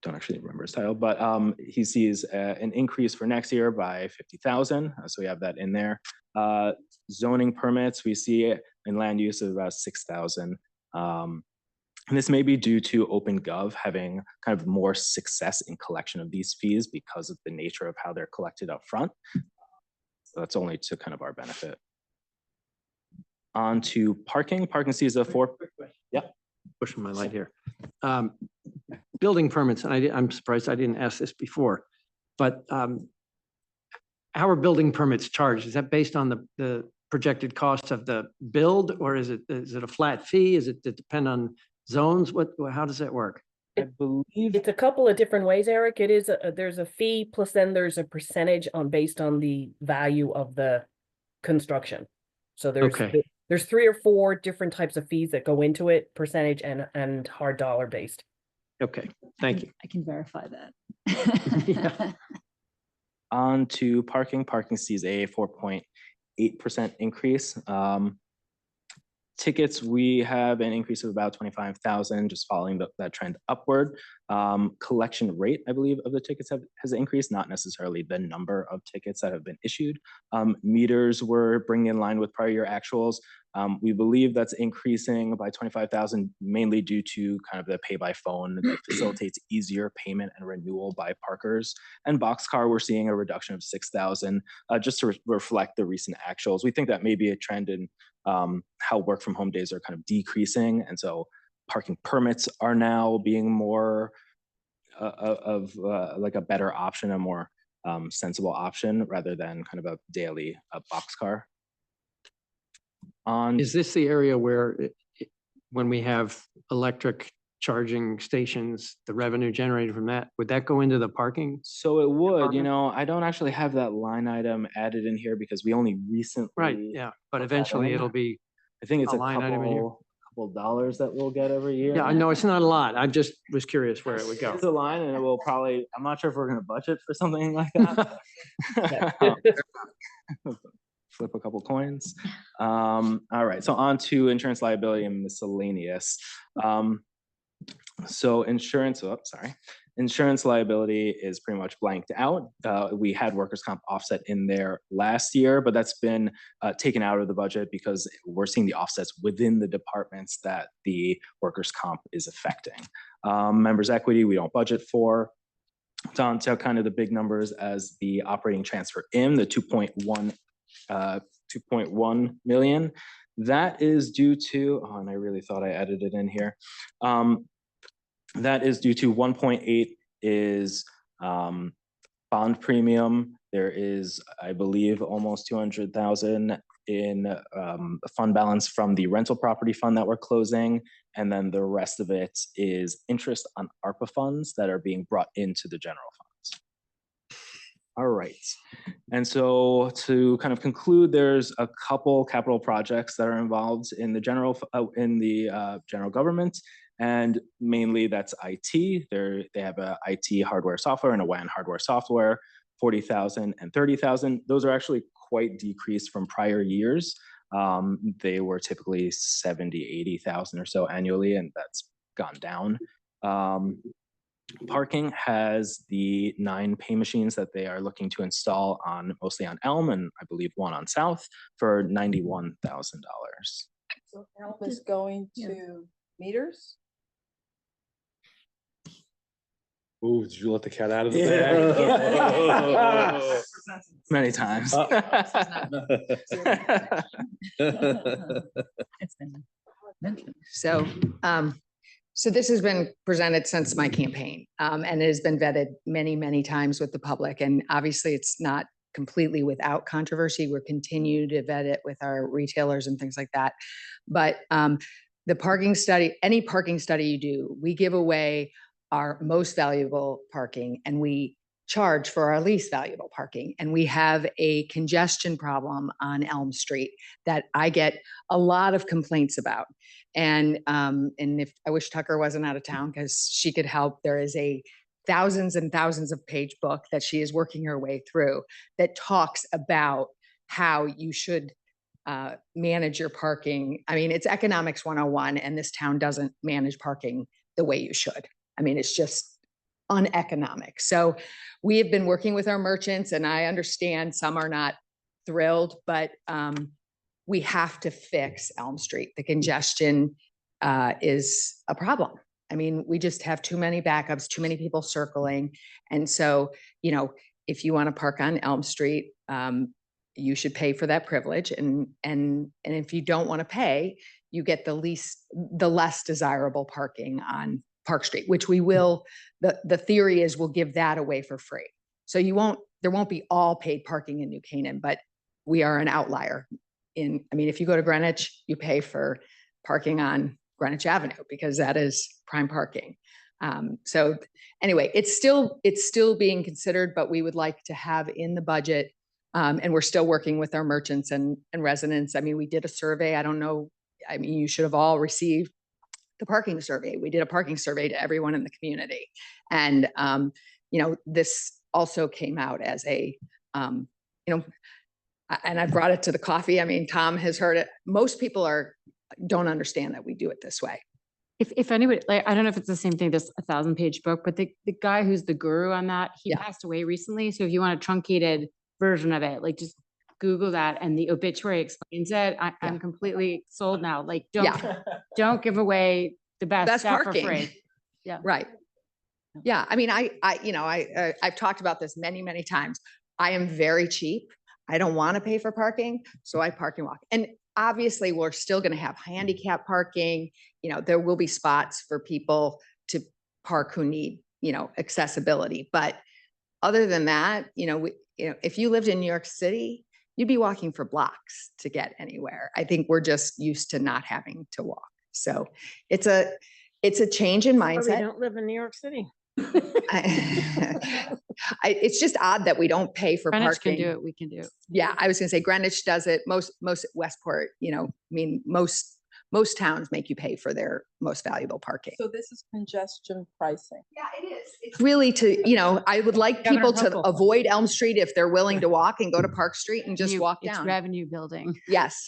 don't actually remember his title, but he sees an increase for next year by 50,000. So we have that in there. Zoning permits, we see in land use of about 6,000. And this may be due to OpenGov having kind of more success in collection of these fees because of the nature of how they're collected up front. So that's only to kind of our benefit. On to parking. Parking sees a 4. Yeah. Pushing my light here. Building permits, and I'm surprised I didn't ask this before, but how are building permits charged? Is that based on the projected cost of the build, or is it a flat fee? Does it depend on zones? How does that work? I believe it's a couple of different ways, Eric. It is there's a fee, plus then there's a percentage based on the value of the construction. So there's 3 or 4 different types of fees that go into it, percentage and hard dollar based. Okay, thank you. I can verify that. Yeah. On to parking. Parking sees a 4.8% increase. Tickets, we have an increase of about 25,000, just following that trend upward. Collection rate, I believe, of the tickets has increased, not necessarily the number of tickets that have been issued. Meters were bringing in line with prior year actuals. We believe that's increasing by 25,000, mainly due to kind of the pay by phone that facilitates easier payment and renewal by parkers. And Boxcar, we're seeing a reduction of 6,000, just to reflect the recent actuals. We think that may be a trend in how work from home days are kind of decreasing. And so parking permits are now being more of like a better option, a more sensible option rather than kind of a daily Boxcar. Is this the area where when we have electric charging stations, the revenue generated from that, would that go into the parking? So it would, I don't actually have that line item added in here because we only recently. Right, yeah, but eventually it'll be. I think it's a line item in here. couple dollars that we'll get every year. Yeah, I know it's not a lot. I just was curious where it would go. It's a line and it will probably, I'm not sure if we're gonna budget for something like that. Flip a couple coins. All right, so on to insurance liability and miscellaneous. So insurance, oh, sorry. Insurance liability is pretty much blanked out. We had workers' comp offset in there last year, but that's been taken out of the budget because we're seeing the offsets within the departments that the workers' comp is affecting. Members' equity, we don't budget for. Down to kind of the big numbers as the operating transfer in the 2.1 million. That is due to, oh, and I really thought I added it in here. That is due to 1.8 is bond premium. There is, I believe, almost 200,000 in fund balance from the rental property fund that we're closing. And then the rest of it is interest on ARPA funds that are being brought into the general funds. All right. And so to kind of conclude, there's a couple capital projects that are involved in the general government. And mainly that's IT. They have a IT hardware software and a WAN hardware software, 40,000 and 30,000. Those are actually quite decreased from prior years. They were typically 70, 80,000 or so annually, and that's gone down. Parking has the 9 pay machines that they are looking to install on mostly on Elm and I believe one on South for $91,000. So Elm is going to meters? Ooh, did you let the cat out of the Yeah. bag? Many times. It's been mentioned. So, so this has been presented since my campaign, and it has been vetted many, many times with the public. And obviously it's not completely without controversy. We're continuing to vet it with our retailers and things like that. But the parking study, any parking study you do, we give away our most valuable parking and we charge for our least valuable parking. And we have a congestion problem on Elm Street that I get a lot of complaints about. And if I wish Tucker wasn't out of town because she could help, there is a thousands and thousands of page book that she is working her way through that talks about how you should manage your parking. I mean, it's economics 101 and this town doesn't manage parking the way you should. I mean, it's just uneconomic. So we have been working with our merchants and I understand some are not thrilled, but we have to fix Elm Street. The congestion is a problem. I mean, we just have too many backups, too many people circling. And so, you know, if you want to park on Elm Street, you should pay for that privilege. And if you don't want to pay, you get the less desirable parking on Park Street, which we will, the theory is we'll give that away for free. So there won't be all paid parking in New Canaan, but we are an outlier I mean, if you go to Greenwich, you pay for parking on Greenwich Avenue because that is prime parking. So anyway, it's still being considered, but we would like to have in the budget, and we're still working with our merchants and residents. I mean, we did a survey. I don't know. I mean, you should have all received the parking survey. We did a parking survey to everyone in the community. And, you know, this also came out as a, you know, and I brought it to the coffee. I mean, Tom has heard it. Most people don't understand that we do it this way. If anybody, like, I don't know if it's the same thing, this 1,000-page book, but the guy who's the guru on that, he passed away recently. So if you want a truncated version of it, like just Google that and the obituary explains it. I'm completely sold now. Like don't give away the best stuff parking for free. Yeah. Right. Yeah. I mean, I've talked about this many, many times. I am very cheap. I don't want to pay for parking. So I park and walk. And obviously we're still going to have handicap parking. You know, there will be spots for people to park who need, you know, accessibility. But other than that, you know, if you lived in New York City, you'd be walking for blocks to get anywhere. I think we're just used to not having to walk. So it's a change in mindset. We don't live in New York City. It's just odd that we don't pay for Greenwich parking. can do it. We can do it. Yeah, I was gonna say Greenwich does it. Most Westport, you know, I mean, most most towns make you pay for their most valuable parking. So this is congestion pricing. Yeah, it is. It's really to, I would like Governor people to Hochul. avoid Elm Street if they're willing to walk and go to Park Street and just walk It's down. revenue building. Yes.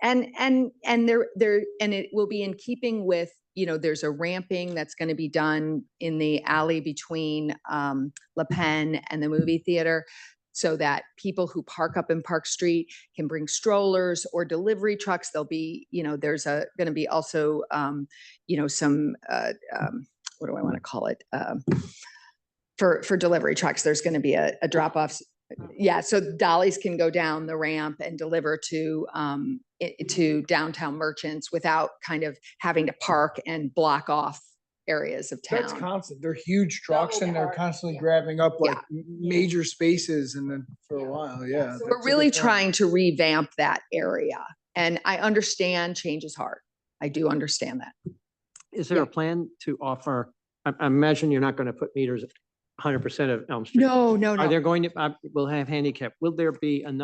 And it will be in keeping with, there's a ramping that's going to be done in the alley between La Pen and the movie theater, so that people who park up in Park Street can bring strollers or delivery trucks. There'll be, there's going to be also, some, what do I want to call it? For delivery trucks, there's going to be a drop off. Yeah, so dollies can go down the ramp and deliver to downtown merchants without kind of having to park and block off areas of town. That's constant. They're huge trucks and they're constantly grabbing up like major spaces and then for a while, yeah. So we're really trying to revamp that area. And I understand change is hard. I do understand that. Is there a plan to offer, I imagine you're not going to put meters at 100% of Elm Street. No. Are there going to, we'll have handicap, will there be an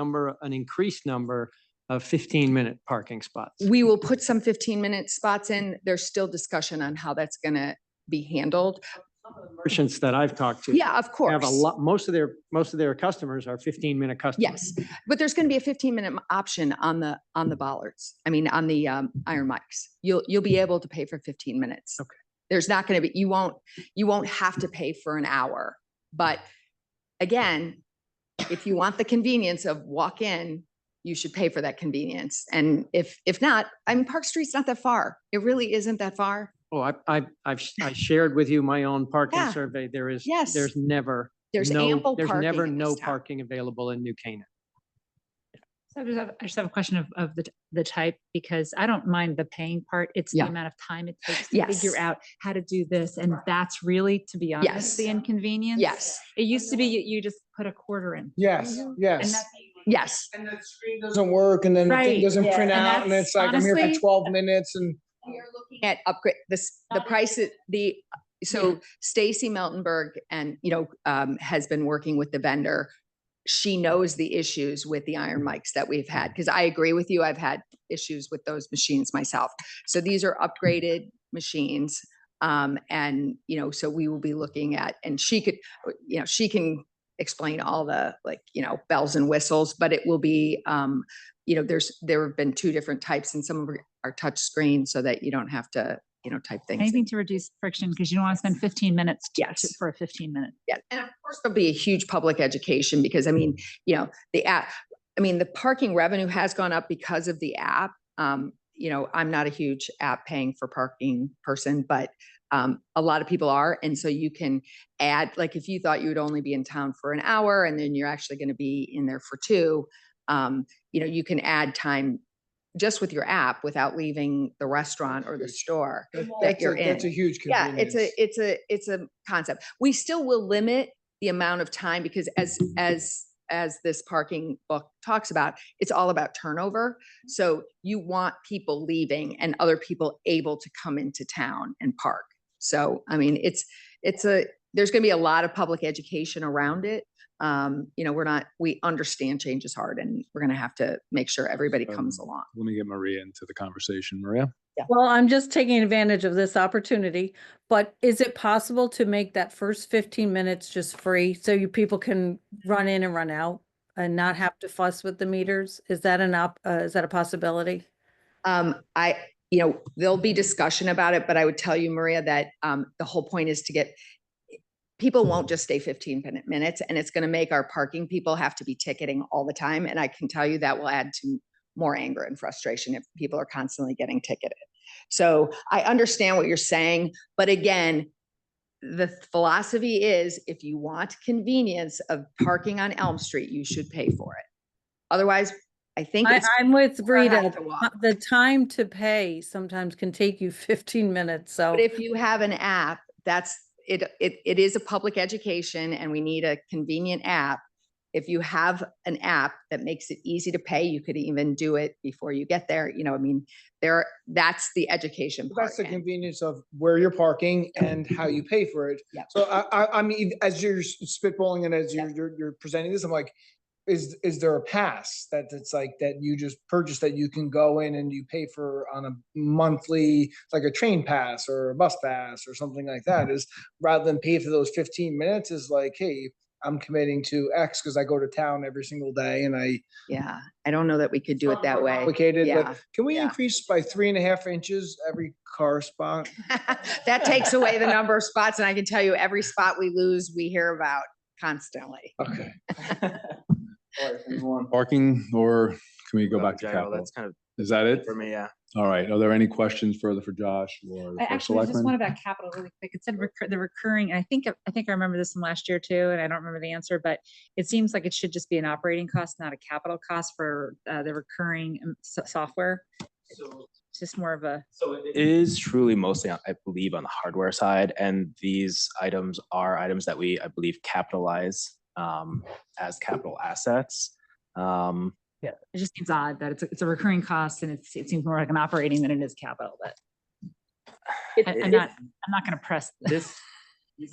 increased number of 15-minute parking spots? We will put some 15-minute spots in. There's still discussion on how that's going to be handled. Merchants that I've talked to. Yeah, of course. Have a lot, most of their customers are 15-minute customers. Yes, but there's going to be a 15-minute option on the bollards. I mean, on the iron mics. You'll be able to pay for 15 minutes. Okay. There's not going to be, you won't have to pay for an hour. But again, if you want the convenience of walk in, you should pay for that convenience. And if not, I mean, Park Street's not that far. It really isn't that far. Oh, I shared with you my own parking Yeah. survey. There's There's never ample there's parking never in no this town. parking available in New Canaan. So I just have a question of the type, because I don't mind the paying part. It's the Yeah. amount of time it takes to Yes. figure out how to do this. And that's really, to be honest, Yes. the inconvenience. Yes. It used to be you just put a quarter in. Yes, And yes. that's Yes. And the screen doesn't work and then the thing Right, doesn't yeah. print And out and that's it's like, I'm here honestly- for 12 minutes and. At upgrade, the price, so Stacy Meltenberg and, has been working with the vendor. She knows the issues with the iron mics that we've had, because I agree with you. I've had issues with those machines myself. So these are upgraded machines. And, so we will be looking at, and she can explain all the bells and whistles, but it will be, there have been two different types and some of them are touch screen so that you don't have to, type things. anything to reduce friction, because you don't want to spend 15 minutes for a 15-minute. Yeah, and of course there'll be a huge public education because the app, the parking revenue has gone up because of the app. I'm not a huge app paying for parking person, but a lot of people are. And so you can add, like if you thought you would only be in town for an hour and then you're actually going to be in there for 2, you can add time just with your app without leaving the restaurant or the store that you're in. That's a huge Yeah, convenience. it's a concept. We still will limit the amount of time because as this parking book talks about, it's all about turnover. So you want people leaving and other people able to come into town and park. So, there's going to be a lot of public education around it. We understand change is hard and we're going to have to make sure everybody comes along. Let me get Maria into the conversation. Maria? Well, I'm just taking advantage of this opportunity, but is it possible to make that first 15 minutes just free so people can run in and run out and not have to fuss with the meters? Is that is that a possibility? There'll be discussion about it, but I would tell you, Maria, that the whole point is to get people won't just stay 15 minutes, and it's going to make our parking people have to be ticketing all the time. And I can tell you that will add to more anger and frustration if people are constantly getting ticketed. So I understand what you're saying, but again, the philosophy is if you want convenience of parking on Elm Street, you should pay for it. Otherwise, I think I'm with Rita. have to walk. The time to pay sometimes can take you 15 minutes. So But if you have an app, it is a public education and we need a convenient app. If you have an app that makes it easy to pay, you could even do it before you get there. That's the education part. That's the convenience of where you're parking and how you pay for it. Yeah. So as you're spitballing and as you're presenting this, I'm like, is there a pass that it's like that you just purchase that you can go in and you pay for on a monthly, like a train pass or a bus pass or something like that, is rather than pay for those 15 minutes is like, hey, I'm committing to X because I go to town every single day and Yeah, I don't know that we could do it that way. complicated, Yeah, but can we increase by 3.5 inches every car spot? that takes away the number of spots, and I can tell you, every spot we lose, we hear about constantly. Okay. Parking, or can we go back to General, capital? that's kind of Is that it? for me, yeah. All right. Are there any questions further for Josh or for Actually, there's just one selectmen? about capital really quick. It said the recurring, and I think I remember this from last year too, and I don't remember the answer, but it seems like it should just be an operating cost, not a capital cost for the recurring software. It's just more of a. So it is truly mostly, I believe, on the hardware side, and these items are items that we, I believe, capitalize as capital assets. Yeah, it just seems odd that it's a recurring cost and it seems more like an operating than it is capital, but. I'm not gonna press this.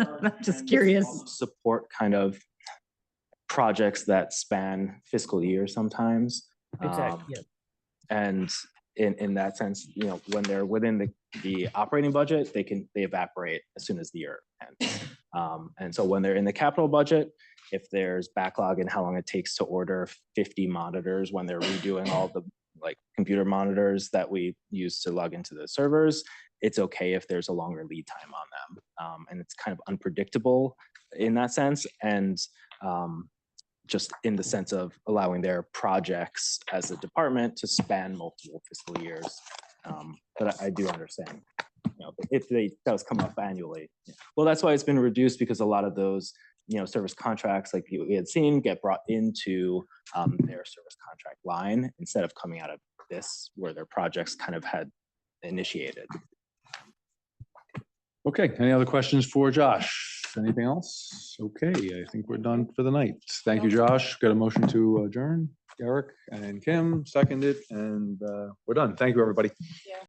I'm just curious. Support kind of projects that span fiscal years sometimes. Exactly, yeah. And in that sense, you know, when they're within the operating budget, they evaporate as soon as the year ends. And so when they're in the capital budget, if there's backlog in how long it takes to order 50 monitors when they're redoing all the like computer monitors that we use to log into the servers, it's okay if there's a longer lead time on them. And it's kind of unpredictable in that sense. And just in the sense of allowing their projects as a department to span multiple fiscal years. But I do understand, you know, if they does come up annually. Well, that's why it's been reduced, because a lot of those, you know, service contracts like we had seen get brought into their service contract line instead of coming out of this where their projects kind of had initiated. Okay, any other questions for Josh? Anything else? Okay, I think we're done for the night. Thank you, Josh. Got a motion to adjourn. Eric and Kim seconded, and we're done. Thank you, everybody.